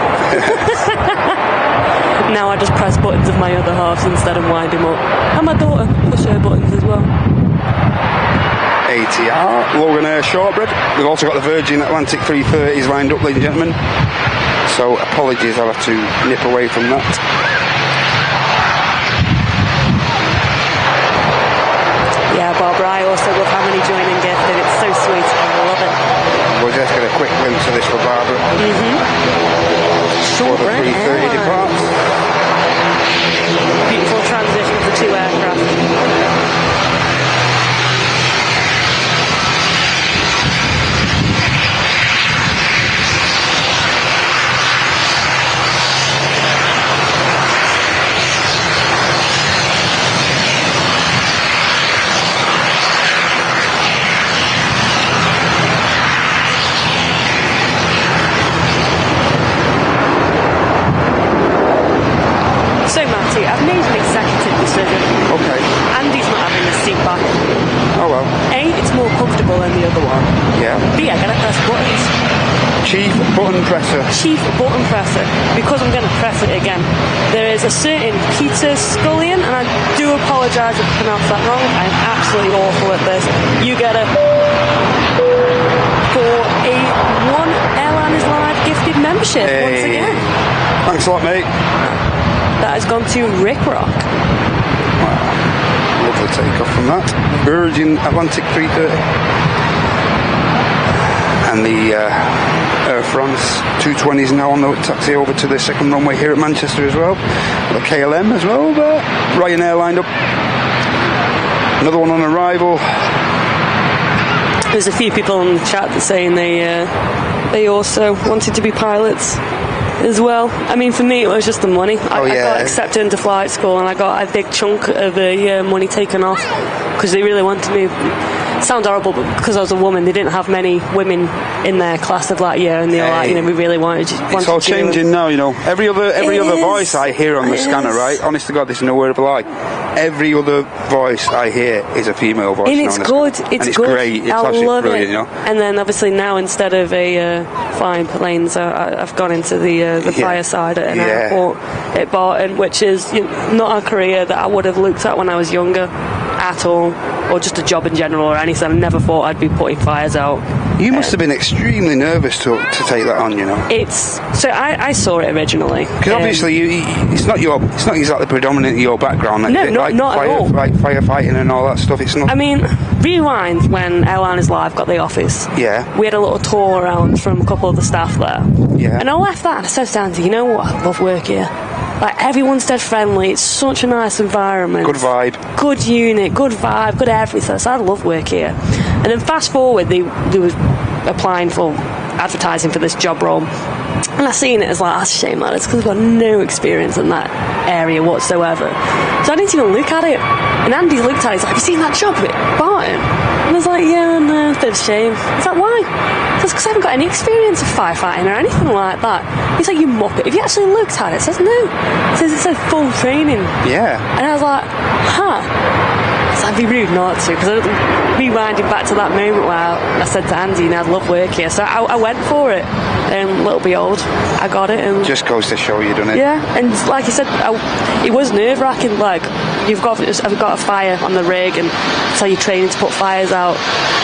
Now I just press buttons of my other halves instead of wind them up. And my daughter push her buttons as well. ATR, Logan Air Shortbread. We've also got the Virgin Atlantic 330s lined up, ladies and gentlemen. So apologies, I'll have to nip away from that. Yeah, Barbara, I also love how many join and gifted. It's so sweet. I love it. We'll just get a quick glimpse of this for Barbara. Before the 330 departs. Beautiful transition of the 2 aircraft. So, Matty, I've made an executive decision. Okay. Andy's not having the seat back. Oh well. A, it's more comfortable than the other one. Yeah. B, I gotta press buttons. Chief button presser. Chief button presser. Because I'm gonna press it again. There is a certain Peter Scullion, and I do apologise if I pronounce that wrong. I'm absolutely awful at this. You get a for a 1 Airline Live gifted membership once again. Thanks a lot, mate. That has gone to Rick Rock. Wow. Lovely takeoff from that. Virgin Atlantic 330. And the Air France 220s now on the taxi over to the second runway here at Manchester as well. The KLM as well there. Ryanair lined up. Another one on arrival. There's a few people in the chat that saying they also wanted to be pilots as well. I mean, for me, it was just the money. I got accepted into flight school, and I got a big chunk of the money taken off because they really wanted me. It sounds horrible, but because I was a woman, they didn't have many women in their class of that year, and they were like, you know, we really wanted. It's all changing now, you know. Every other voice I hear on the scanner, right? Honest to God, this is no word of a lie. Every other voice I hear is a female voice. And it's good. It's great. It's absolutely brilliant, you know. And then obviously now, instead of flying planes, I've gone into the fireside at an airport at Barton, which is not a career that I would have looked at when I was younger at all, or just a job in general or anything. I never thought I'd be putting fires out. You must have been extremely nervous to take that on, you know. I saw it originally because obviously it's not exactly predominantly your background. No, not at all. Like firefighting and all that stuff. It's not. I mean, rewind when Airline Live got the office. Yeah. We had a little tour around from a couple of the staff there. Yeah. And I left that and I said to Andy, you know what? I love work here. Like, everyone's dead friendly. It's such a nice environment. Good vibe. Good unit, good vibe, good everything. So I love work here. And then fast forward, they were applying for advertising for this job role. And I seen it as like, that's a shame, lad. It's because I've got no experience in that area whatsoever. So I didn't even look at it. And Andy looked at it, he's like, have you seen that job with Barton? And I was like, yeah, no, it's a bit of a shame. He's like, why? It's because I haven't got any experience of firefighting or anything like that. He's like, you muppet. Have you actually looked at it? It says, no. It says full training. Yeah. And I was like, huh. So I'd be rude not to, because rewinding back to that moment where I said to Andy, I'd love work here. So I went for it. Little behold, I got it. And just goes to show you, doesn't it? Yeah, and like you said, it was nerve-wracking. Like, I've got a fire on the rig, and so you're training to put fires out.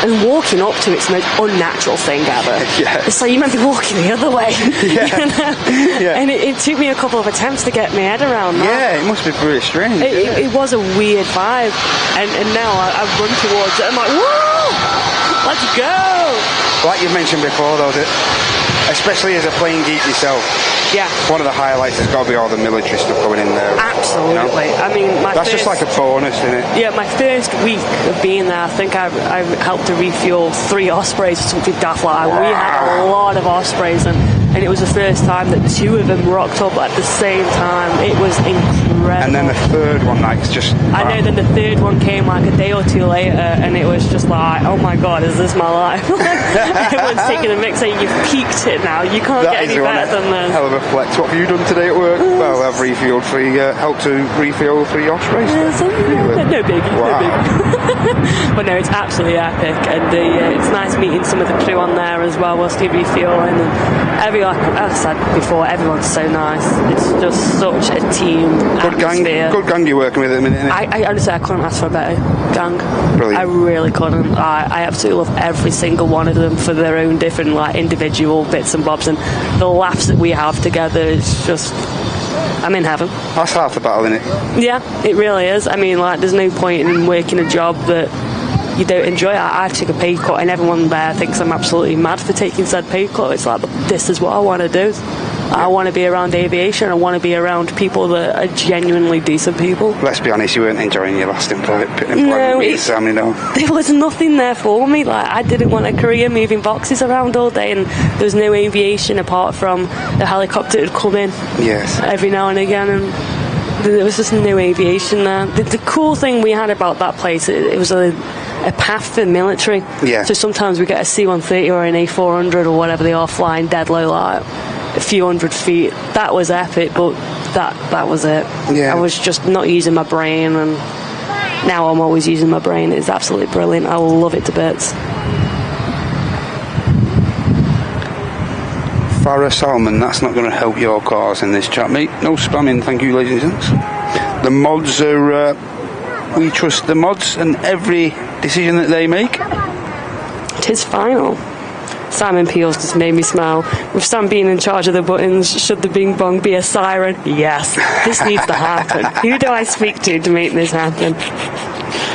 And walking up to it's the most unnatural thing ever. Yeah. It's like you might be walking the other way. Yeah. You know? Yeah. And it took me a couple of attempts to get my head around that. Yeah, it must be pretty strange. It was a weird vibe. And now I run towards it. I'm like, whoa! Let's go! Like you mentioned before, though, that especially as a plane geek yourself, yeah, one of the highlights has got to be all the military stuff going in there. Absolutely. You know? I mean, that's just like a bonus, isn't it? Yeah, my first week of being there, I think I helped to refuel 3 Ospreys or something daft like that. Wow. We had a lot of Ospreys, and it was the first time that 2 of them rocked up at the same time. It was incredible. And then the third one, like, just... I know, then the third one came like a day or 2 later, and it was just like, oh my god, is this my life? Everyone's taking a mix saying, you've peaked it now, you can't get any better than this. Hell of a flex. What have you done today at work? Well, I've refueled 3, helped to refuel 3 Ospreys. No biggie, wow. No biggie. But no, it's absolutely epic, and it's nice meeting some of the crew on there as well whilst you're refueling, and like I said before, everyone's so nice. It's just such a team atmosphere. Good gang you're working with at the minute, isn't it? I honestly, I couldn't ask for a better gang. Brilliant. I really couldn't. I absolutely love every single one of them for their own different, like, individual bits and bobs, and the laughs that we have together is just... I'm in heaven. That's half the battle, isn't it? Yeah, it really is. I mean, like, there's no point in working a job that you don't enjoy. I took a pay cut, and everyone there thinks I'm absolutely mad for taking said pay cut. It's like, this is what I want to do. I want to be around aviation. I want to be around people that are genuinely decent people. Let's be honest, you weren't enjoying your last employment with Sam, you know. There was nothing there for me. Like, I didn't want a career moving boxes around all day, and there was no aviation apart from the helicopter that would come in every now and again, and there was just no aviation there. The cool thing we had about that place, it was a path for the military. Yeah. So sometimes we get a C-130 or an A400 or whatever they are flying dead low, like a few hundred feet. That was epic, but that was it. Yeah. I was just not using my brain, and now I'm always using my brain. It's absolutely brilliant. I love it to bits. Farah Salman, that's not going to help your cause in this chat, mate. No spamming, thank you, ladies and gents. The mods are... we trust the mods and every decision that they make. It is final. Simon Peels just made me smile. With Sam being in charge of the buttons, should the bing bong be a siren? Yes, this needs to happen. Who do I speak to make this happen?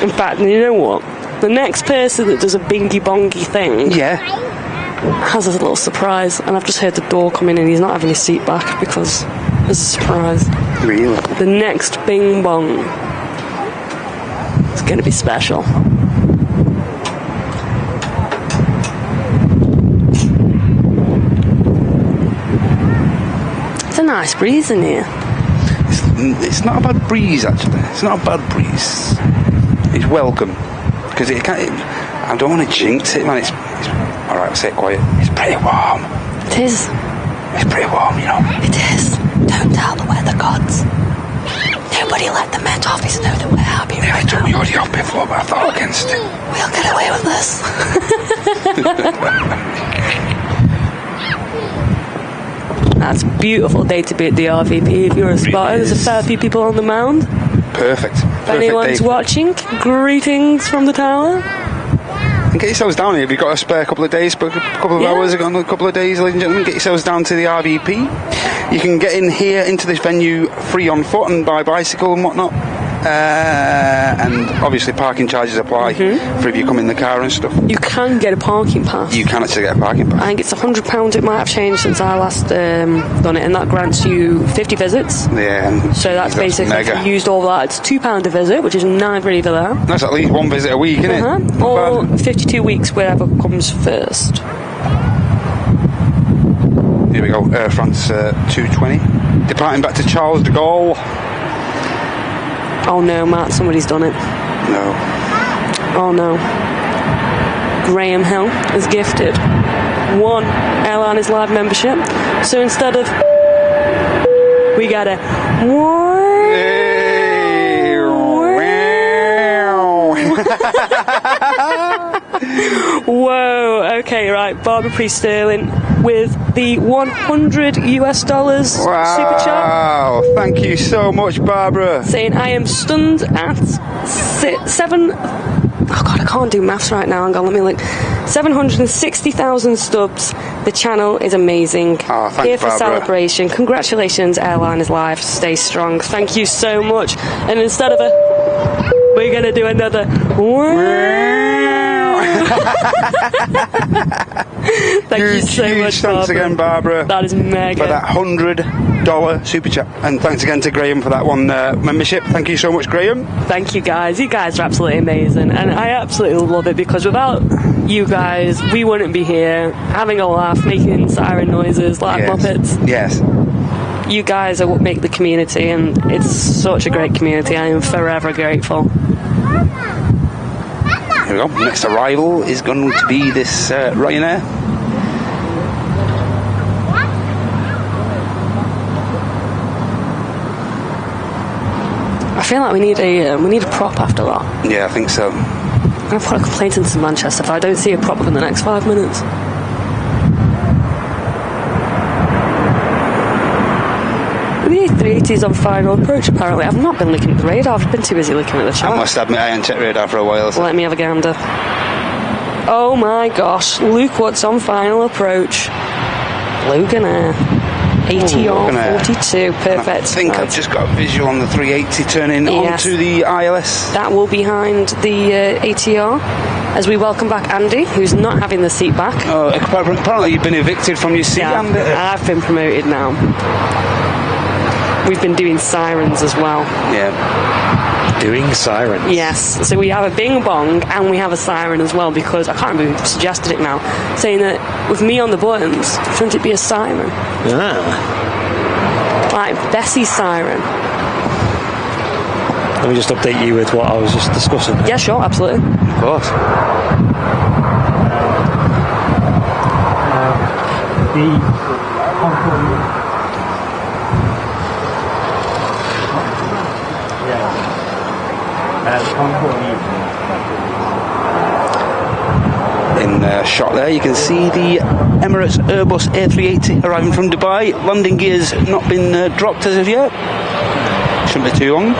In fact, you know what? The next person that does a bingy bongy thing has a little surprise, and I've just heard the door come in and he's not having his seat back because there's a surprise. Really? The next bing bong is going to be special. It's a nice breeze in here. It's not a bad breeze, actually. It's not a bad breeze. It's welcome. Because I don't want to jinx it, man. It's alright, I'll say it quiet. It's pretty warm. It is. It's pretty warm, you know. It is. Don't tell the weather gods. Nobody let the Met Office know that we're happy right now. I told you already off before, but I thought against it. We'll get away with this. That's a beautiful day to be at the RVP. If you're a spotter, there's a fair few people on the mound. Perfect. If anyone's watching, greetings from the tower. And get yourselves down here. If you've got a spare couple of days, a couple of hours, a couple of days, ladies and gentlemen, get yourselves down to the RVP. You can get in here into this venue free on foot and by bicycle and whatnot. And obviously parking charges apply for if you come in the car and stuff. You can get a parking pass. You can actually get a parking pass. I think it's £100. It might have changed since I last done it, and that grants you 50 visits. Yeah. So that's basically, mega. if you used all that, it's £2 a visit, which is nice really for that. That's at least one visit a week, isn't it? Or 52 weeks, wherever comes first. Here we go, Air France 220. Departing back to Charles de Gaulle. Oh no, Matt, somebody's done it. No. Oh no. Graham Hill has gifted 1 Airline is Live membership. So instead of... we got a... Whoa, okay, right. Barbara Priest-Sterling with the $100 super chat. Wow, thank you so much, Barbara. Saying, I am stunned at 7... oh god, I can't do maths right now. Hang on, let me look. 760,000 stubs. The channel is amazing. Oh, thanks, here for Barbara. celebration. Congratulations, Airline is Live. Stay strong. Thank you so much. And instead of a... we're going to do another... Thank you so much, thanks again, Barbara. That is mega. For that $100 super chat. And thanks again to Graham for that one membership. Thank you so much, Graham. Thank you, guys. You guys are absolutely amazing. And I absolutely love it because without you guys, we wouldn't be here having a laugh, making siren noises like Muppets. Yes. You guys are what make the community, and it's such a great community. I am forever grateful. Here we go. Next arrival is going to be this Ryanair. I feel like we need a prop after that. Yeah, I think so. I'm going to put a complaint into Manchester if I don't see a prop in the next 5 minutes. The A380 is on final approach, apparently. I've not been looking at the radar. I've been too busy looking at the chart. I must admit, I haven't checked radar for a while. So. Let me have a gander. Oh my gosh, look what's on final approach. Beluga Air. ATR 42, perfect. I think I've just got a visual on the 380 turning onto the ILS. That will be behind the ATR as we welcome back Andy, who's not having the seat back. Oh, apparently you've been evicted from your seat, Andy. I've been promoted now. We've been doing sirens as well. Yeah. Doing sirens? Yes. So we have a bing bong and we have a siren as well because I can't remember who suggested it now, saying that with me on the buttons, shouldn't it be a siren? Ah. Like Bessie's siren. Let me just update you with what I was just discussing. Yeah, sure, absolutely. Of course. In shot there, you can see the Emirates Airbus A380 arriving from Dubai. Landing gear's not been dropped as of yet. Shouldn't be too long.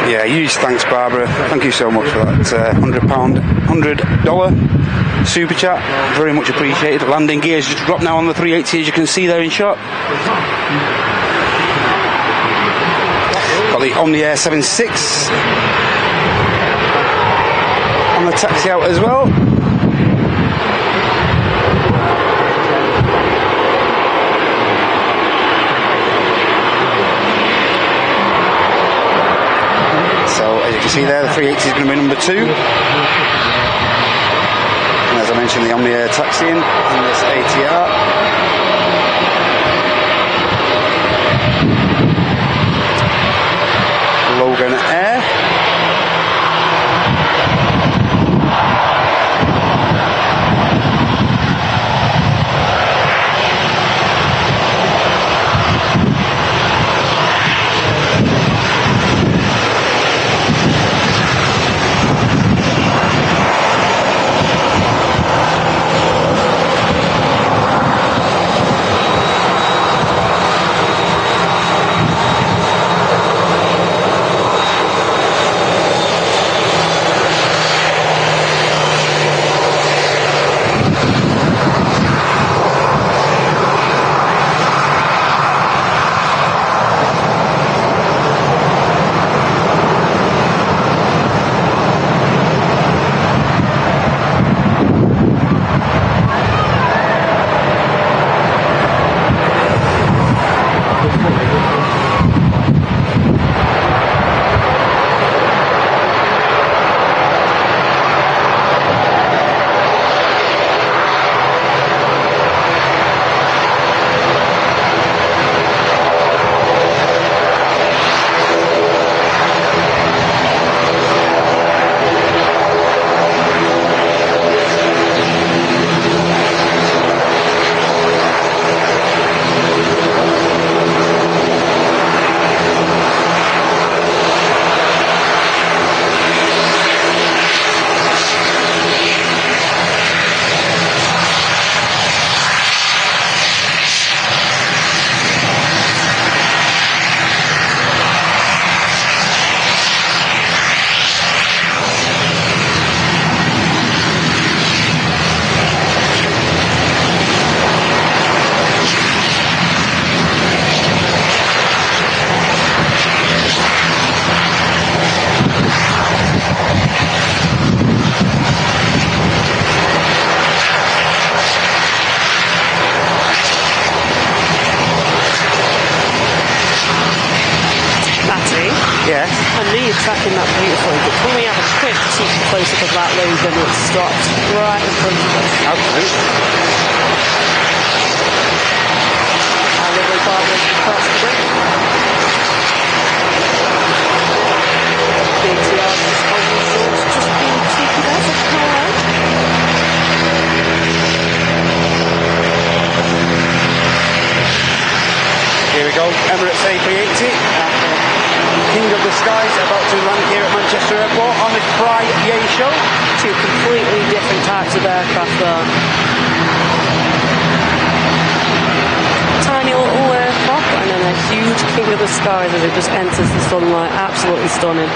Yeah, huge thanks, Barbara. Thank you so much for that $100 super chat. Very much appreciated. Landing gear's just dropped now on the 380, as you can see there in shot. Got the Omni Air 76 on the taxi out as well. So as you can see there, the 380 is going to be number 2. And as I mentioned, the Omni Air taxiing in this ATR. Logan Air. Yes. I knew you're tracking that beautifully, but when we have a quick cheap close-up of that logo that's stopped right in front of us. Absolutely. Our lovely barbers across the way. BTR just holding short, just being cheeky there for Hello. Here we go, Emirates A380. King of the Skies about to land here at Manchester Airport on the Friday show. Two completely different types of aircraft there. Tiny little aircraft and then a huge King of the Skies as it just enters the sunlight. Absolutely stunning.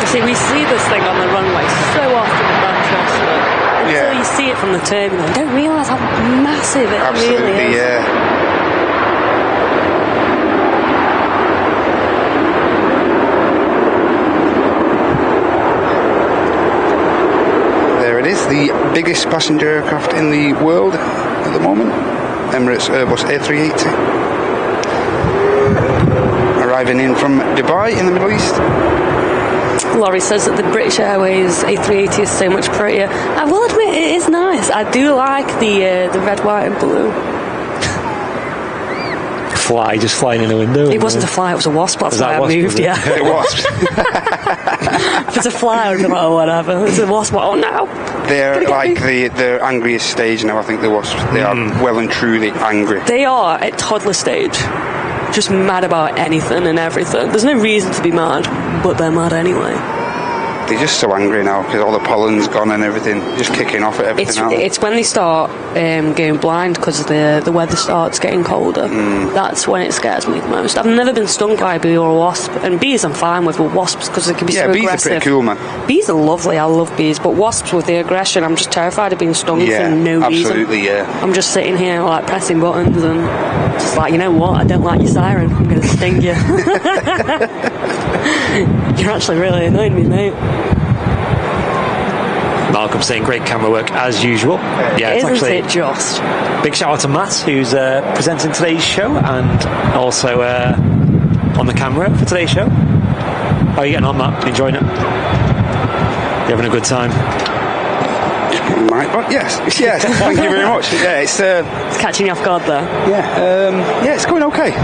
See, we see this thing on the runway so often in Manchester. Until you see it from the terminal, you don't realise how massive it really is. Yeah. There it is, the biggest passenger aircraft in the world at the moment. Emirates Airbus A380. Arriving in from Dubai in the Middle East. Laurie says that the British Airways A380 is so much prettier. I will admit it is nice. I do like the red, white and blue. Fly just flying in the window. It wasn't a fly, it was a wasp. That's why I moved, yeah. It was. If it's a fly, I would be like, oh, whatever. It's a wasp, oh no. They're like the angriest stage now, I think, the wasps. They are well and truly angry. They are at toddler stage. Just mad about anything and everything. There's no reason to be mad, but they're mad anyway. They're just so angry now because all the pollen's gone and everything, just kicking off at everything. It's when they start going blind because the weather starts getting colder. That's when it scares me the most. I've never been stung by a bee or a wasp, and bees I'm fine with wasps because they can be so aggressive. Yeah, bees are pretty cool, man. Bees are lovely, I love bees, but wasps with the aggression, I'm just terrified of being stung for no reason. Absolutely, yeah. I'm just sitting here like pressing buttons and just like, you know what, I don't like your siren, I'm going to sting you. You're actually really annoying me, mate. Malcolm saying great camera work as usual. Yeah, it's Isn't actually it just? Big shout out to Matt, who's presenting today's show and also on the camera for today's show. How are you getting on, Matt? Enjoying it? You having a good time? Yes, thank you very much. Yeah, it's catching you off guard there. Yeah, it's going okay.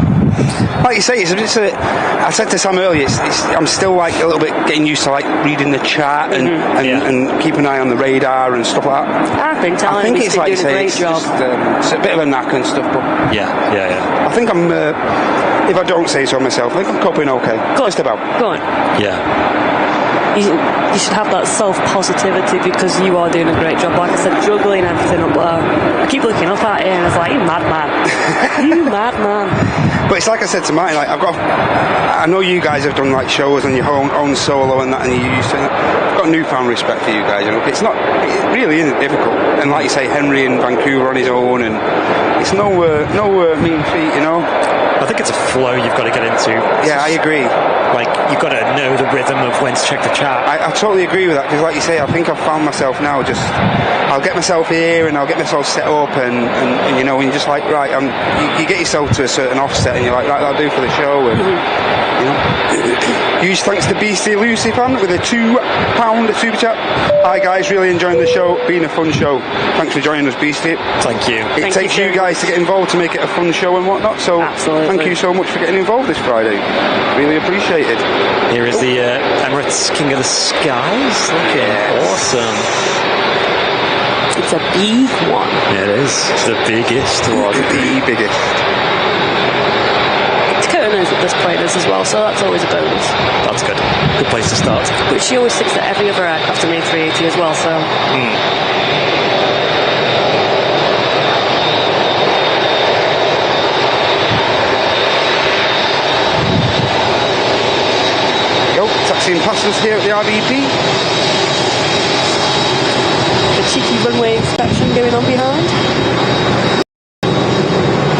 Like you say, I said to Sam earlier, I'm still like a little bit getting used to like reading the chart and keeping an eye on the radar and stuff like that. I've been telling him he's been doing a great job. It's a bit of a knack and stuff, but yeah. I think I'm, if I don't say so myself, I think I'm coping okay. Just about. Go on. Yeah. You should have that self-positivity because you are doing a great job. Like I said, juggling everything up there. I keep looking up at you and it's like, you madman. You madman. But it's like I said to Martin, like I know you guys have done like shows on your own solo and that, and you used to. I've got newfound respect for you guys. You know, it really isn't difficult. And like you say, Henry in Vancouver on his own, and it's no mean feat, you know. I think it's a flow you've got to get into. Yeah, I agree. Like, you've got to know the rhythm of when to check the chart. I totally agree with that, because like you say, I think I've found myself now I'll get myself here and I'll get myself set up and you know, and you're just like, right, you get yourself to a certain offset and you're like, right, that'll do for the show. And, you know. Huge thanks to Beastie Lucy fan with a £2 super chat. Hi guys, really enjoying the show, been a fun show. Thanks for joining us, Beastie. Thank you. It takes you guys to get involved to make it a fun show and whatnot, so absolutely. Thank you so much for getting involved this Friday. Really appreciated. Here is the Emirates King of the Skies. Looking awesome. It's a big one. Yeah, it is. It's the biggest one. The biggest. Dakota knows what this plane is as well, so that's always a bonus. That's good. Good place to start. But she always sticks to every other aircraft in A380 as well, so... taxiing past us here at the RVP. The cheeky runway inspection going on behind.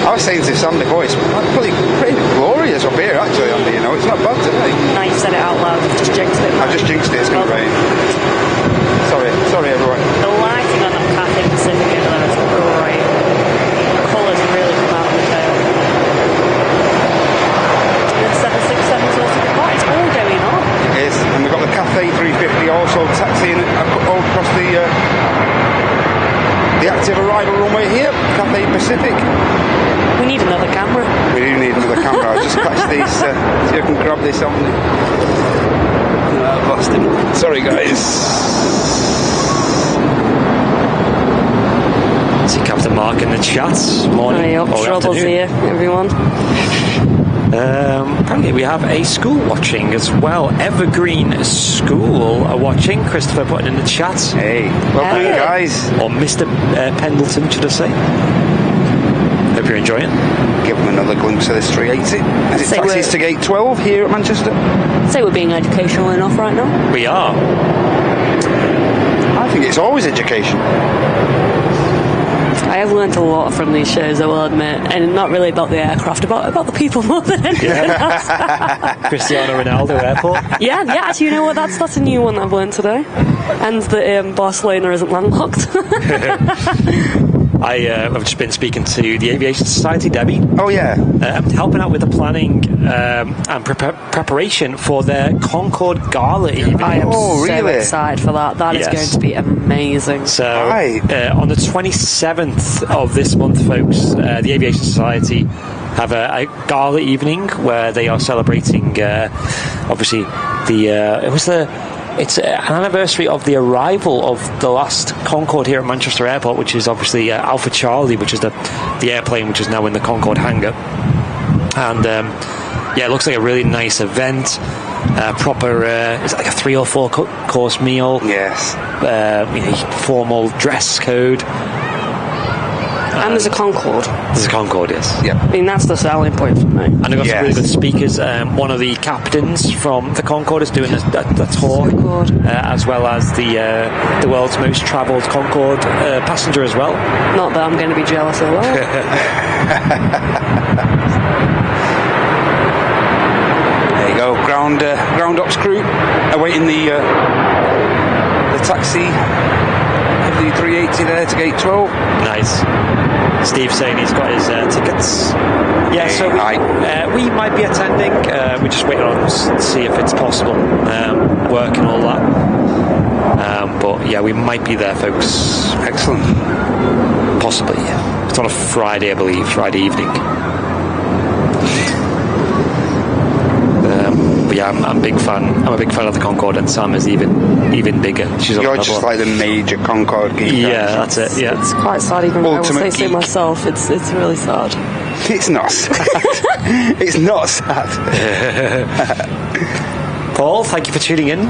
I was saying to Sam before, it's pretty glorious up here actually, Andy, you know, it's not bad today. Now you've said it out loud, you've just jinxed it. I just jinxed it, it's going to rain. Sorry everyone. The lighting on that Cathay Pacific over there is great. The colours really come out of the tail. The 767's also good part, it's all going on. It is, and we've got the Cathay A380 also taxiing all across the active arrival runway here, Cathay Pacific. We need another camera. We do need another camera. I'll just catch these, see if I can grab this on me. I've lost him. Sorry guys. See Captain Mark in the chat. Morning. Hey up, Trouble's here, everyone. Apparently we have a school watching as well. Evergreen School are watching. Christopher putting in the chat. Hey, welcome guys. Or Mr. Pendleton, should I say. Hope you're enjoying. Give them another glimpse of this 380. Is it taxis to gate 12 here at Manchester? Say we're being educational enough right now. We are. I think it's always education. I have learnt a lot from these shows, I will admit, and not really about the aircraft, about the people more than anything else. Cristiano Ronaldo Airport. Yeah, actually, you know what? That's a new one I've learnt today, and that Barcelona isn't landlocked. I've just been speaking to the Aviation Society, Debbie. Oh yeah. Helping out with the planning and preparation for their Concorde Gala evening. I am so excited for that. That is going to be amazing. So on the 27th of this month, folks, the Aviation Society have a gala evening where they are celebrating obviously it's an anniversary of the arrival of the last Concorde here at Manchester Airport, which is obviously Alpha Charlie, which is the airplane which is now in the Concorde hangar. And it looks like a really nice event. Proper, is it like a 3 or 4 course meal? Yes. Formal dress code. And there's a Concorde. There's a Concorde, yes. Yep. I mean, that's the selling point for me. And they've got some really good speakers. One of the captains from the Concorde is doing a tour, as well as the world's most travelled Concorde passenger as well. Not that I'm going to be jealous at all. There you go, ground ops crew awaiting the taxi of the 380 there to gate 12. Nice. Steve saying he's got his tickets. Yeah, so we might be attending. We're just waiting on to see if it's possible, work and all that. But yeah, we might be there, folks. Excellent. Possibly. It's on a Friday, I believe, Friday evening. But yeah, I'm a big fan. I'm a big fan of the Concorde, and Sam is even bigger. You're just like the major Concorde geek. Yeah, that's it. Yeah, it's quite sad. Even I will say so myself. It's really sad. It's not sad. It's not sad. Paul, thank you for tuning in.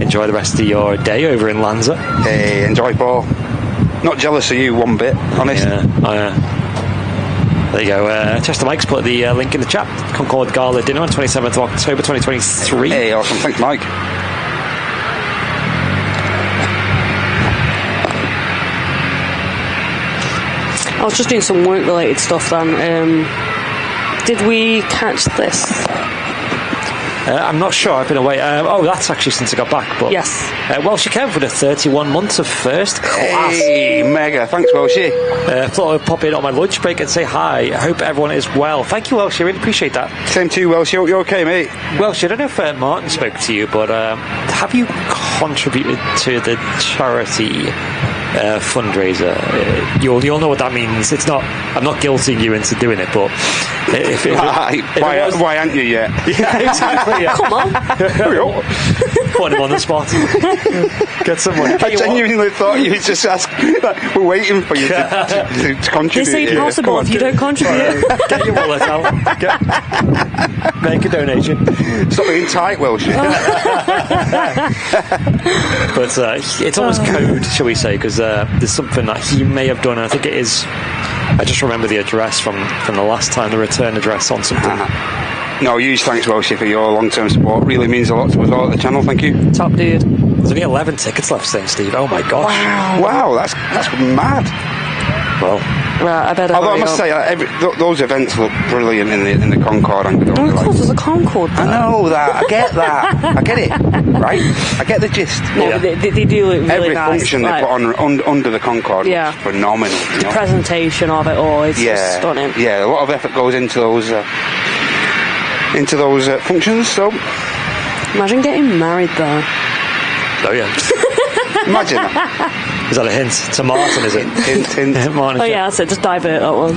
Enjoy the rest of your day over in Lanza. Hey, enjoy, Paul. Not jealous of you one bit, honest. Yeah. There you go. Chester Mike's put the link in the chat. Concorde Gala dinner on 27th of October 2023. Hey, awesome. Thanks, Mike. I was just doing some work-related stuff then. Did we catch this? I'm not sure. I've been away. That's actually since I got back. But yes. Welsh came for the 31 months of first class. Hey, mega. Thanks, Welshie. Thought I'd pop in on my lunch break and say hi. I hope everyone is well. Thank you, Welshie. I really appreciate that. Same to you, Welshie. You're okay, mate? Welshie, I don't know if Martin spoke to you, but have you contributed to the charity fundraiser? You'll know what that means. It's not. I'm not guilting you into doing it, but why aren't you yet? Yeah, exactly. Yeah. Come on, hurry up. Put him on the spot. Get someone. I genuinely thought you would just ask. We're waiting for you to contribute. This ain't possible if you don't contribute. Get your wallet out. Make a donation. Stop being tight, Welshie. But it's almost code, shall we say, because there's something that he may have done, and I think it is. I just remember the address from the last time, the return address on something. No, huge thanks, Welshie, for your long-term support. Really means a lot to us all at the channel. Thank you. Top dude. There's only 11 tickets left, saying Steve. Oh my gosh. Wow, that's mad. Well, right, I better. Although I must say, those events look brilliant in the Concorde. Of course, there's a Concorde there. I know that. I get that. I get it. Right? I get the gist. No, but they do look really Every nice. function they put on under the Concorde looks phenomenal. The presentation of it all is just stunning. Yeah, a lot of effort goes into those functions. So imagine getting married there. oh yeah. Imagine that. Is that a hint to Martin, is it? Hint. Oh yeah, that's it. Just divert that one.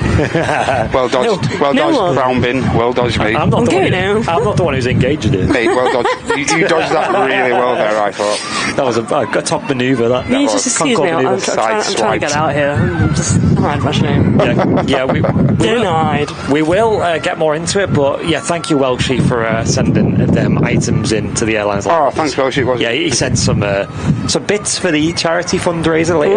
Well dodged. Brown bin. Well dodged, mate. I'm not the one who's engaged in it. Mate, well dodged. You dodged that really well there, I thought. That was a top manoeuvre, that. You just excuse me, I'm trying to get out here. I'm just denied my shame. We will get more into it, but yeah, thank you, Welshie, for sending them items into the airlines. Oh, thanks, Welshie. Yeah, he sent some bits for the charity fundraiser later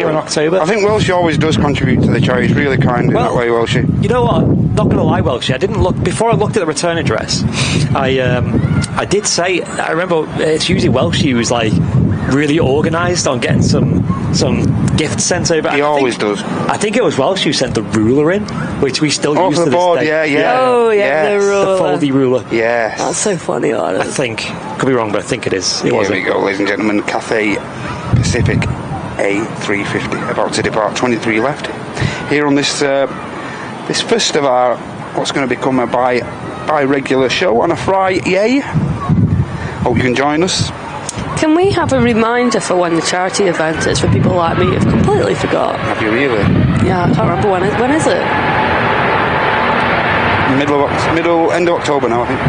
in October. I think Welshie always does contribute to the charity. He's really kind in that way, Welshie. You know what? Not going to lie, Welshie, I didn't look before I looked at the return address. I did say, I remember it's usually Welshie who's like really organised on getting some gifts sent over. He always does. I think it was Welsh who sent the ruler in, which we still use for to the board, this day. Yeah. Oh yeah, the ruler. The foldy ruler. Yes. That's so funny, I think. Could be wrong, but I think it is. Here we go, ladies and gentlemen. Cathay Pacific A380 about to depart. 23 left. Here on this first of our what's going to become a bi-regular show on a Friday. Hope you can join us. Can we have a reminder for when the charity event is for people like me who've completely forgot? Have you really? Yeah, I can't remember when is it? End of October now, I think.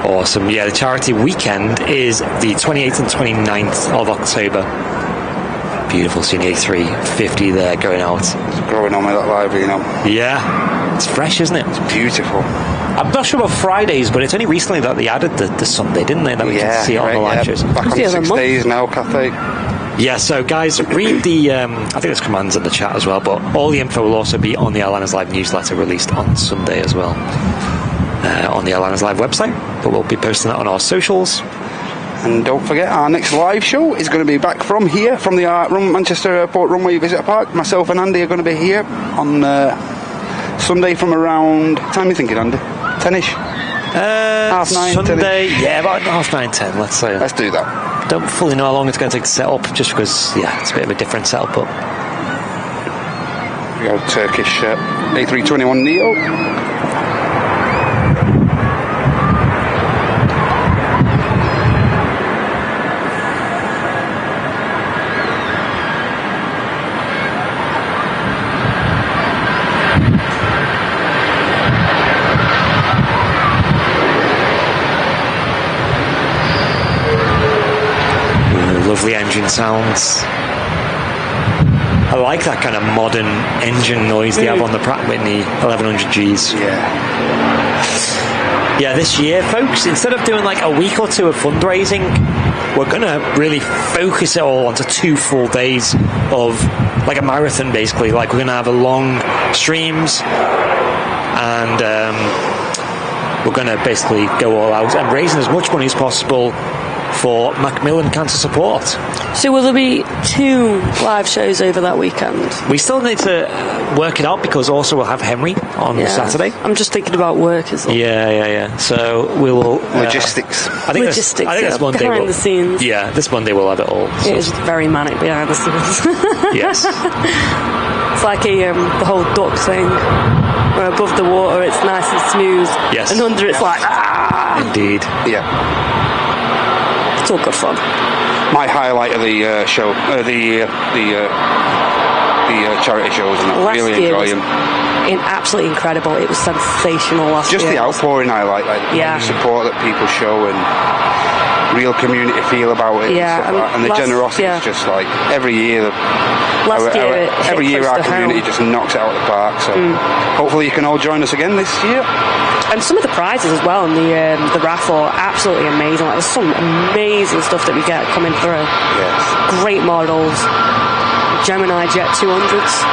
Awesome. Yeah, the charity weekend is the 28th and 29th of October. Beautiful seeing the A350 there going out. It's growing on me, that live, you know. Yeah. It's fresh, isn't it? It's beautiful. I'm not sure about Fridays, but it's only recently that they added the Sunday, didn't they? That we can see it on the live shows. Back on 6 days now, Cathay. Yeah, so guys, read the, I think there's commands in the chat as well, but all the info will also be on the Airliners Live newsletter released on Sunday as well. On the Airliners Live website, but we'll be posting that on our socials. And don't forget, our next live show is going to be back from here, from the Manchester Airport Runway Visitor Park. Myself and Andy are going to be here on Sunday from around, what time are you thinking, Andy? 10ish? 9:30. Sunday, yeah, about 9:30, 10, let's say. Let's do that. Don't fully know how long it's going to take to set up, just because, yeah, it's a bit of a different setup, but... We got Turkish A321 Neo. Lovely engine sounds. I like that kind of modern engine noise they have on the Pratt & Whitney 1100Gs. Yeah, this year, folks, instead of doing like a week or two of fundraising, we're going to really focus it all onto 2 full days of like a marathon, basically. Like, we're going to have a long streams and we're going to basically go all out and raising as much money as possible for Macmillan Cancer Support. So will there be 2 live shows over that weekend? We still need to work it out, because also we'll have Henry on Saturday. I'm just thinking about work as well. Yeah. So we will... Logistics. I think this Monday behind the scenes. Yeah, this Monday we'll have it all. So. It is very manic behind the scenes. Yes. It's like the whole duck thing, where above the water it's nice and smooth. Yes. And under it's like... Indeed. Yeah. It's all good fun. My highlight of the show, the the charity shows, and I really enjoy them. Absolutely incredible. It was sensational last year. Just the outpouring I like the support that people show and real community feel about it. And the generosity is just like every year. Every year our community just knocks it out of the park. So hopefully you can all join us again this year. And some of the prizes as well in the raffle are absolutely amazing. Like, there's some amazing stuff that we get coming through. Yes. Great models. Gemini Jet 200s.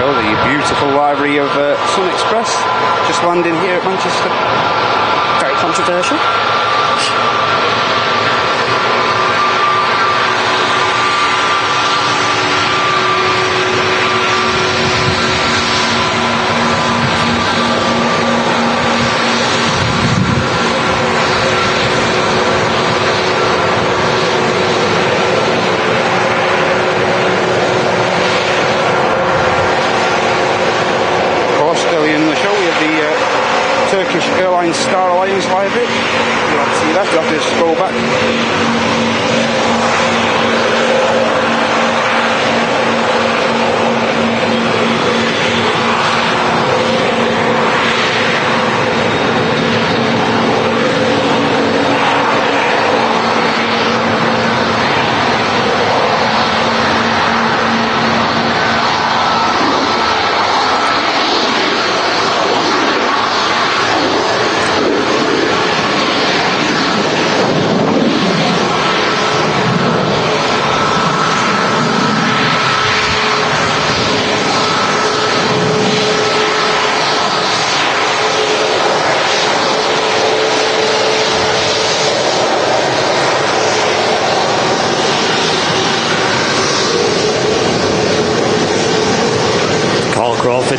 Oh, the beautiful livery of Sun Express just landing here at Manchester. Very controversial. Turkish Airline Star Alliance library. You'll have to see that, you'll have to scroll back.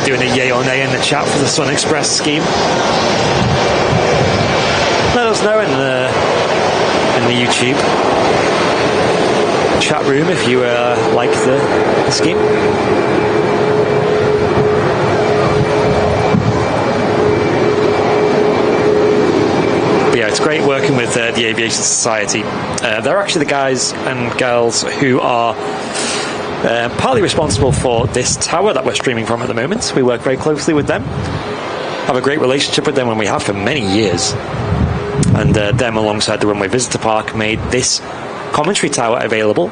Doing a yay or nay in the chat for the Sun Express scheme. Let us know in the YouTube chat room if you like the scheme. But yeah, it's great working with the Aviation Society. They're actually the guys and girls who are partly responsible for this tower that we're streaming from at the moment. We work very closely with them, have a great relationship with them, and we have for many years. And them, alongside the Runway Visitor Park, made this commentary tower available,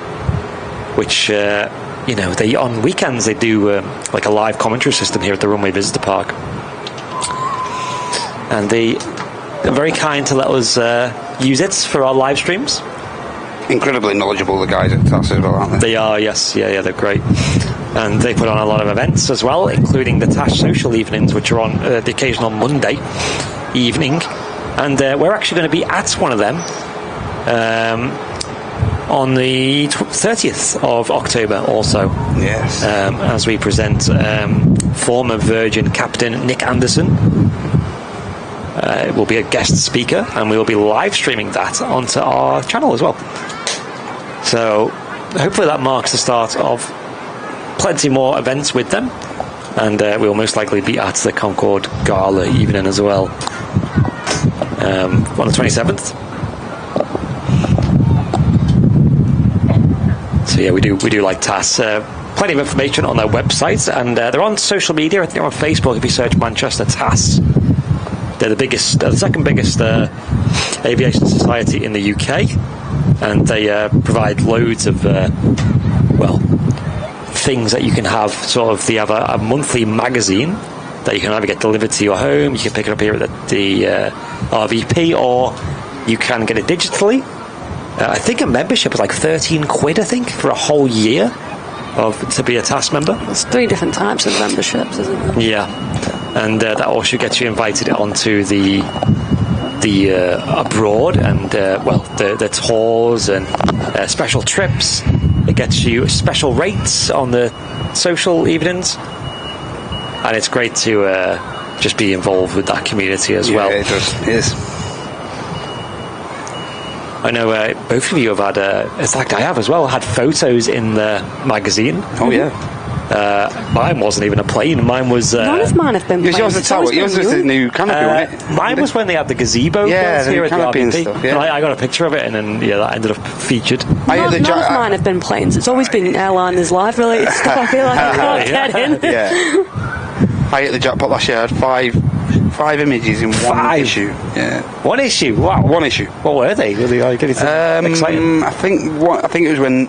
which they on weekends they do like a live commentary system here at the Runway Visitor Park, and they're very kind to let us use it for our live streams. Incredibly knowledgeable, the guys at TAS as well, aren't they? They are, yes. Yeah, they're great. And they put on a lot of events as well, including the TAS social evenings, which are on the occasional Monday evening. And we're actually going to be at one of them on the 30th of October also. Yes. As we present former Virgin captain Nick Anderson. Will be a guest speaker, and we will be live streaming that onto our channel as well. So hopefully that marks the start of plenty more events with them, and we'll most likely be at the Concorde Gala evening as well on the 27th. So yeah, we do like TAS. Plenty of information on their website, and they're on social media. I think they're on Facebook if you search Manchester TAS. They're the second biggest aviation society in the UK, and they provide loads of things that you can have. Sort of, they have a monthly magazine that you can either get delivered to your home, you can pick it up here at the RVP, or you can get it digitally. I think a membership is like 13 quid, I think, for a whole year to be a TAS member. There's 3 different types of memberships, isn't there? Yeah, and that also gets you invited onto the abroad and the tours and special trips. It gets you special rates on the social evenings, and it's great to just be involved with that community as well. Yeah, it is. I know both of you have had, in fact I have as well, had photos in the magazine. Oh yeah. Mine wasn't even a plane. Mine was... None of mine have been planes. Yours was the tower. Yours was the new canopy, wasn't it? Mine was when they had the gazebo built here at the RBP. Stuff, yeah. I got a picture of it, and then that ended up featured. None of mine have been planes. It's always been airliners live-related stuff. I feel like I can't get in. Yeah. I hit the jackpot last year. I had five images in one issue. Yeah. One issue? Wow. One issue. What were they? Were they exciting? I think it was when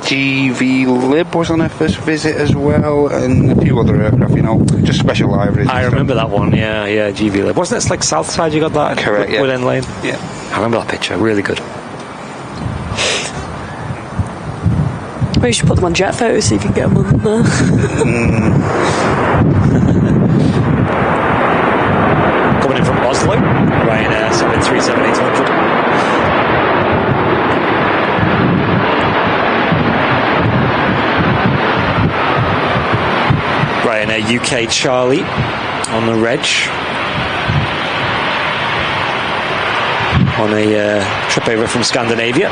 GV Lib was on her first visit as well, and a few other aircraft, just special liveries. I remember that one, yeah, GV Lib. Wasn't it like Southside you got that? Correct, yeah. Wood Lane? Yeah. I remember that picture, really good. Maybe you should put them on jet photos so you can get them on there. Coming in from Oslo, Ryanair 737-800. Ryanair UK Charlie on the reg on a trip over from Scandinavia,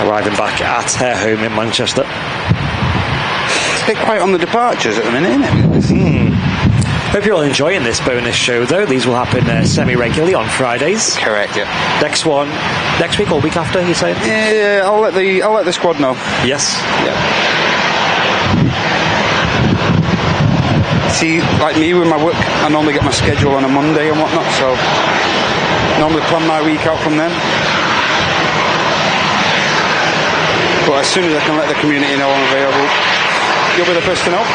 arriving back at her home in Manchester. It's a bit quiet on the departures at the minute, isn't it? Hope you're all enjoying this bonus show, though. These will happen semi-regularly on Fridays. Correct, yeah. Next one next week or week after, you saying? Yeah, I'll let the squad know. Yes. Yeah. See, like me with my work, I normally get my schedule on a Monday and whatnot, so normally plan my week out from then. But as soon as I can let the community know I'm available, you'll be the first to know.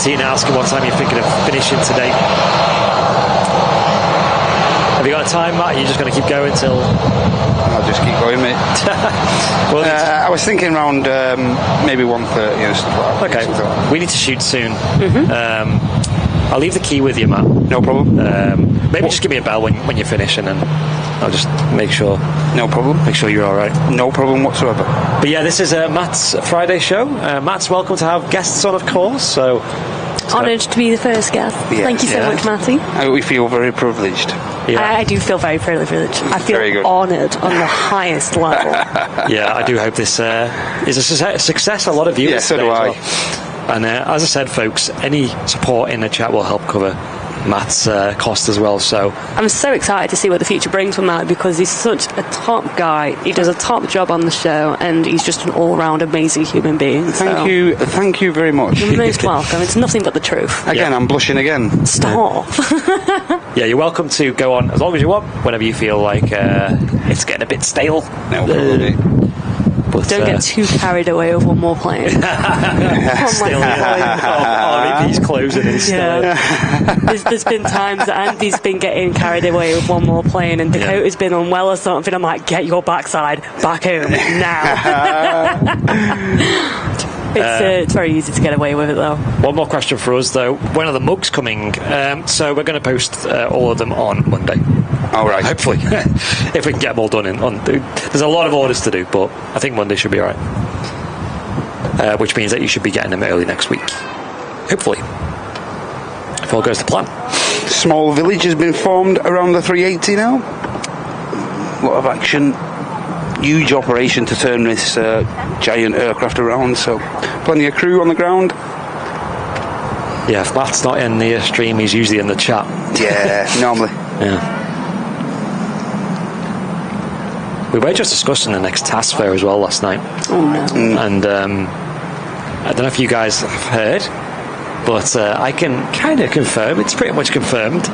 Tina asking what time you're thinking of finishing today. Have you got a time, Matt? Are you just going to keep going till... I'll just keep going, mate. I was thinking around maybe 1:30 or stuff like that. Okay, we need to shoot soon. I'll leave the key with you, Matt. No problem. Maybe just give me a bell when you finish, and then I'll just make sure. No problem. Make sure you're all right. No problem whatsoever. But yeah, this is Matt's Friday show. Matt's welcome to have guests on, of course. So honoured to be the first guest. Yeah. Thank you so much, Matty. We feel very privileged. Yeah. I do feel very privileged. I feel honoured on the highest level. Yeah, I do hope this is a success. A lot of viewers. Yeah, so do I. Well. And as I said, folks, any support in the chat will help cover Matt's cost as well. So I'm so excited to see what the future brings from Matt, because he's such a top guy. He does a top job on the show, and he's just an all-round amazing human being. Thank you very much. You're most welcome. It's nothing but the truth. Again, I'm blushing again. Stop. Yeah, you're welcome to go on as long as you want, whenever you feel like it's getting a bit stale. No problem. But, don't get too carried away with one more plane. RVP's closing and stuff. There's been times that Andy's been getting carried away with one more plane, and Dakota's been unwell or something. I'm like, get your backside back home now. It's very easy to get away with it, though. One more question for us, though. When are the mugs coming? So we're going to post all of them on Monday. All right. Hopefully. If we can get them all done. There's a lot of orders to do, but I think Monday should be all right. Which means that you should be getting them early next week. Hopefully. If all goes to plan. Small village has been formed around the 380 now. A lot of action. Huge operation to turn this giant aircraft around, so plenty of crew on the ground. Yeah, if Matt's not in the stream, he's usually in the chat. Yeah, normally. Yeah. We were just discussing the next task fair as well last night. Oh no. And I don't know if you guys have heard, but I can kind of confirm, it's pretty much confirmed,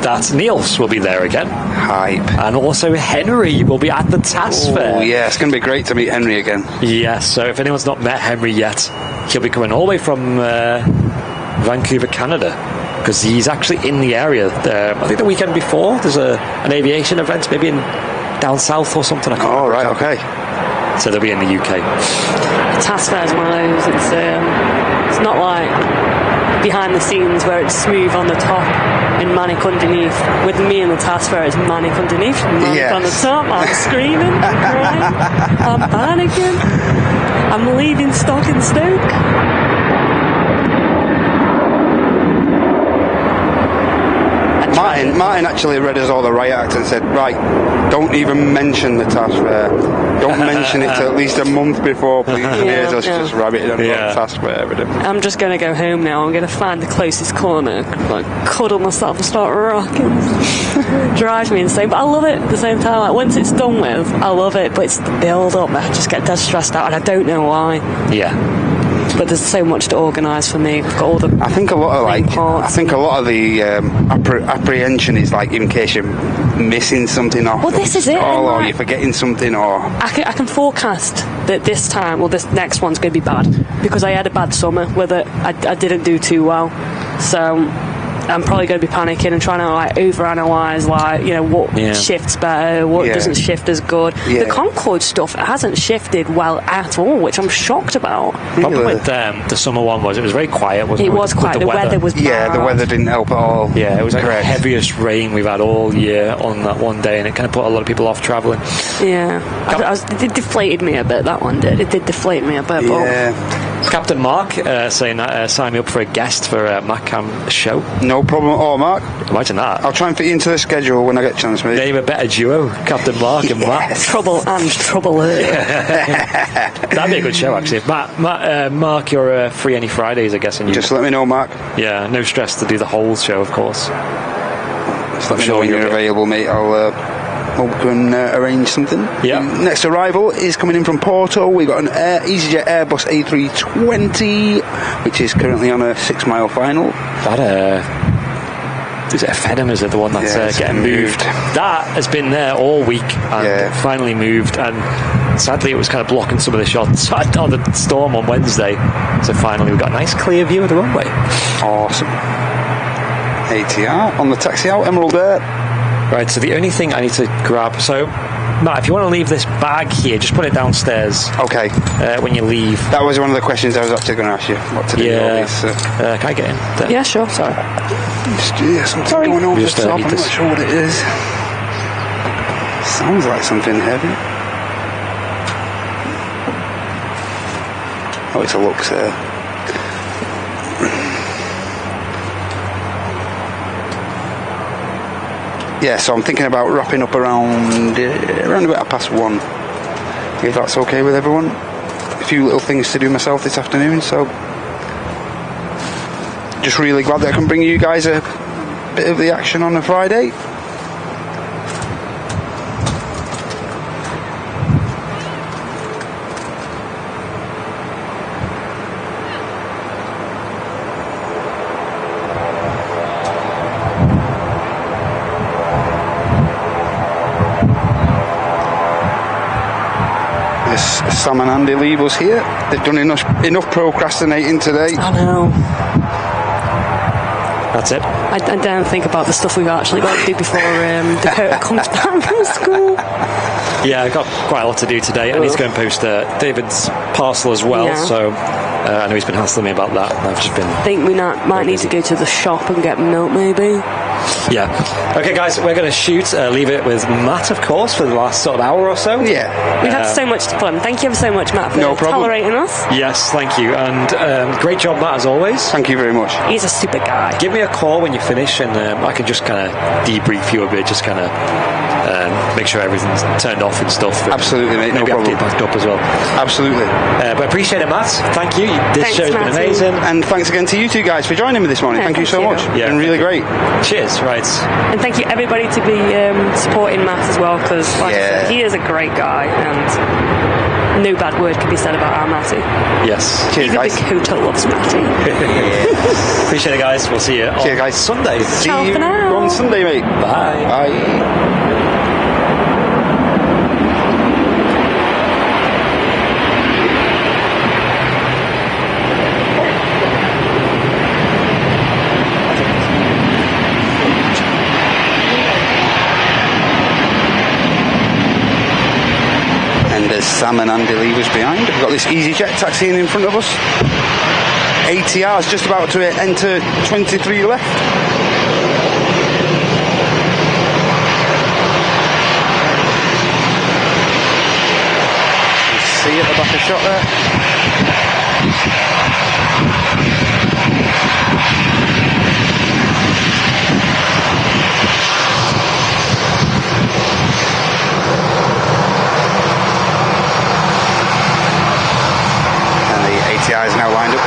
that Niels will be there again. Hype. And also Henry will be at the TAS Fair. Oh, yeah, it's going to be great to meet Henry again. Yes, so if anyone's not met Henry yet, he'll be coming all the way from Vancouver, Canada, because he's actually in the area. I think the weekend before, there's an aviation event, maybe down south or something. Oh, right, okay. So they'll be in the UK. The TAS Fair is one of those. It's not like behind the scenes where it's smooth on the top and manic underneath. With me and the TAS Fair, it's manic underneath, manic on the top. I'm screaming, I'm crying, I'm panicking. I'm leaving stock in Stoke. Martin actually read us all the riot act and said, right, don't even mention the TAS Fair. Don't mention it till at least a month before, please. Here's us just rabbiting on the TAS Fair. I'm just going to go home now. I'm going to find the closest corner, like cuddle myself and start rocking. Drives me insane, but I love it at the same time. Like, once it's done with, I love it, but it's the build up. I just get dead stressed out, and I don't know why. Yeah. But there's so much to organise for me. I've got all the. I think a lot of the apprehension is like in case you're missing something off. Well, this is it. Or you're forgetting something, or I can forecast that this time, well, this next one's going to be bad because I had a bad summer with it. I didn't do too well, so I'm probably going to be panicking and trying to like overanalyze, like, you know, what shifts better, what doesn't shift as good. The Concorde stuff hasn't shifted well at all, which I'm shocked about. The problem with the summer one was it was very quiet. Wasn't it? It was quiet. The weather was bad. Yeah, the weather didn't help at all. Yeah, it was like the heaviest rain we've had all year on that one day, and it kind of put a lot of people off travelling. Yeah, it deflated me a bit. That one did. It did deflate me a bit. Yeah. Captain Mark saying that sign me up for a guest for a MacCam show. No problem at all, Mark. Imagine that. I'll try and fit you into the schedule when I get a chance, mate. Name a better duo, Captain Mark and Matt. Trouble and trouble. That'd be a good show, actually. Mark, you're free any Fridays, I guess. Just let me know, Mark. Yeah, no stress to do the whole show, of course. Just let me know when you're available, mate. I'll hope we can arrange something. Yeah. Next arrival is coming in from Porto. We've got an EasyJet Airbus A380, which is currently on a 6-mile final. Is it a Fedham? Is it the one that's getting moved? That has been there all week and finally moved, and sadly it was kind of blocking some of the shots on the storm on Wednesday, so finally we got a nice clear view of the runway. Awesome. ATR on the taxi out, Emerald Air. Right, so the only thing I need to grab, so Matt, if you want to leave this bag here, just put it downstairs. Okay. When you leave. That was one of the questions I was actually going to ask you. What to do with all these? Can I get in? There. Yeah, sure. Sorry. Something's going on with the top. I'm not sure what it is. Sounds like something heavy. Oh, it's a Lux there. Yeah, so I'm thinking about wrapping up around about 1:30, if that's okay with everyone. A few little things to do myself this afternoon, so just really glad that I can bring you guys a bit of the action on a Friday. Sam and Andy leave us here. They've done enough procrastinating today. I know. That's it. I don't think about the stuff we've actually got to do before Dakota comes back from school. Yeah, I've got quite a lot to do today. I need to go and post David's parcel as well, so I know he's been hassling me about that. I've just been... I think we might need to go to the shop and get milk, maybe. Yeah. Okay, guys, we're going to shoot. Leave it with Matt, of course, for the last sort of hour or so. Yeah. We've had so much fun. Thank you ever so much, Matt, for tolerating us. Yes, thank you. And great job, Matt, as always. Thank you very much. He's a super guy. Give me a call when you finish, and I can just kind of debrief you a bit, just kind of make sure everything's turned off and stuff. Absolutely, mate. No problem. Maybe backed up as well. Absolutely. But I appreciate it, Matt. Thank you. This show's been amazing. And thanks again to you two guys for joining me this morning. Thank you so much. Yeah, it's been really great. Cheers. Right. right. And thank you everybody to be supporting Matt as well, because like I said, he is a great guy, and no bad word can be said about our Matty. Yes. Cheers, even guys. Dakota loves Matty. Appreciate it, guys. We'll see you on Cheers, guys. Sunday. See Ciao you for now. on Sunday, mate. Bye. Bye. There's Sam and Andy Levers behind. We've got this EasyJet taxiing in front of us. ATR is just about to enter 23 left. You see at the back of shot there. ATR is now lined up.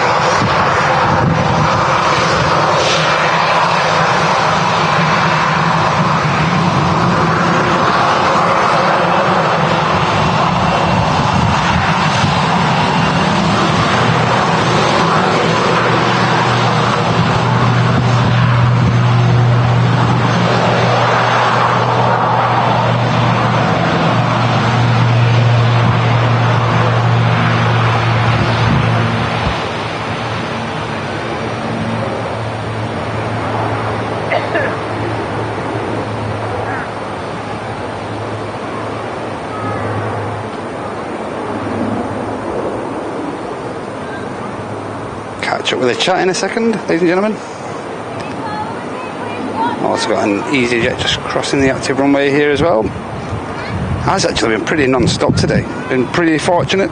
Catch up with a chat in a second, ladies and gentlemen. Also got an EasyJet just crossing the active runway here as well. Has actually been pretty non-stop today. Been pretty fortunate.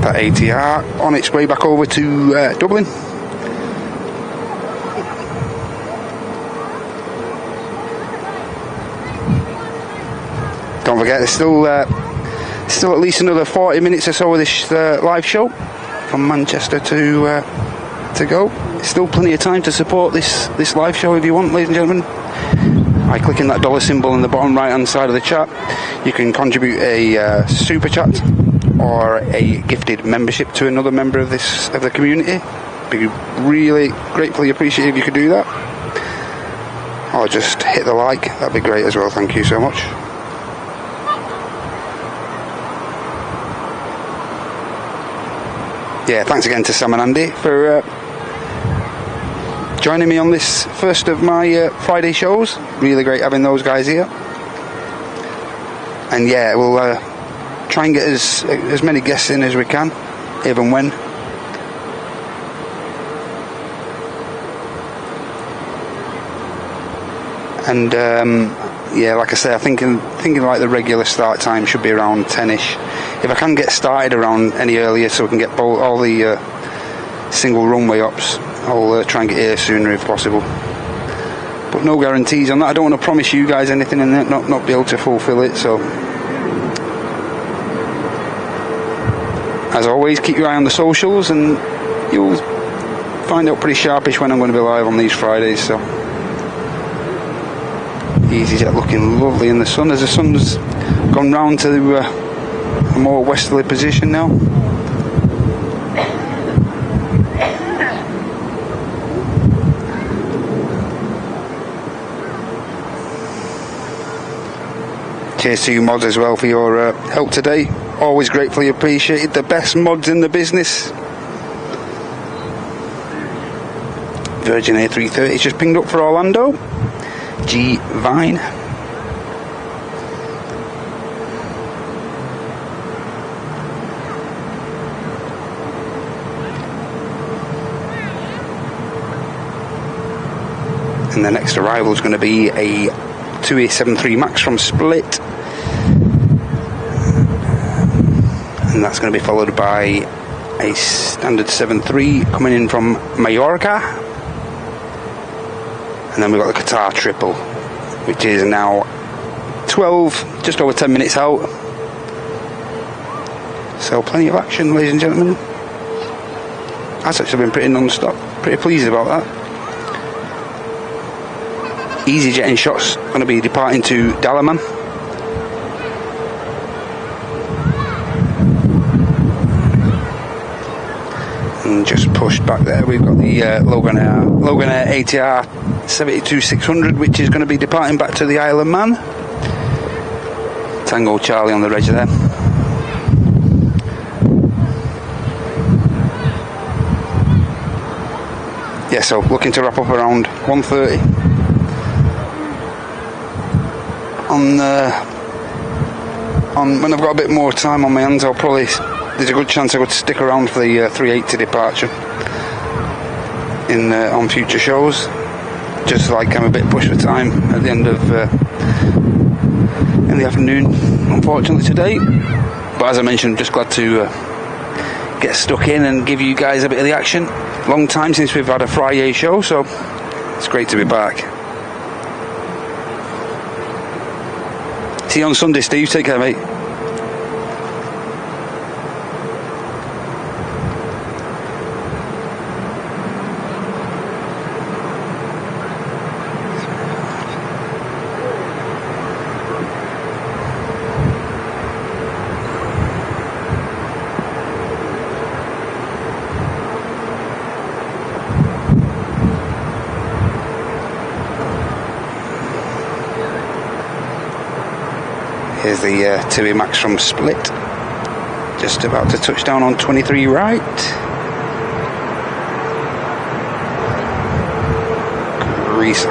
That ATR on its way back over to Dublin. Don't forget, there's still at least another 40 minutes or so of this live show from Manchester to go. Still plenty of time to support this live show if you want, ladies and gentlemen. By clicking that dollar symbol in the bottom right hand side of the chat, you can contribute a super chat or a gifted membership to another member of the community. Be really gratefully appreciated if you could do that. Or just hit the like, that'd be great as well. Thank you so much. Yeah, thanks again to Sam and Andy for joining me on this first of my Friday shows. Really great having those guys here. And yeah, we'll try and get as many guests in as we can, even when. And yeah, like I say, I'm thinking like the regular start time should be around 10ish. If I can get started around any earlier, so we can get all the single runway ups, I'll try and get here sooner if possible. But no guarantees on that. I don't want to promise you guys anything and not be able to fulfill it. So, as always, keep your eye on the socials, and you'll find out pretty sharpish when I'm going to be live on these Fridays. So. EasyJet looking lovely in the sun as the sun's gone round to a more westerly position now. Cheers to you mods as well for your help today. Always gratefully appreciated. The best mods in the business. Virgin A380 just pinged up for Orlando. G Vine. And the next arrival is going to be a 2873 Max from Split. And that's going to be followed by a standard 73 coming in from Mallorca. And then we've got the Qatar triple, which is now 12, just over 10 minutes out. So plenty of action, ladies and gentlemen. That's actually been pretty non-stop. Pretty pleased about that. EasyJet in shots, going to be departing to Dalaman. And just pushed back there, we've got the Logan Air ATR 72600, which is going to be departing back to the Isle of Man. Tango Charlie on the reg there. Yeah, so looking to wrap up around 1:30 on when I've got a bit more time on my hands. There's a good chance I could stick around for the 380 departure on future shows. Just like I'm a bit pushed for time at the end of in the afternoon, unfortunately today. But as I mentioned, just glad to get stuck in and give you guys a bit of the action. Long time since we've had a Friday show, so it's great to be back. See you on Sunday, Steve. Take care, mate. Here's the TUI Max from Split, just about to touch down on 23 right. Grease.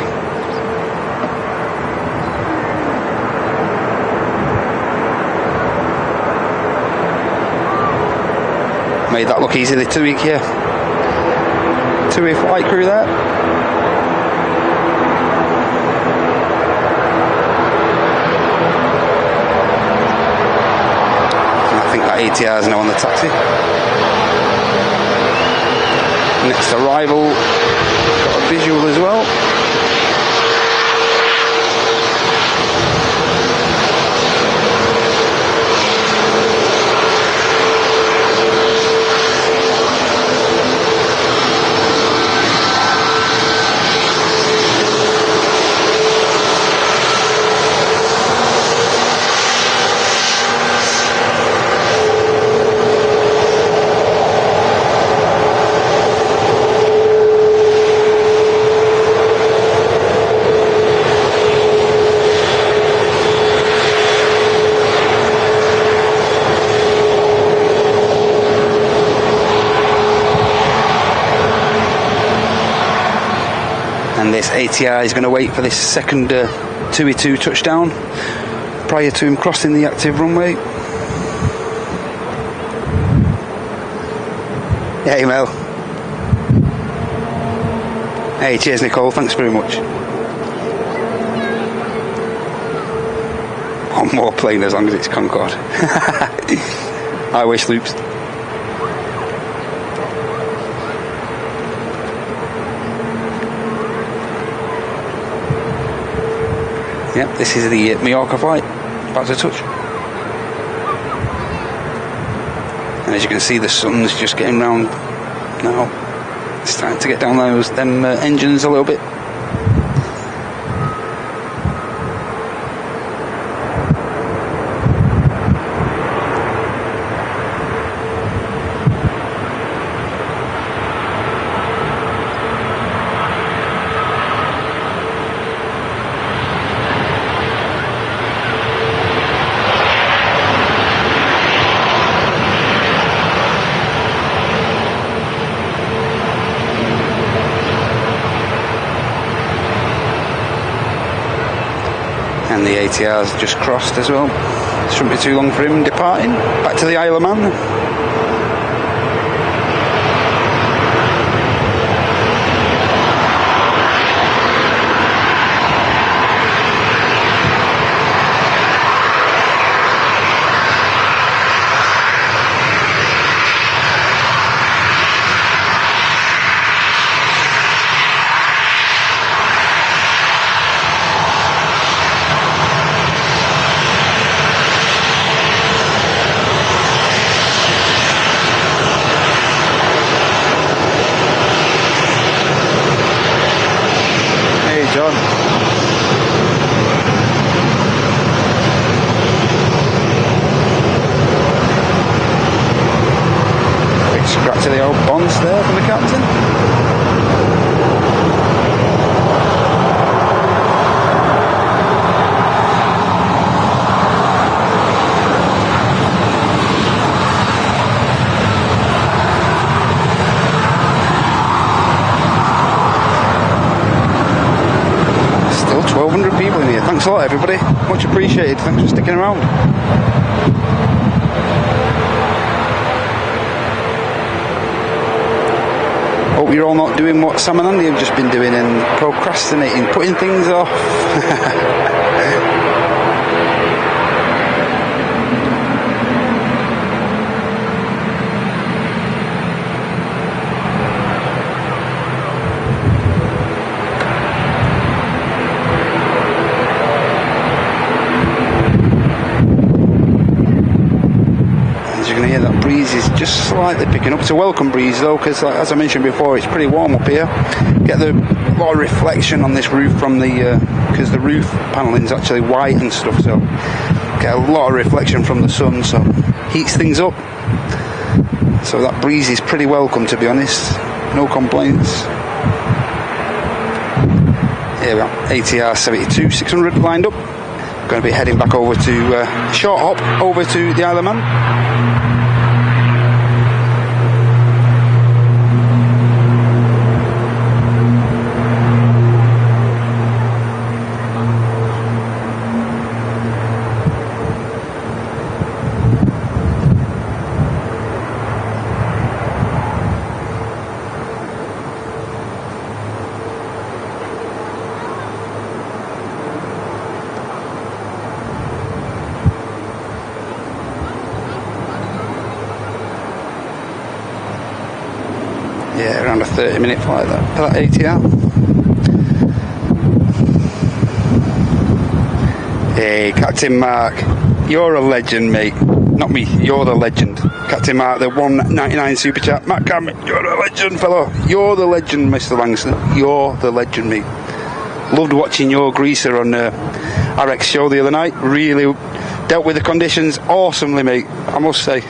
Made that look easy, the TUI here. TUI flight crew there. ATR is now on the taxi. Next arrival, got a visual as well. And this ATR is going to wait for this second TUI 2 touchdown prior to him crossing the active runway. Hey Mel. Hey, cheers Nicole, thanks very much. One more plane as long as it's Concorde. I wish, Loops. Yep, this is the Mallorca flight, about to touch. And as you can see, the sun's just getting round now. It's starting to get down them engines a little bit. And the ATR's just crossed as well. Shouldn't be too long for him departing back to the Isle of Man. there from the captain. Still 1,200 people in here. Thanks a lot, everybody. Much appreciated. Thanks for sticking around. Hope you're all not doing what Sam and Andy have just been doing and procrastinating, putting things off. Is just slightly picking up. It's a welcome breeze though, because as I mentioned before, it's pretty warm up here. Get a lot of reflection on this roof from the because the roof panelling is actually white and stuff, so get a lot of reflection from the sun, so heats things up. So that breeze is pretty welcome, to be honest. No complaints. Here we are, ATR 72 600 lined up. Going to be heading back over to short hop over to the Isle of Man. Yeah, around a 30-minute flight for that ATR. Hey, Captain Mark, you're a legend, mate. Not me, you're the legend. Captain Mark, the 199 super chat. Matt Cameron, you're a legend, fellow. You're the legend, Mr. Langston. You're the legend, mate. Loved watching your greaser on RX show the other night. Really dealt with the conditions awesomely, mate, I must say.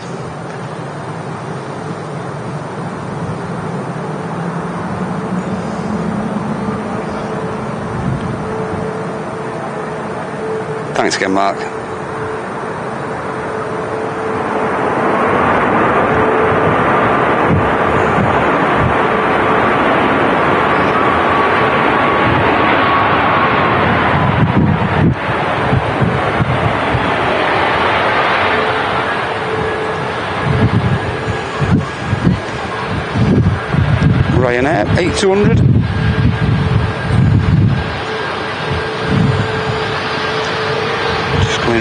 Thanks again, Mark. Ryanair 8200.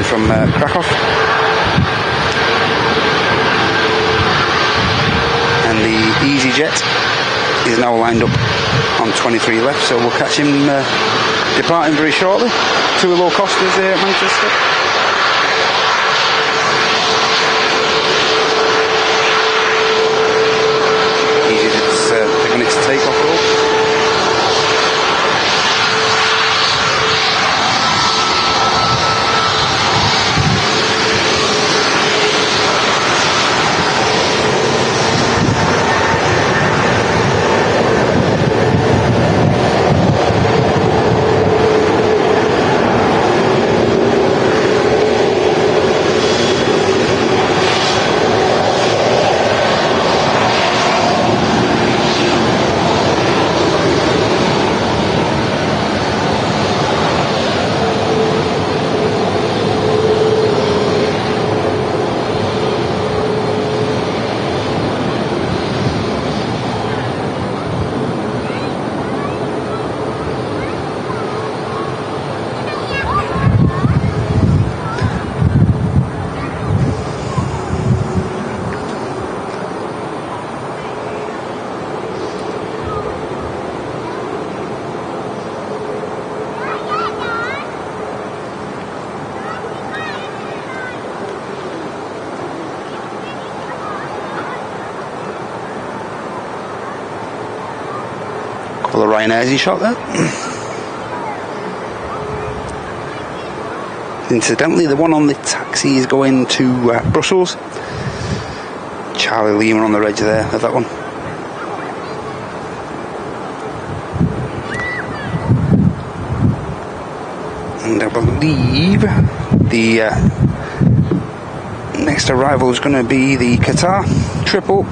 From Krakow, and the EasyJet is now lined up on 23 left, so we'll catch him departing very shortly. Two low costers there at Manchester. EasyJet's taking its takeoff roll. Couple of Ryanair's he shot there. Incidentally, the one on the taxi is going to Brussels. Charlie Lima on the reg there of that one. And I believe the next arrival is going to be the Qatar triple,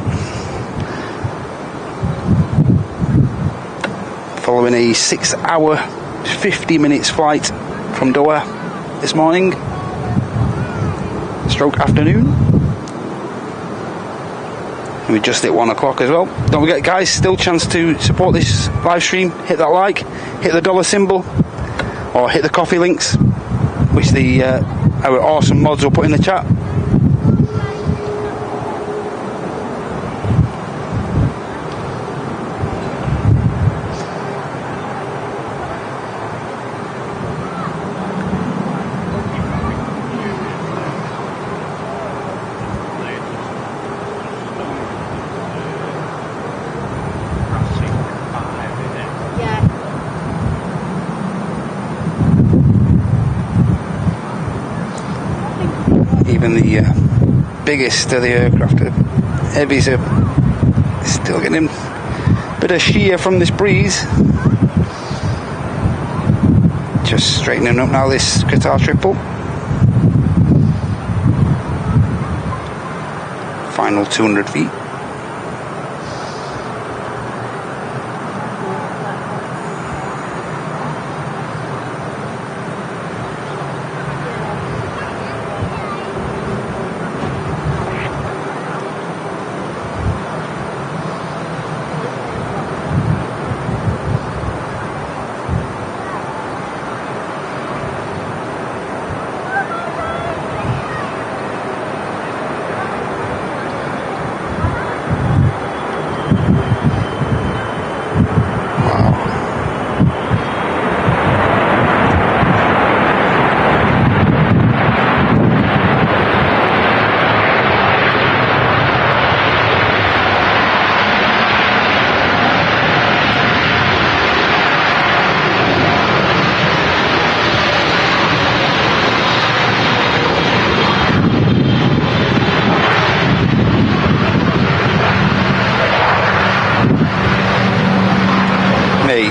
following a 6 hour 50 minutes flight from Doha this morning stroke afternoon. We just hit 1 o'clock as well. Don't forget, guys, still chance to support this live stream. Hit that like, hit the dollar symbol, or hit the coffee links, which the our awesome mods will put in the chat. Even the biggest of the aircraft, heavies, are still getting a bit of shear from this breeze. Just straightening up now, this Qatar triple. Final 200 feet.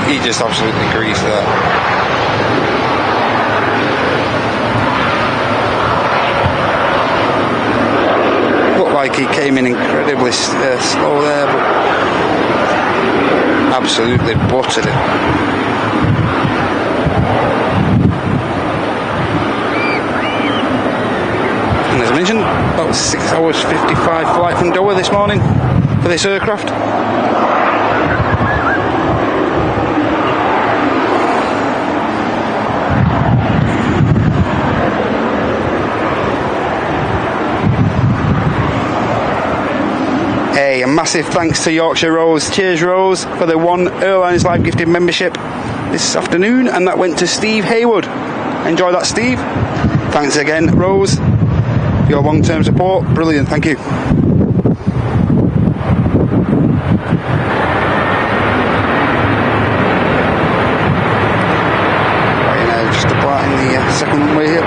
He just absolutely greased that. Looked like he came in incredibly slow there, but absolutely buttered it. And as I mentioned, about 6 hours 55 flight from Doha this morning for this aircraft. A massive thanks to Yorkshire Rose. Cheers, Rose, for the one Airlines Live gifted membership this afternoon, and that went to Steve Haywood. Enjoy that, Steve. Thanks again, Rose, for your long-term support. Brilliant, thank you. Right now, just departing the second runway here.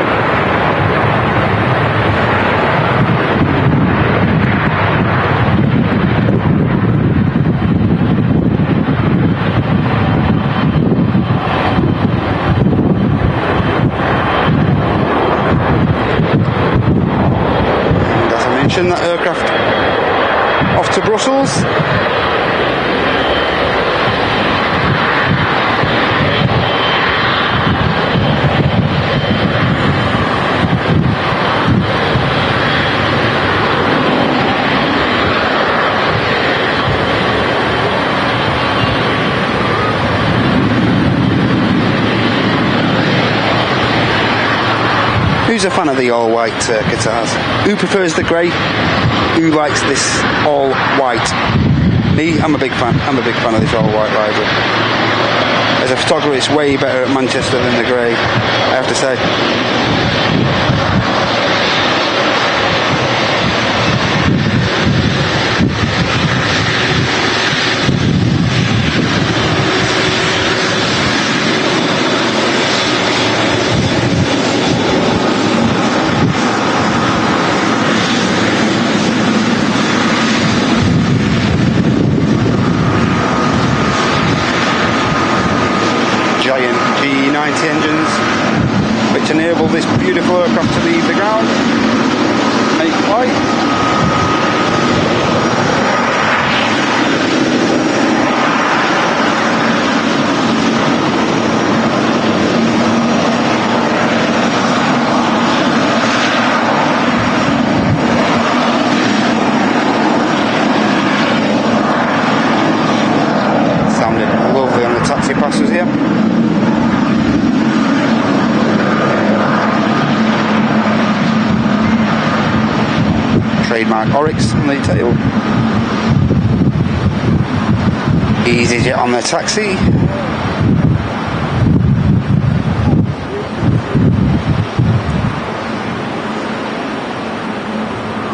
That aircraft off to Brussels. Who's a fan of the all-white Qatars? Who prefers the grey? Who likes this all-white? Me, I'm a big fan. I'm a big fan of this all-white riser. As a photographer, it's way better at Manchester than the grey, I have to say. Giant G90 engines. which enable this beautiful aircraft to leave the ground, make flight. Lovely on the taxi passes here. Trademark Oryx on the tail. EasyJet on the taxi.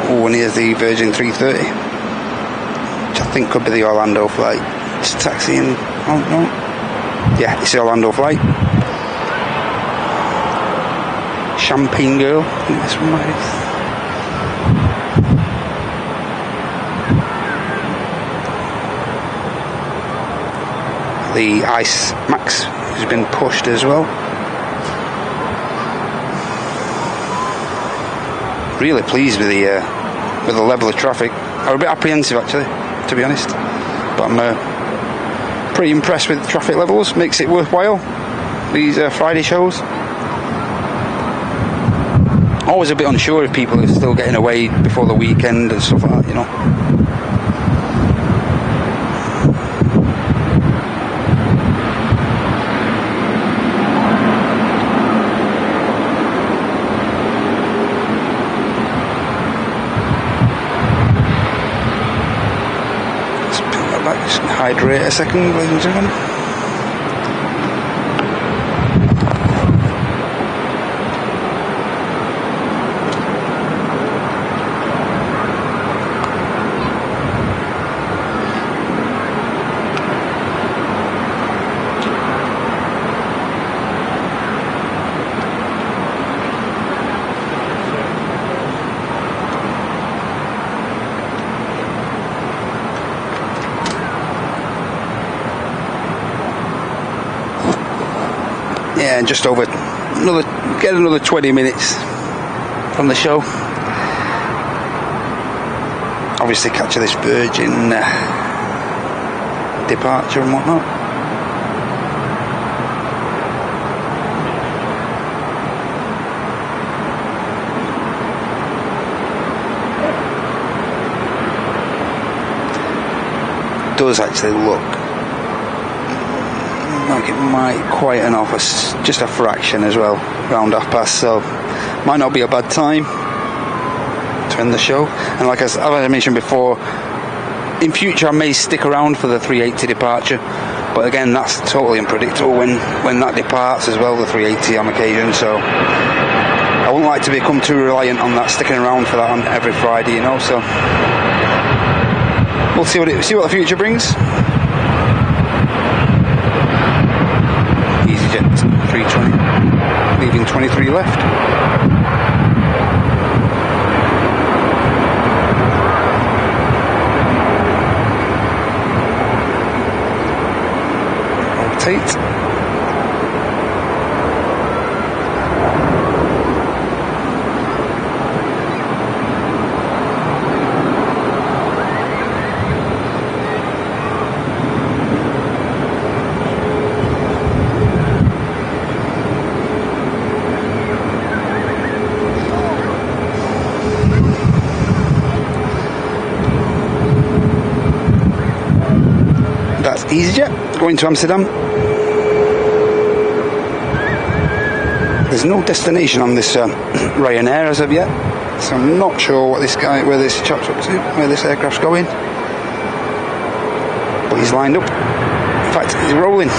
Oh, and here's the Virgin 330, which I think could be the Orlando flight. It's taxiing. Oh no. Yeah, it's the Orlando flight. Champagne Girl. I think this one might be. The Ice Max has been pushed as well. Really pleased with the level of traffic. I'm a bit apprehensive actually, to be honest, but I'm pretty impressed with the traffic levels. Makes it worthwhile, these Friday shows. Always a bit unsure if people are still getting away before the weekend and stuff like that, you know. Just hydrate a second, ladies and gentlemen. Yeah, and just over another 20 minutes from the show. Obviously capture this Virgin departure and whatnot. Does actually look like it might quieten off just a fraction as well, around past, so might not be a bad time to end the show. And like as I mentioned before, in future I may stick around for the 380 departure, but again that's totally unpredictable when that departs as well, the 380 on occasion, so I wouldn't like to become too reliant on that, sticking around for that on every Friday, you know. So we'll see what the future brings. EasyJet 320, leaving 23 left. Rotate. That's EasyJet going to Amsterdam. There's no destination on this Ryanair as of yet, so I'm not sure where this chap's up to, where this aircraft's going. But he's lined up. In fact, he's rolling.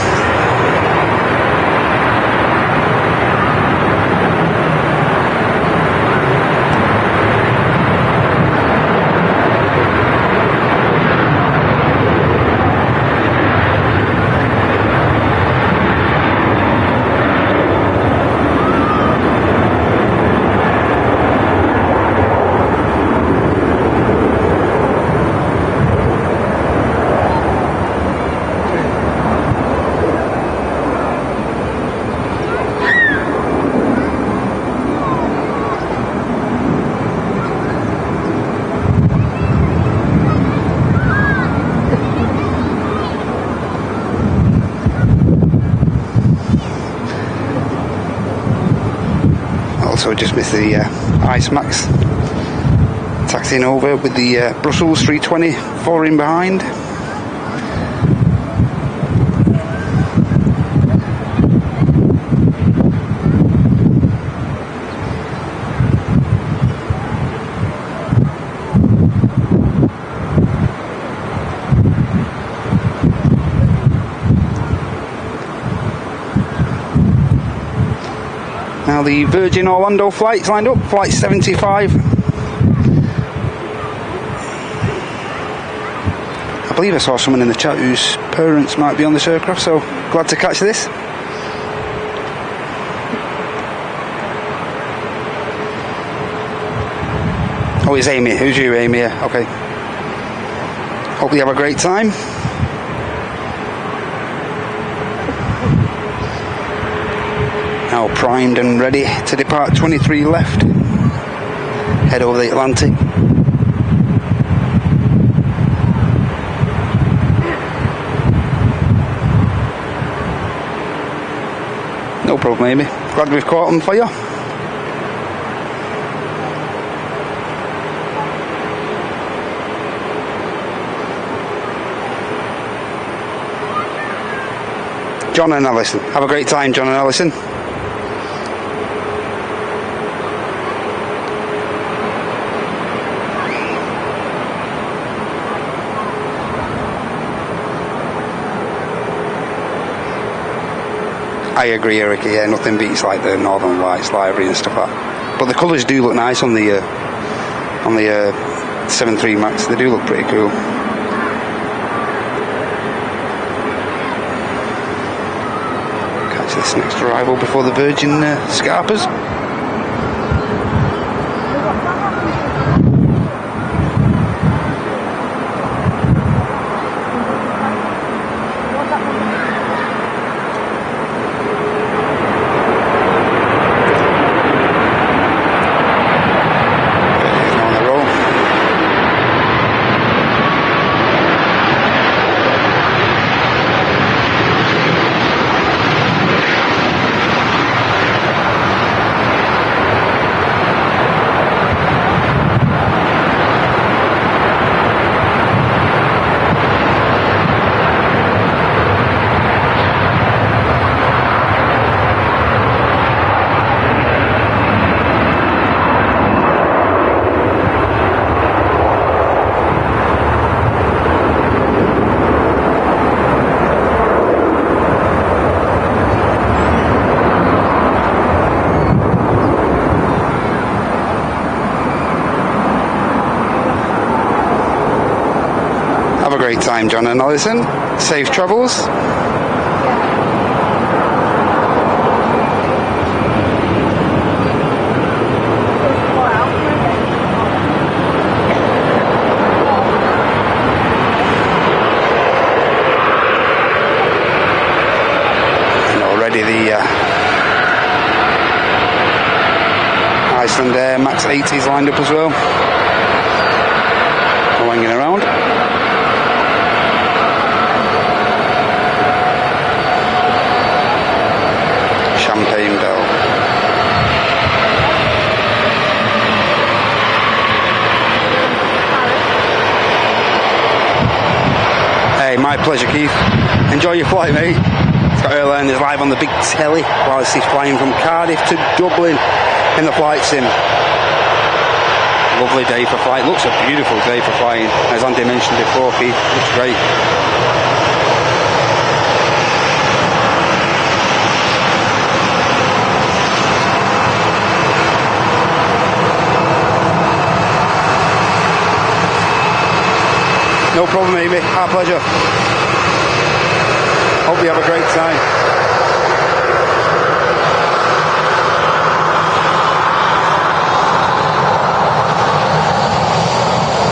also just missed the Ice Max. Taxiing over with the Brussels 320 following behind. Now the Virgin Orlando flight's lined up, flight 75. I believe I saw someone in the chat whose parents might be on this aircraft, so glad to catch this. Oh, it's Amy. Who's you, Amy? Yeah, okay. Hope you have a great time. Now primed and ready to depart, 23 left. Head over the Atlantic. No problem, Amy. Glad we've caught them for you. John and Alison. Have a great time, John and Alison. I agree, Eric. Yeah, nothing beats like the Northern Lights library and stuff like that. But the colours do look nice on the 7.3 Max. They do look pretty cool. Catch this next arrival before the Virgin Scarpers. Great time, John and Alison. Safe travels. And already the Iceland Air Max 80s lined up as well. Wanging around. Champagne Bell. Hey, my pleasure, Keith. Enjoy your flight, mate. Scott Airline is live on the big telly whilst he's flying from Cardiff to Dublin in the flight sim. Lovely day for flight. Looks a beautiful day for flying. As Andy mentioned before, Keith, looks great. No problem, Amy. Our pleasure. Hope you have a great time.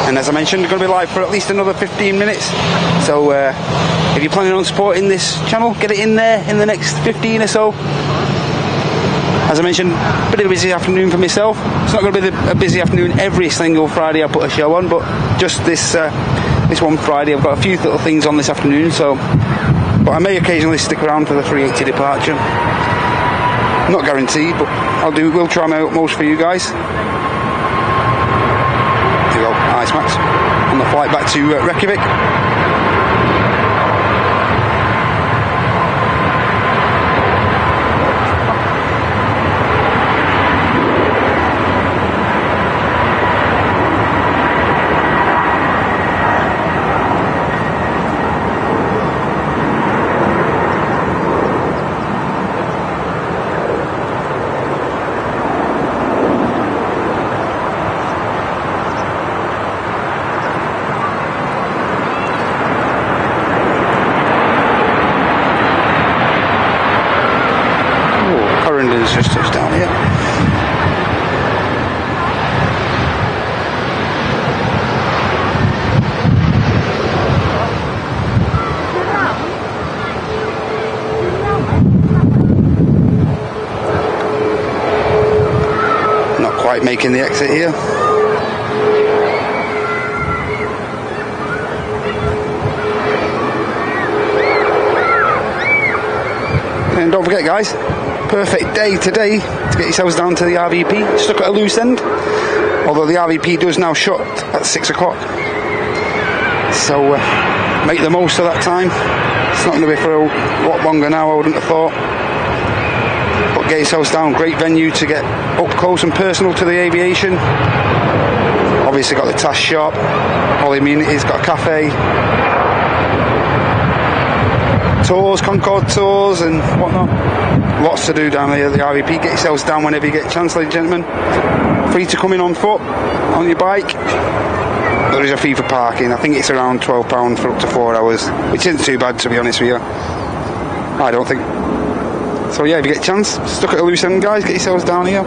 And as I mentioned, we're going to be live for at least another 15 minutes. So if you're planning on supporting this channel, get it in there in the next 15 or so. As I mentioned, a bit of a busy afternoon for myself. It's not going to be a busy afternoon every single Friday I put a show on, but just this one Friday I've got a few little things on this afternoon, so but I may occasionally stick around for the 380 departure. Not guaranteed, but we'll try my utmost for you guys. Here we go, Ice Max on the flight back to Reykjavik. Just touched down here. Not quite making the exit here. And don't forget, guys, perfect day today to get yourselves down to the RVP, stuck at a loose end, although the RVP does now shut at 6 o'clock, so make the most of that time. It's not going to be for a lot longer now, I wouldn't have thought, but get yourselves down. Great venue to get up close and personal to the aviation. Obviously got the task shop, all the amenities, got a cafe, tours, Concorde tours and whatnot. Lots to do down here at the RVP. Get yourselves down whenever you get a chance, ladies and gentlemen. Free to come in on foot, on your bike. There is a fee for parking. I think it's around £12 for up to 4 hours, which isn't too bad, to be honest with you. I don't think. So yeah, if you get a chance, stuck at a loose end, guys, get yourselves down here.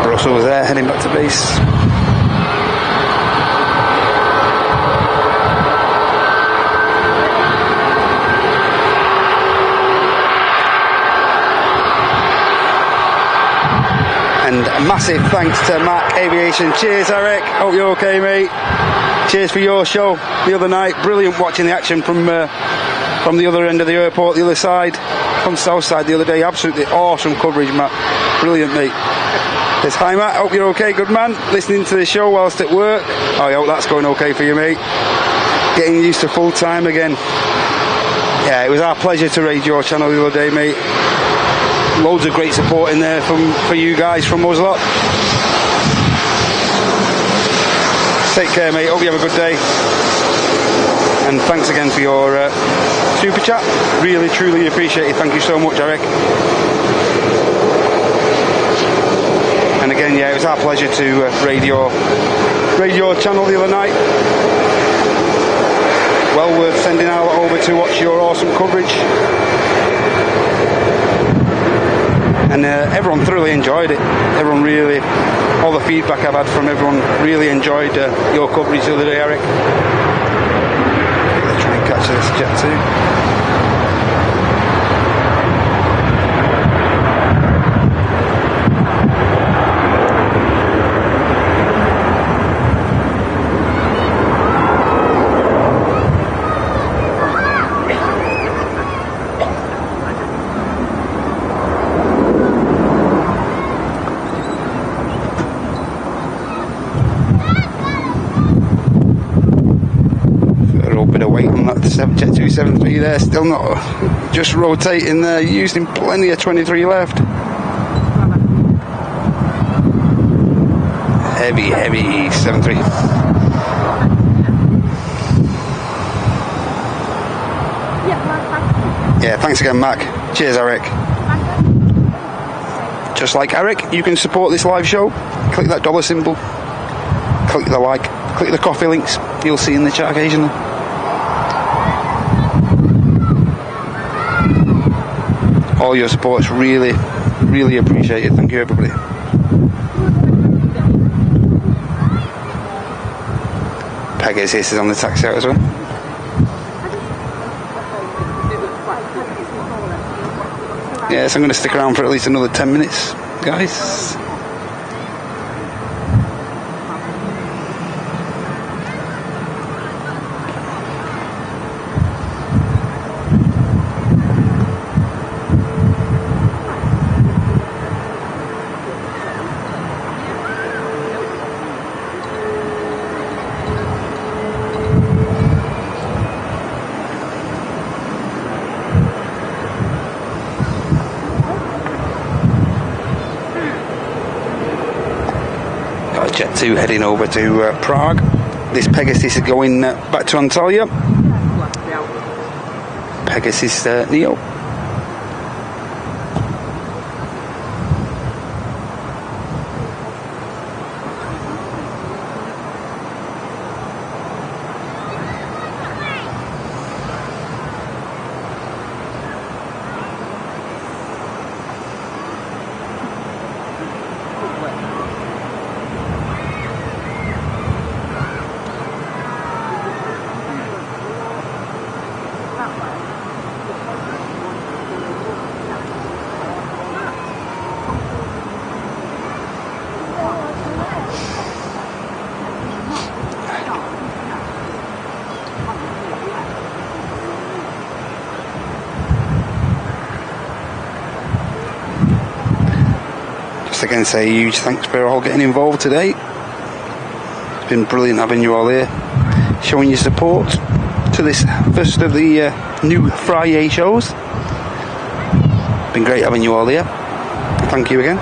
Brussels there, heading back to base. And a massive thanks to Mac Aviation. Cheers, Eric. Hope you're okay, mate. Cheers for your show the other night. Brilliant watching the action from the other end of the airport, the other side, from south side the other day. Absolutely awesome coverage, Matt. Brilliant, mate. Yes, hi, Matt. Hope you're okay, good man. Listening to the show whilst at work. I hope that's going okay for you, mate. Getting used to full time again. Yeah, it was our pleasure to raid your channel the other day, mate. Loads of great support in there for you guys from us lot. Take care, mate. Hope you have a good day. And thanks again for your super chat. Really, truly appreciate it. Thank you so much, Eric. And again, yeah, it was our pleasure to raid your channel the other night. Well worth sending out over to watch your awesome coverage. And everyone thoroughly enjoyed it. Everyone really, all the feedback I've had from everyone, really enjoyed your coverage the other day, Eric. Let's try and catch this jet too. Jet 273 there, still not just rotating there, using plenty of 23 left. Heavy 73. Yeah, thanks again, Mac. Cheers, Eric. Just like Eric, you can support this live show. Click that dollar symbol, click the like, click the coffee links, you'll see in the chat occasionally. All your support's really, really appreciated. Thank you, everybody. Pegasus is on the taxi out as well. Yes, I'm going to stick around for at least another 10 minutes, guys. Jet 2 heading over to Prague. This Pegasus is going back to Antalya. Pegasus Neo. Again, say a huge thanks for all getting involved today. It's been brilliant having you all here, showing your support to this first of the new Friday shows. Been great having you all here. Thank you again.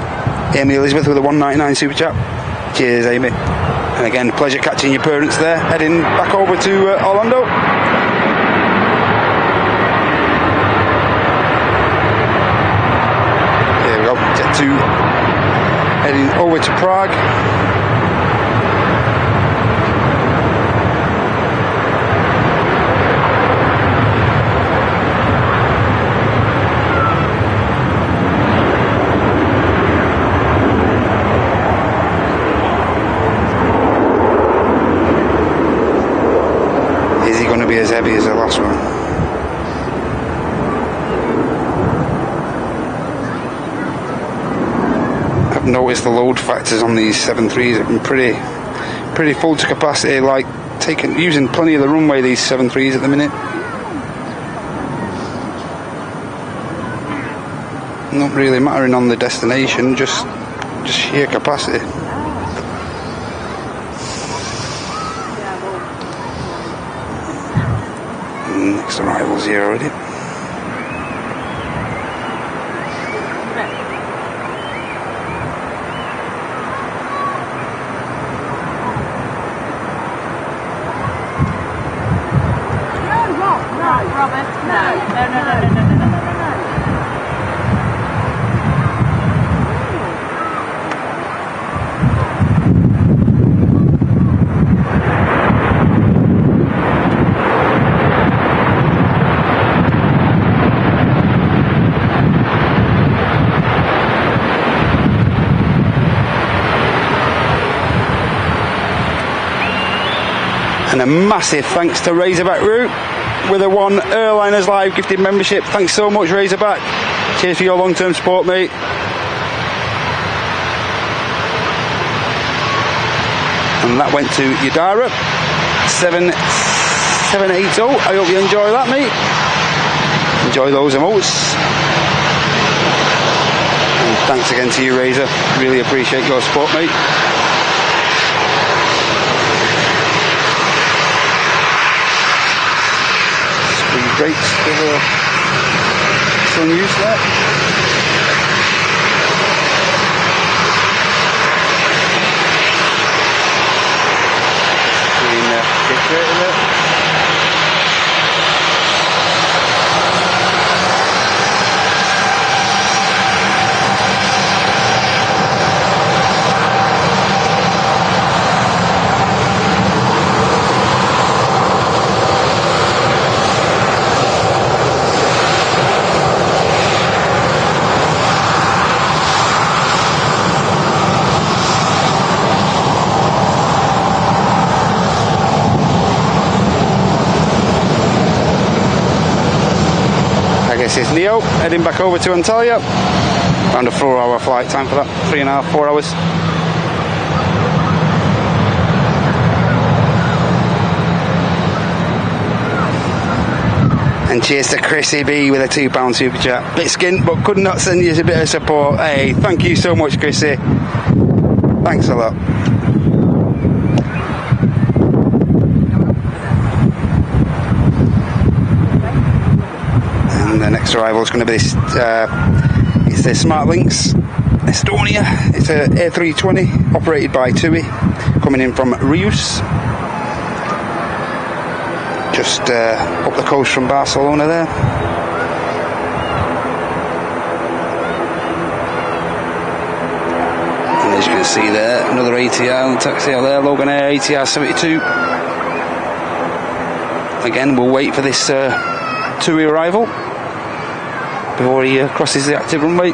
Amy Elizabeth with a $1.99 super chat. Cheers, Amy. And again, pleasure catching your parents there, heading back over to Orlando. Here we go, Jet 2 heading over to Prague. Is he going to be as heavy as the last one? Noticed the load factors on these 737s have been pretty full to capacity, like using plenty of the runway, these 737s at the minute. Not really mattering on the destination, just sheer capacity. Next arrival's here already. And a massive thanks to Razorback Route with a one Airliners Live gifted membership. Thanks so much, Razorback. Cheers for your long-term support, mate. And that went to Yadara 780. I hope you enjoy that, mate. Enjoy those emotes. And thanks again to you, Razor. Really appreciate your support, mate. Brakes still in use there. Green dictator there. This is Neo, heading back over to Antalya. Around a 4-hour flight time for that, 3.5, 4 hours. And cheers to Chrissy B with a £2 super chat. Bit skint, but could not send you a bit of support. Hey, thank you so much, Chrissy. Thanks a lot. And the next arrival is going to be this, it's the Smart Links Estonia. It's a A320 operated by TUI, coming in from Reus. Just up the coast from Barcelona there. And as you can see there, another ATR taxi out there, Logan Air ATR 72. Again, we'll wait for this TUI arrival before he crosses the active runway.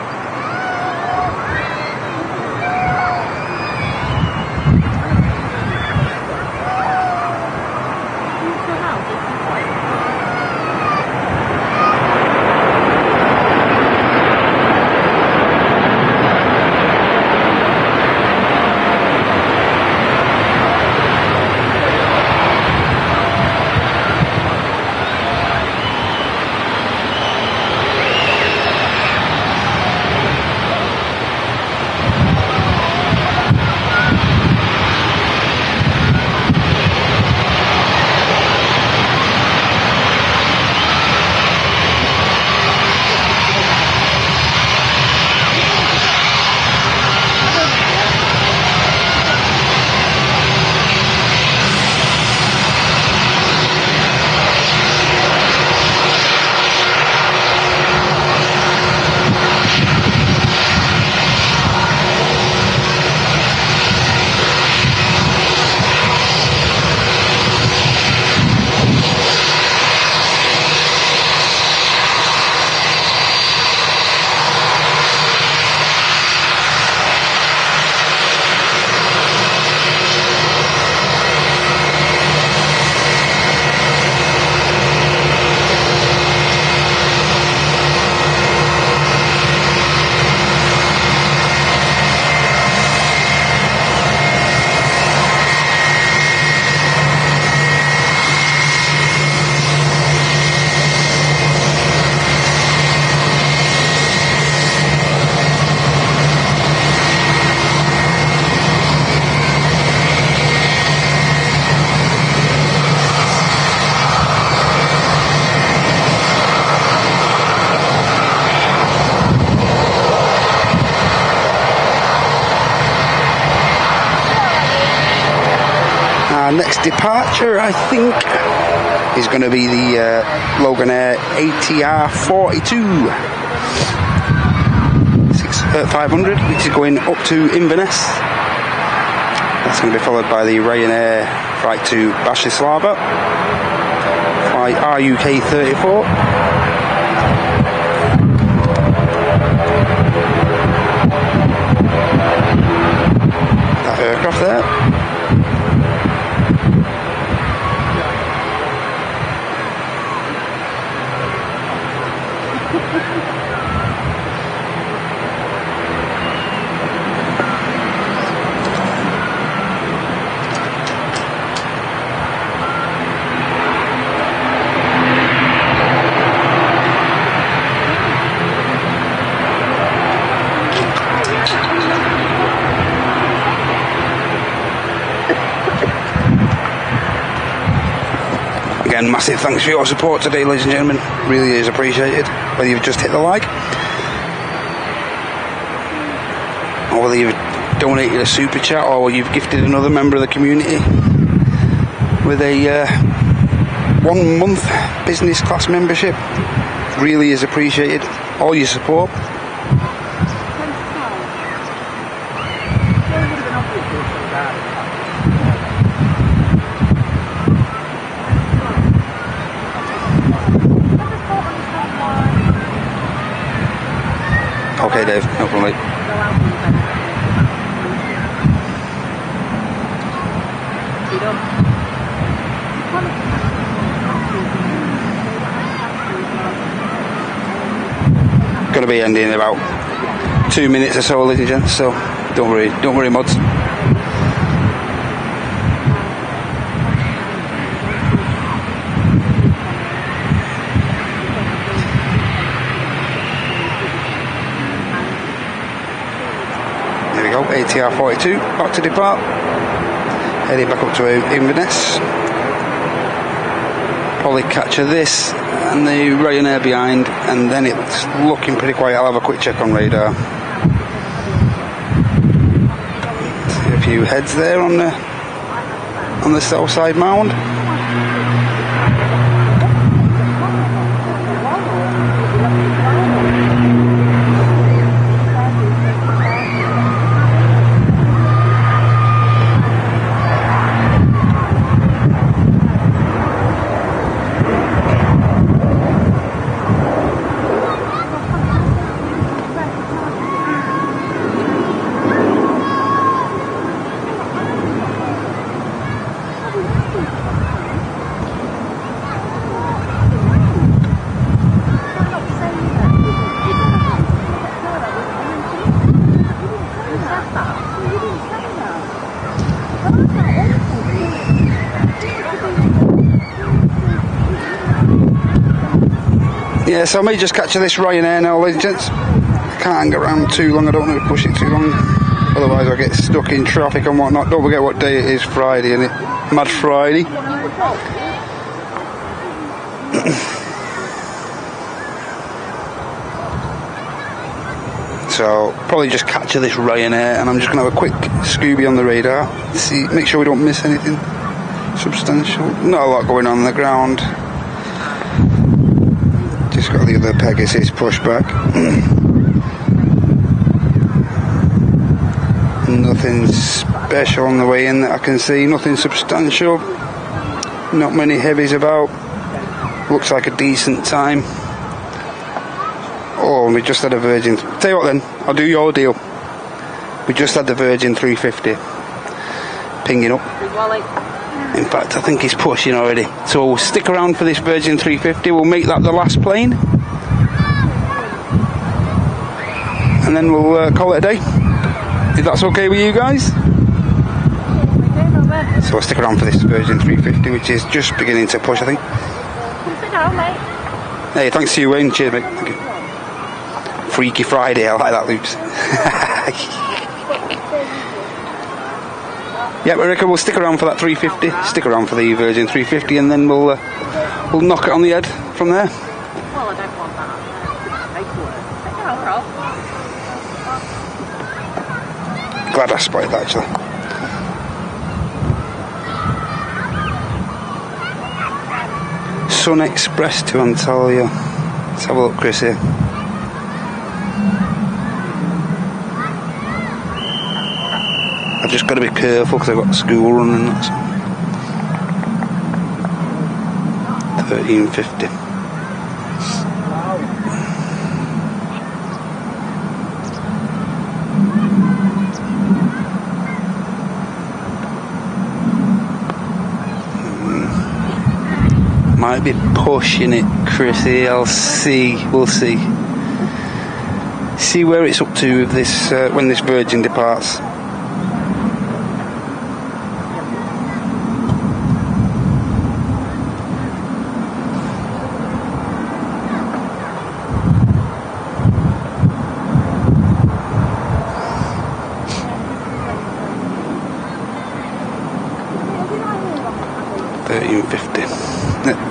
Next departure, I think, is going to be the Logan Air ATR 42 500, which is going up to Inverness. That's going to be followed by the Ryanair flight to Bratislava, flight RUK 34. That aircraft there. Again, massive thanks for your support today, ladies and gentlemen. Really is appreciated. Whether you've just hit the like, or whether you've donated a super chat, or you've gifted another member of the community with a 1 month business class membership, really is appreciated. All your support. Okay, Dave, no problem, mate. Going to be ending in about 2 minutes or so, ladies and gents, so don't worry, mods. ATR 42, about to depart, heading back up to Inverness. Probably capture this and the Ryanair behind, and then it's looking pretty quiet. I'll have a quick check on radar. few heads there on the south side mound. Yeah, so I may just catch this Ryanair now, ladies and gents. Can't hang around too long, I don't want to push it too long. Otherwise I'll get stuck in traffic and whatnot. Don't forget what day it is, Friday, isn't it? Mad Friday. So, probably just catch this Ryanair, and I'm just going to have a quick Scooby on the radar. See, make sure we don't miss anything substantial. Not a lot going on the ground. Just got the other Pegasus pushed back. Nothing special on the way in that I can see. Nothing substantial. Not many heavies about. Looks like a decent time. Oh, we just had a Virgin. Tell you what then, I'll do your deal. We just had the Virgin 350 pinging up. In fact, I think he's pushing already. So we'll stick around for this Virgin 350. We'll make that the last plane. And then we'll call it a day. If that's okay with you guys. So we'll stick around for this Virgin 350, which is just beginning to push, I think. Sit down, mate. Hey, thanks to you, Wayne. Cheers, mate. Thank you. Freaky Friday, I like that, Loops. Yeah, I reckon we'll stick around for that 350. Stick around for the Virgin 350, and then we'll knock it on the head from there. Well, I don't want that. Sit down, Rob. Glad I spotted that, actually. Sun Express to Antalya. Let's have a look, Chris, here. I've just got to be careful because I've got school running. That's 1350. Might be pushing it, Chrissy. I'll see. We'll see. See where it's up to with this when this Virgin departs.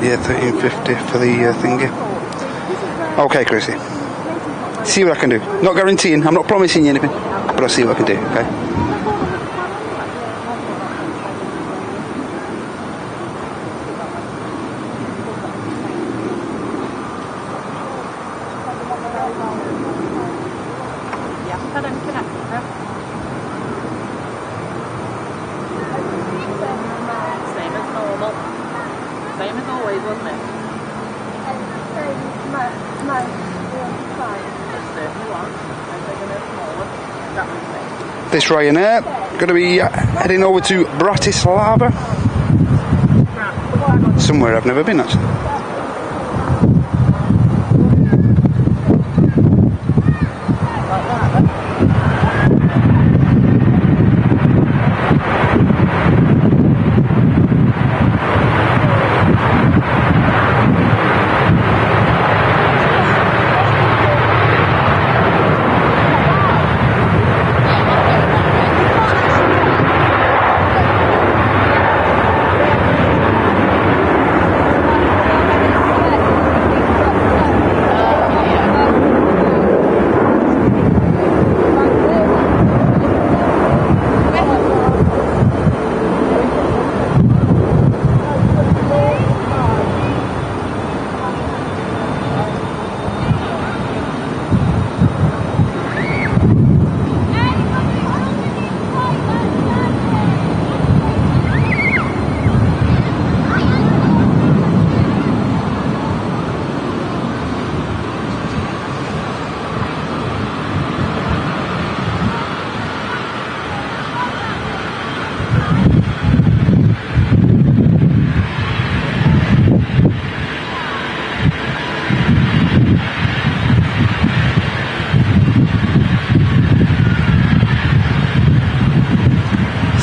Yeah, 1350 for the thingy. Okay, Chrissy. See what I can do. Not guaranteeing, I'm not promising you anything, but I'll see what I can do, okay? This Ryanair going to be heading over to Bratislava, somewhere I've never been actually.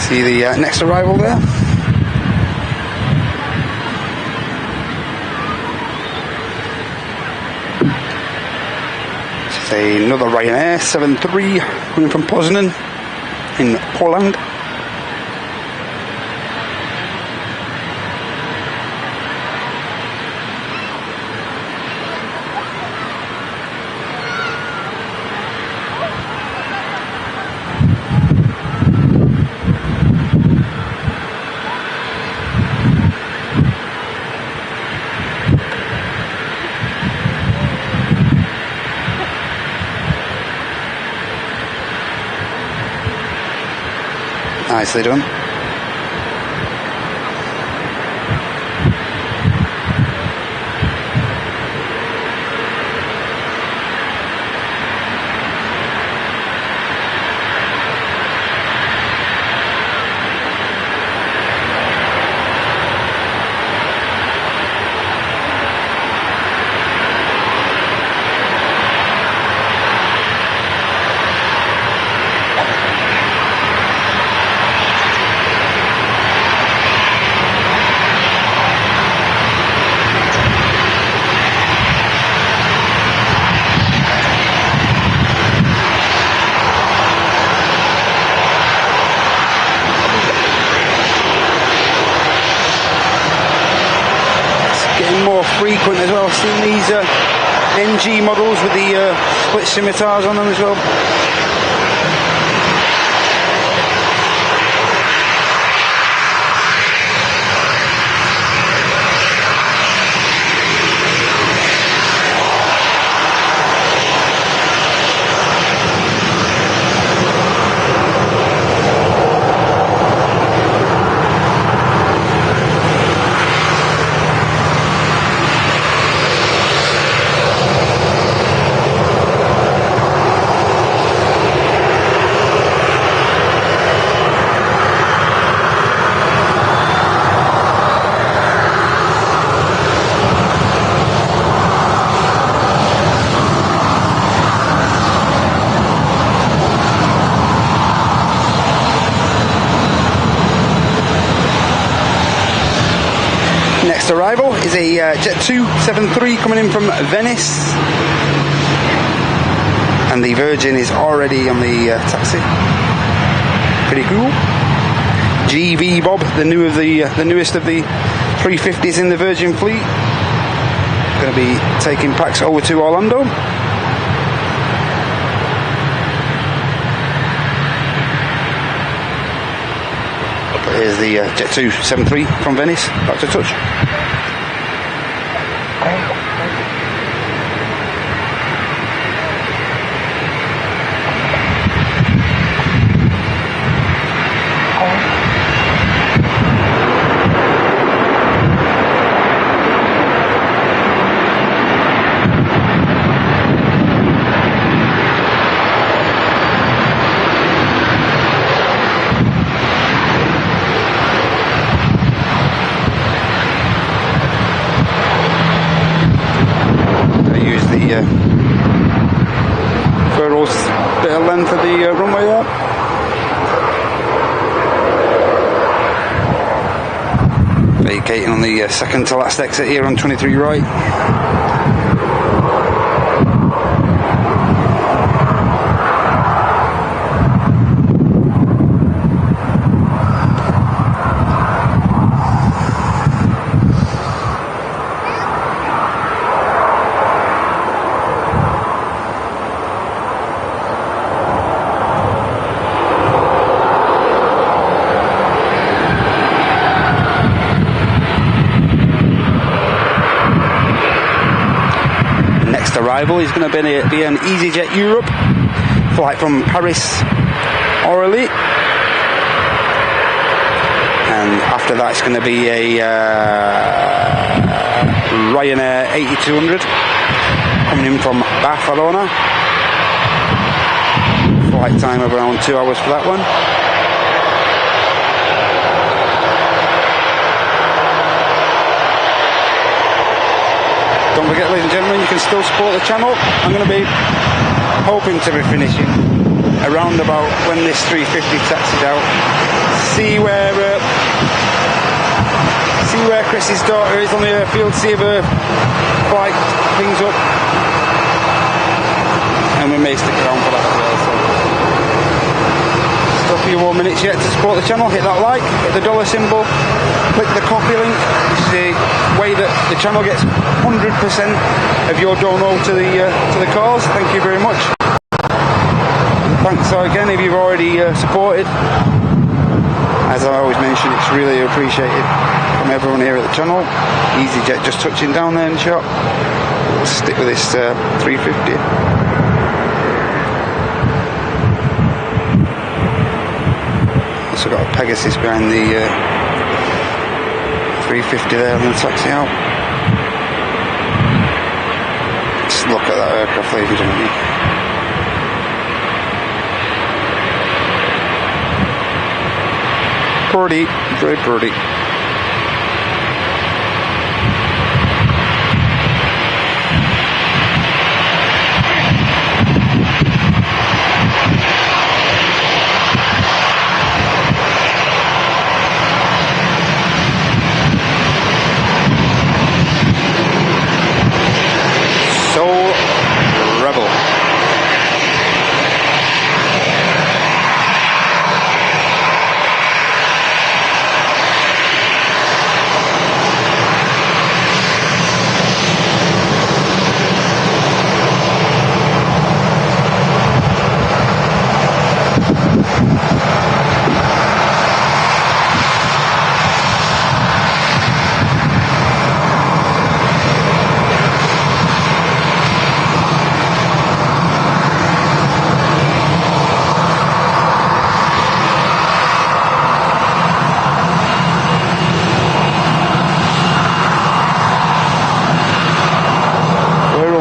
See the next arrival there. This is another Ryanair 73 coming from Poznan in Poland. Nicely done. Frequent as well. Seeing these NG models with the split scimitars on them as well. Next arrival is a Jet 273 coming in from Venice, and the Virgin is already on the taxi. Pretty cool. GV Bob, the newest of the 350s in the Virgin fleet, going to be taking packs over to Orlando. Here's the Jet 273 from Venice, back to touch. Furrows bit of length of the runway there. Vacating on the second to last exit here on 23 right. Arrival is going to be an EasyJet Europe flight from Paris Orly, and after that it's going to be a Ryanair 8200 coming in from Barcelona. Flight time of around 2 hours for that one. Don't forget, ladies and gentlemen, you can still support the channel. I'm going to be hoping to be finishing around about when this 350 taxis out, see where Chris's daughter is on the airfield, see if her flight pings up, and we may stick around for that as well. So still a few more minutes yet to support the channel. Hit that like, hit the dollar symbol, click the copy link. This is the way that the channel gets 100% of your dono to the cause. Thank you very much. Thanks again if you've already supported. As I always mention, it's really appreciated from everyone here at the channel. EasyJet just touching down there in the shop. We'll stick with this 350. Also got a Pegasus behind the 350 there on the taxi out. Let's look at that aircraft, ladies and gentlemen. Pretty, very pretty. Soul Rebel.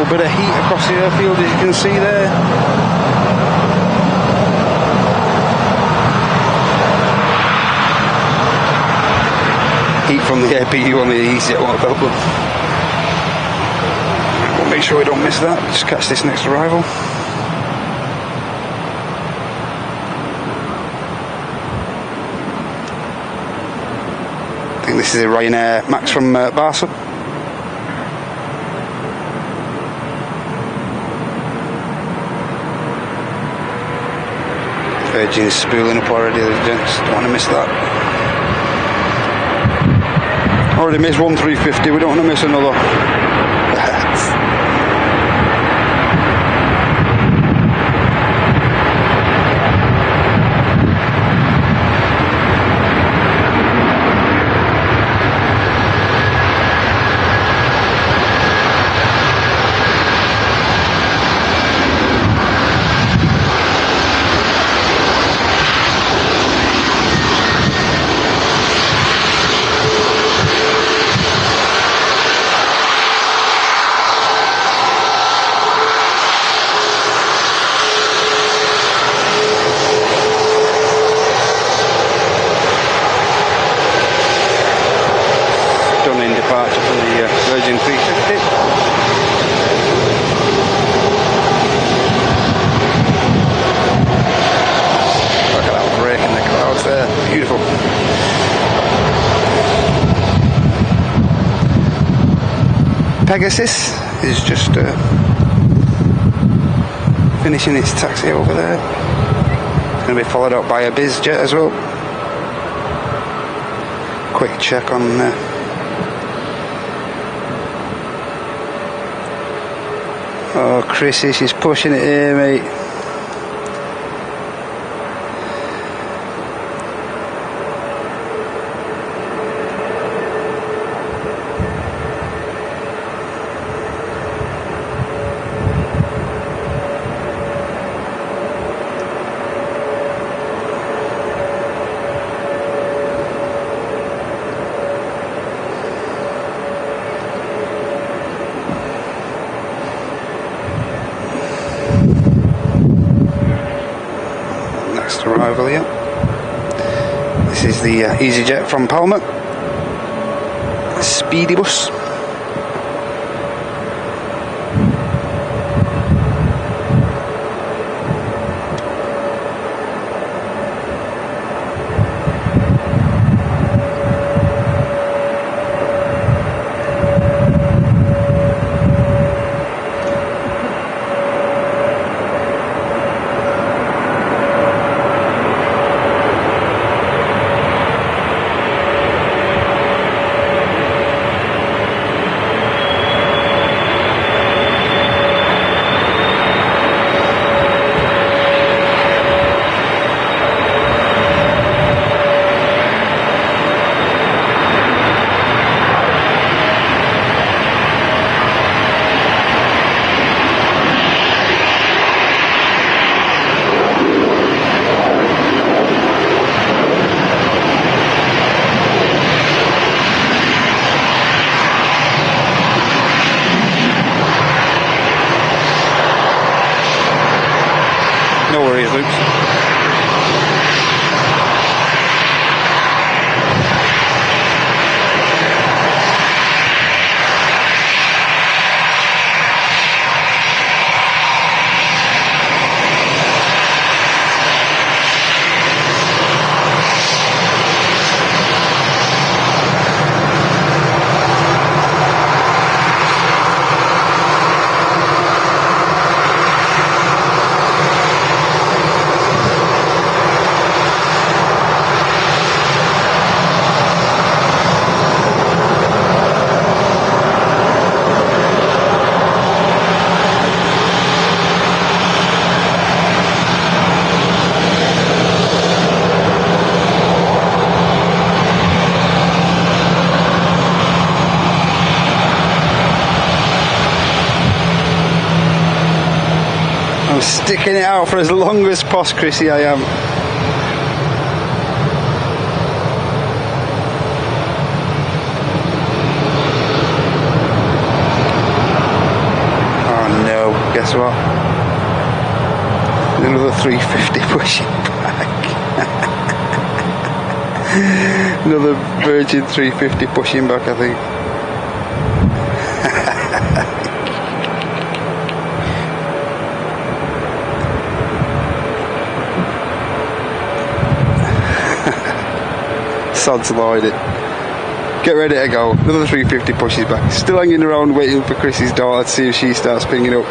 Bit of heat across the airfield, as you can see there. Heat from the APU on the EasyJet won't help them. We'll make sure we don't miss that. Just catch this next arrival. I think this is a Ryanair Max from Barcelona. Virgin's spooling up already, gents. Don't want to miss that. Already missed one 350, we don't want to miss another. Departure from the Virgin 350. Look at that break in the clouds there, beautiful. Pegasus is just finishing its taxi over there. It's going to be followed up by a BizJet as well. Quick check on oh, Chrissy, she's pushing it here, mate. Arrival here. This is the EasyJet from Palma. Speedy bus. Sticking it out for as long as pos, Chrissy, I am. Oh no, guess what? Another 350 pushing back. Another Virgin 350 pushing back, I think. Sod's law, it. Get ready to go. Another 350 pushes back. Still hanging around waiting for Chrissy's daughter to see if she starts pinging up.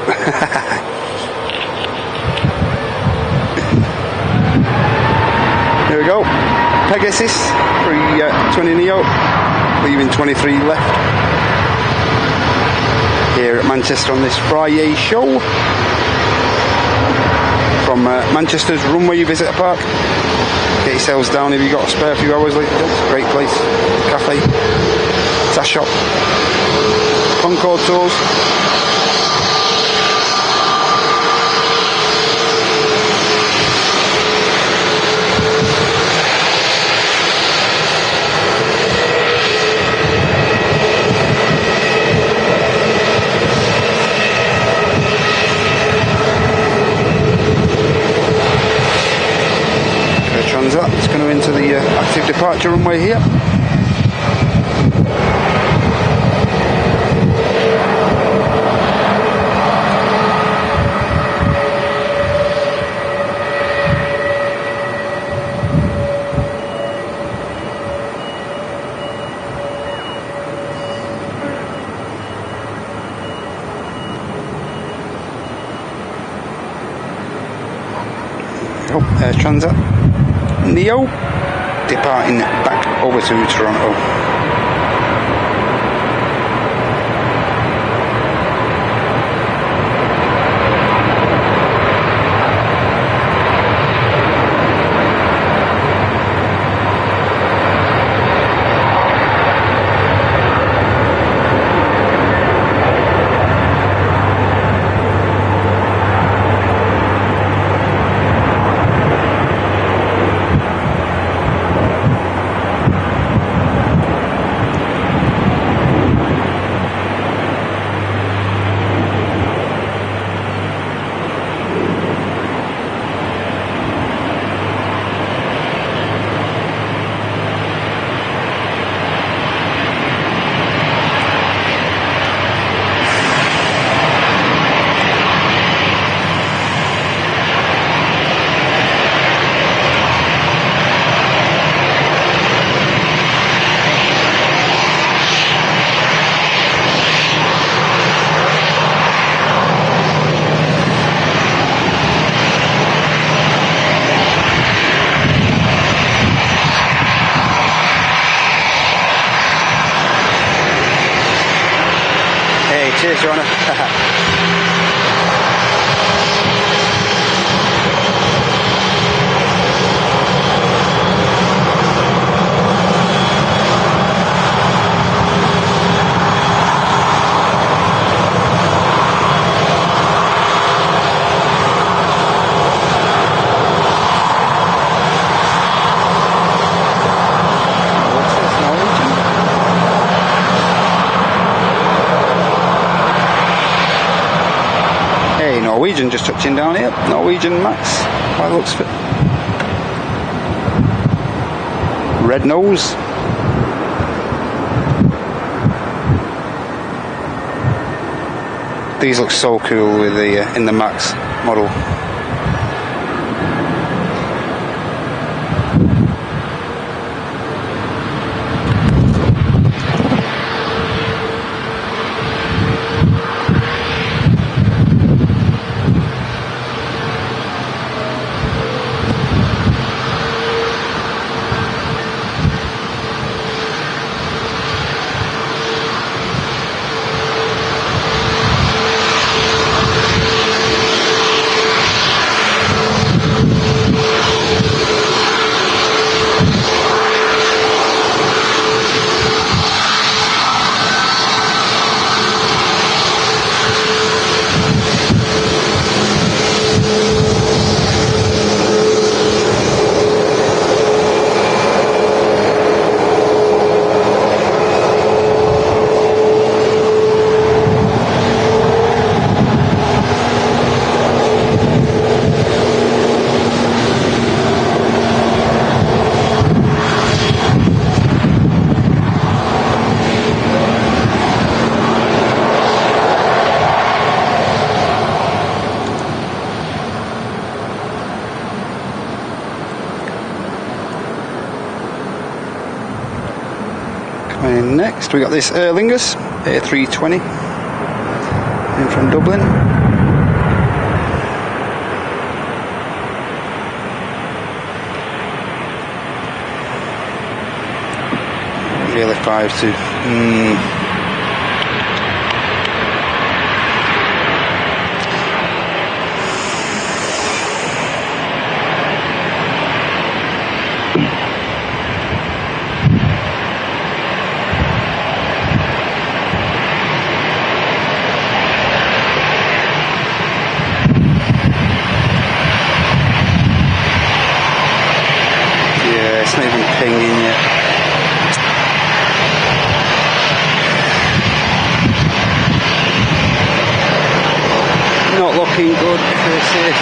Here we go. Pegasus, 320 Neo, leaving 23 left. Here at Manchester on this Friday show. From Manchester's Runway Visitor Park. Get yourselves down if you've got a spare few hours later. It's a great place. Cafe, tash shop, Concord tours. It's going to enter the active departure runway here. Air Transat Neo departing back over to Toronto. Cheers, Joanna. Norwegian just touching down here. Norwegian Max, by the looks of it. Red nose. These look so cool with the in the Max model. And next we got this Airline A380 in from Dublin. Really 5 to it's not even pinging yet. Not looking good, Chrissy.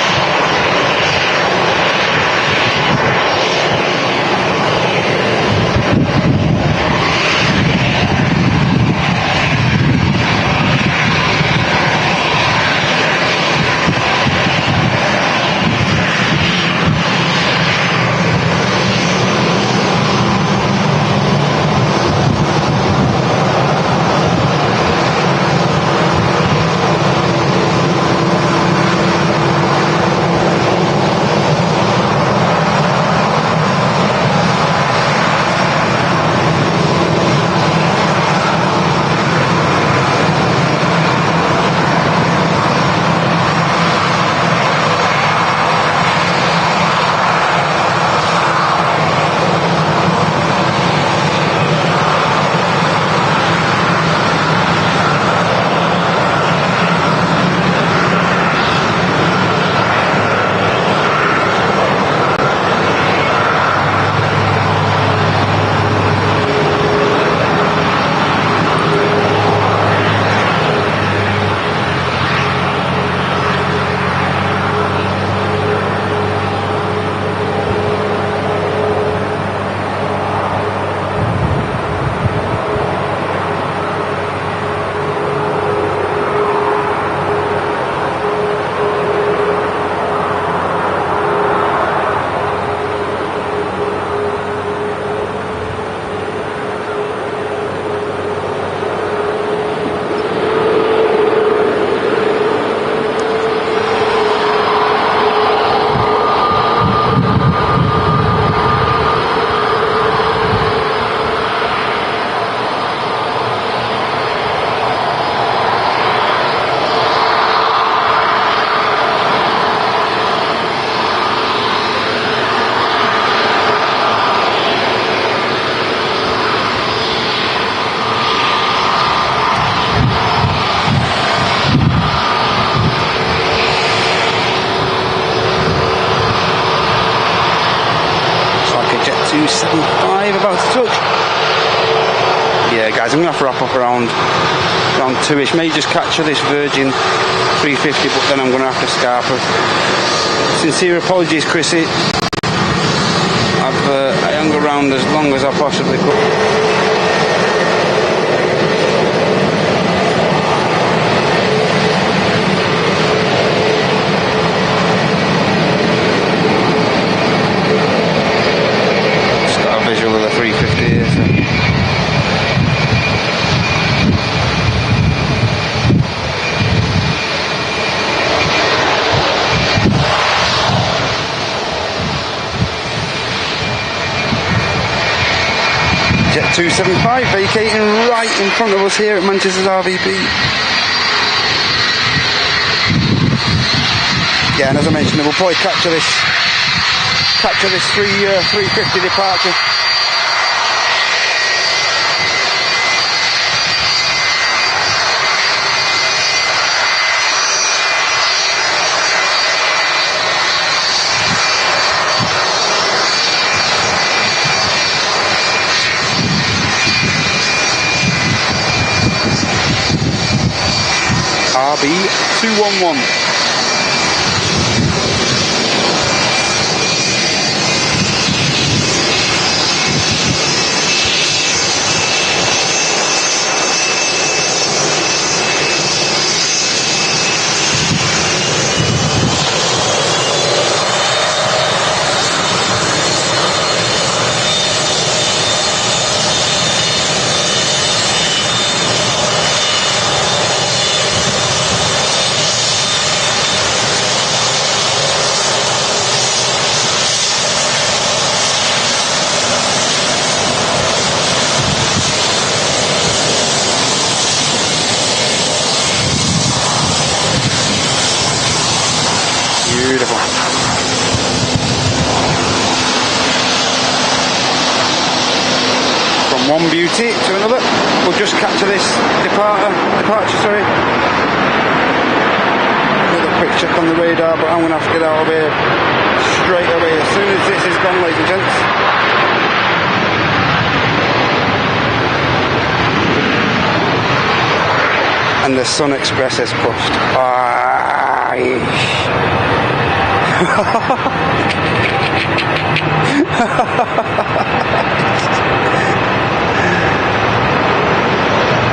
About to touch. Yeah, guys, I'm gonna have to wrap up around 2ish. May just catch this Virgin 350, but then I'm gonna have to scarp her. Sincere apologies, Chrissy. I hung around as long as I possibly could. Visual of the 350 here, so. Jet 275 vacating right in front of us here at Manchester's RVP. Yeah, and as I mentioned, we'll probably capture this 350 departure. RB211. From one beauty to another. We'll just capture this departure, sorry. Another quick check on the radar, but I'm going to have to get out of here straight away as soon as this is gone, ladies and gents. And the Sun Express has pushed.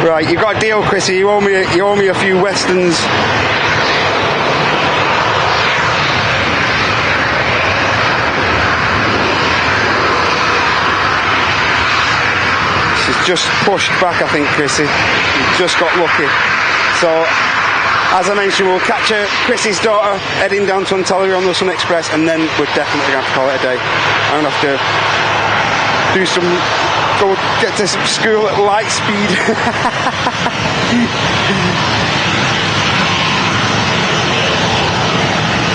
Right, you got a deal, Chrissy. You owe me a few westerns. She's just pushed back, I think, Chrissy. You just got lucky. So, as I mentioned, we'll catch Chrissy's daughter heading down to Antalya on the Sun Express, and then we're definitely going to have to call it a day. I'm going to have to go get to school at light speed.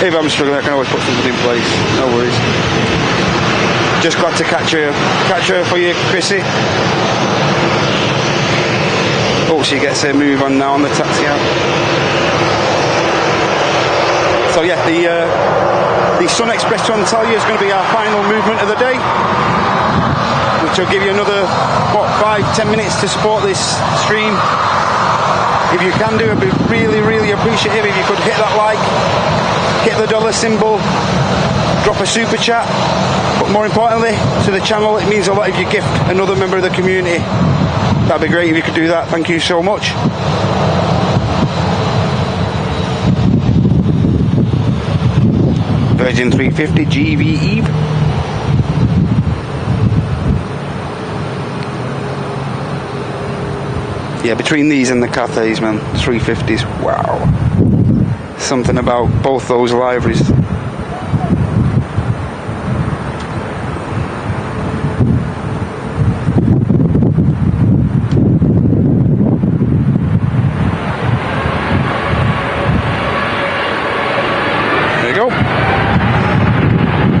If I'm struggling, I can always put something in place. No worries. Just got to catch her for you, Chrissy. Oh, she gets her move on now on the taxi out. So yeah, the Sun Express to Antalya is going to be our final movement of the day, which will give you another 5-10 minutes to support this stream. If you can do it, I'd be really, really appreciative if you could hit that like, hit the dollar symbol, drop a super chat, but more importantly to the channel, it means a lot if you gift another member of the community. That'd be great if you could do that. Thank you so much. Virgin 350 GV Eve. Yeah, between these and the Cathays, man, 350s, wow. Something about both those liveries.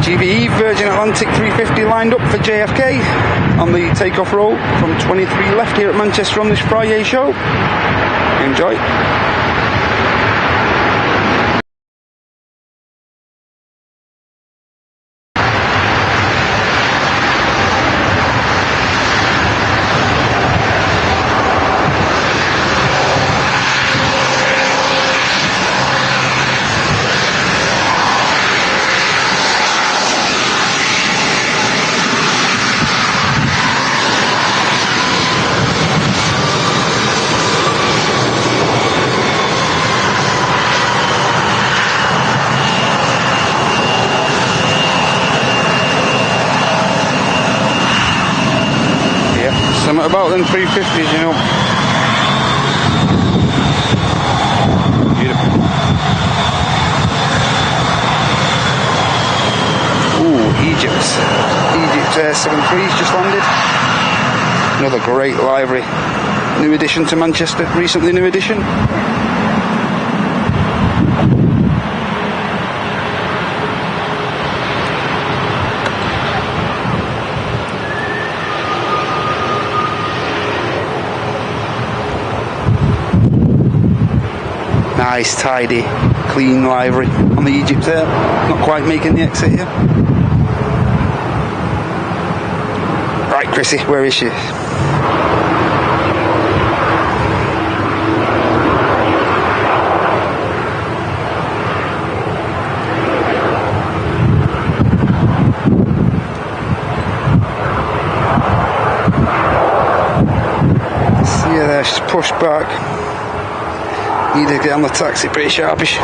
GVE Virgin Atlantic 350 lined up for JFK on the takeoff roll from 23 left here at Manchester on this Friday show. Enjoy. Something about them 350s, you know. Beautiful. Ooh, Egypt 73's just landed. Another great livery. New addition to Manchester, recently new addition. Nice, tidy, clean livery on the Egypt Air. Not quite making the exit here. Right, Chrissy, where is she? See her there, she's pushed back. Need to get on the taxi pretty sharpish.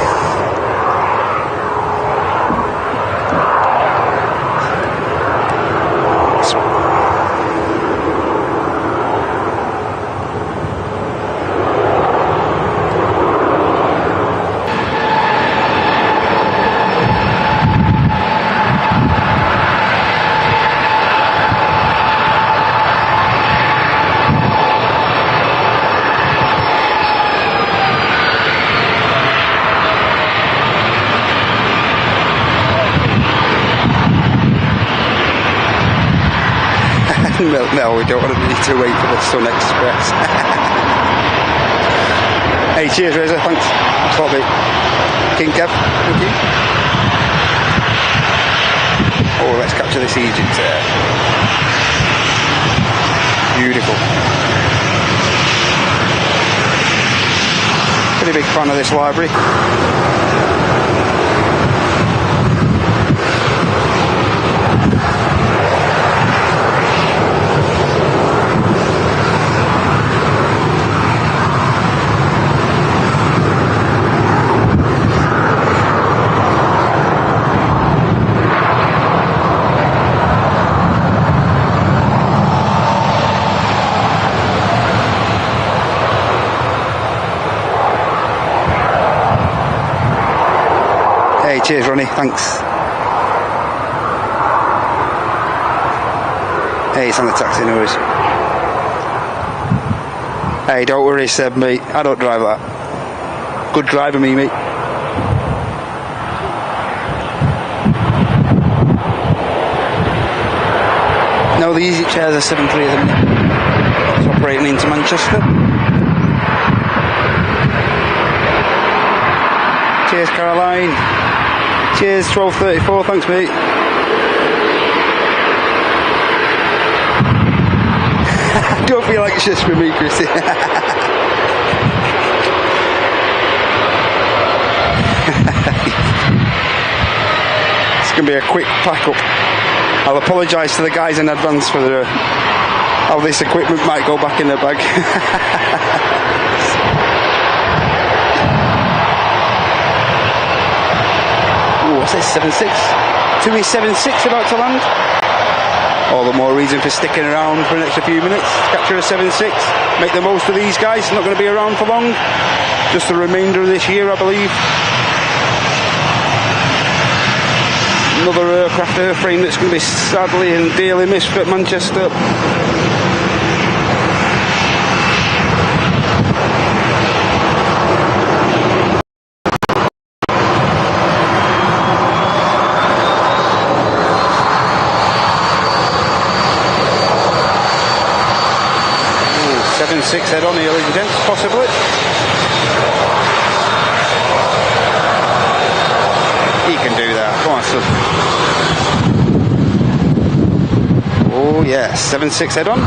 No, we don't want to need to wait for the Sun Express. Hey, cheers, Reza. Thanks. Thanks a lot, mate. King Kev. Thank you. Oh, let's capture this Egypt there. Beautiful. Pretty big fan of this library. Hey, cheers, Ronnie. Thanks. Hey, it's on the taxi noise. Hey, don't worry, Seb, mate. I don't drive that. Good driver, me, mate. No, the easy chairs are 7.3 at the minute. It's operating into Manchester. Cheers, Caroline. Cheers, 1234. Thanks, mate. Don't feel like it's just for me, Chrissy. It's going to be a quick pack up. I'll apologise to the guys in advance for how this equipment might go back in the bag. What's this, 7.6? 2E76 about to land? All the more reason for sticking around for an extra few minutes. Capture a 7.6. Make the most of these guys. Not going to be around for long. Just the remainder of this year, I believe. Another aircraft airframe that's going to be sadly and dearly missed at Manchester. Six head on here, ladies and gents, possibly. He can do that. Come on, son. Oh, yeah, 7.6 head on.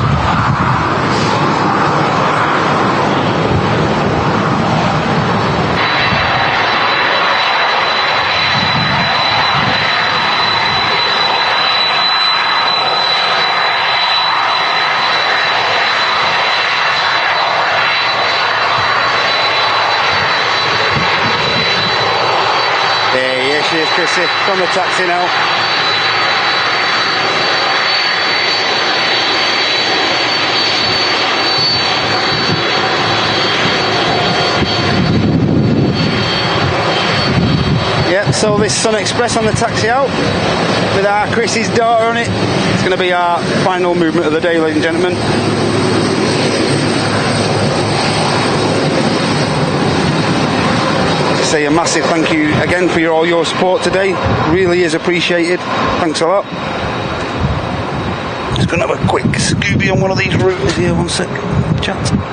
Cheers, Chrissy. From the taxi now. Yeah, so this Sun Express on the taxi out with our Chrissy's daughter on it. It's going to be our final movement of the day, ladies and gentlemen. Say a massive thank you again for all your support today. Really is appreciated. Thanks a lot. Just going to have a quick Scooby on one of these routers here. One sec. Chat.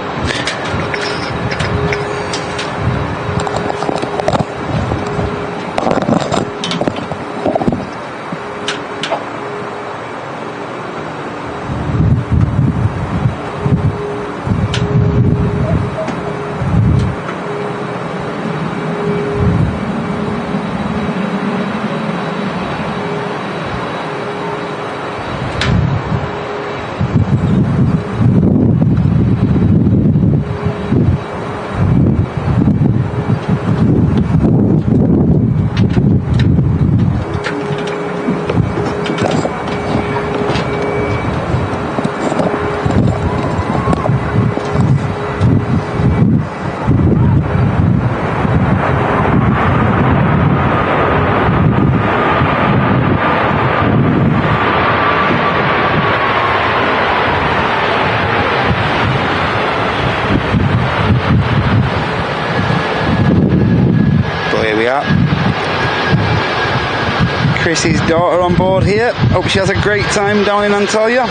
Chrissy's daughter on board here. Hope she has a great time down in Antalya.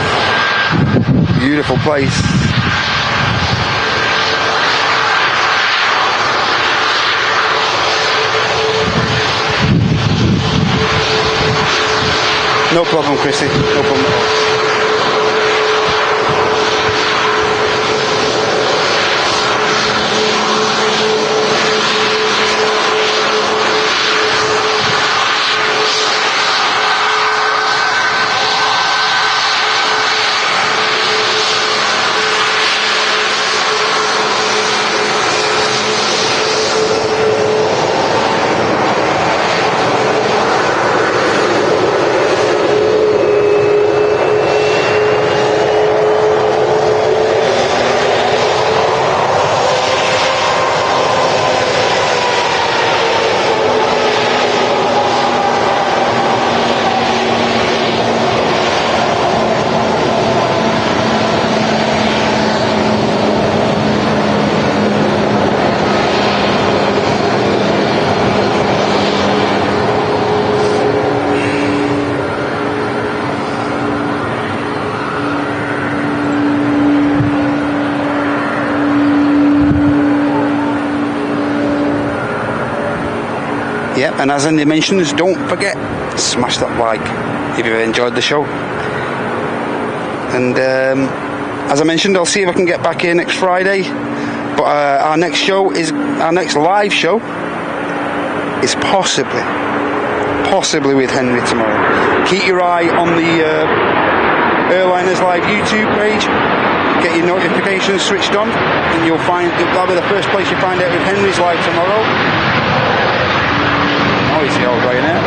Beautiful place. No problem, Chrissy. No problem at all. Yep, and as Andy mentions, don't forget, smash that like if you've enjoyed the show. And as I mentioned, I'll see if I can get back here next Friday. But our next live show is possibly with Henry tomorrow. Keep your eye on the Airliners Live YouTube page. Get your notifications switched on, and that'll be the first place you find out if Henry's live tomorrow. Oh, he's the old Ryanair.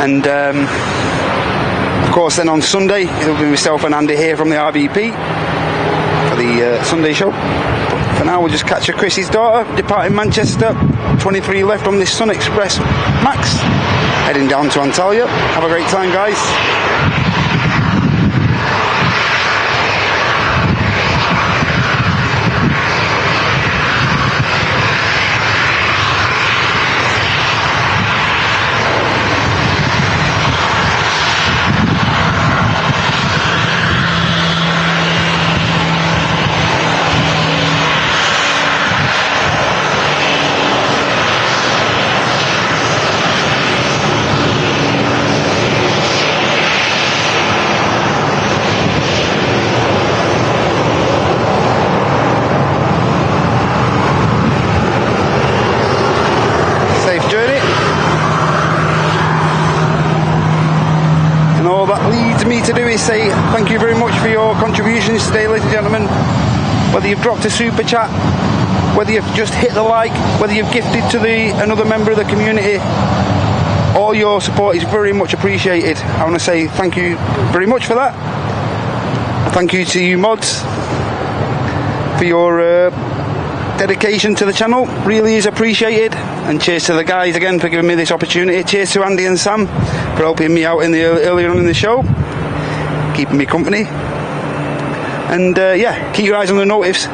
And of course, then on Sunday it'll be myself and Andy here from the RVP for the Sunday show. But for now, we'll just catch Chrissy's daughter departing Manchester. 23 left on this Sun Express Max, heading down to Antalya. Have a great time, guys. To do is say thank you very much for your contributions today, ladies and gentlemen. Whether you've dropped a super chat, whether you've just hit the like, whether you've gifted to another member of the community, all your support is very much appreciated. I want to say thank you very much for that. Thank you to you mods for your dedication to the channel, really is appreciated. And cheers to the guys again for giving me this opportunity. Cheers to Andy and Sam for helping me out earlier on in the show, keeping me company. And yeah, keep your eyes on the notice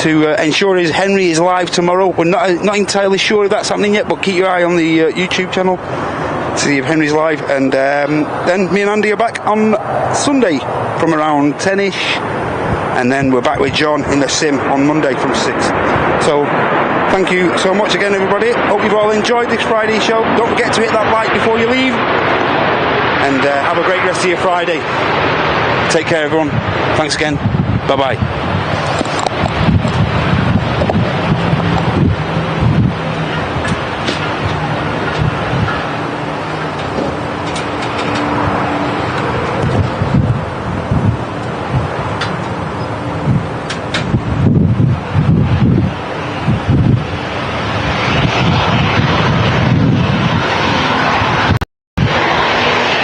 to ensure Henry is live tomorrow. We're not entirely sure if that's happening yet, but keep your eye on the YouTube channel to see if Henry's live. And then me and Andy are back on Sunday from around 10ish, and then we're back with John in the sim on Monday from 6. So thank you so much again, everybody. Hope you've all enjoyed this Friday show. Don't forget to hit that like before you leave. And have a great rest of your Friday. Take care, everyone. Thanks again. Bye-bye.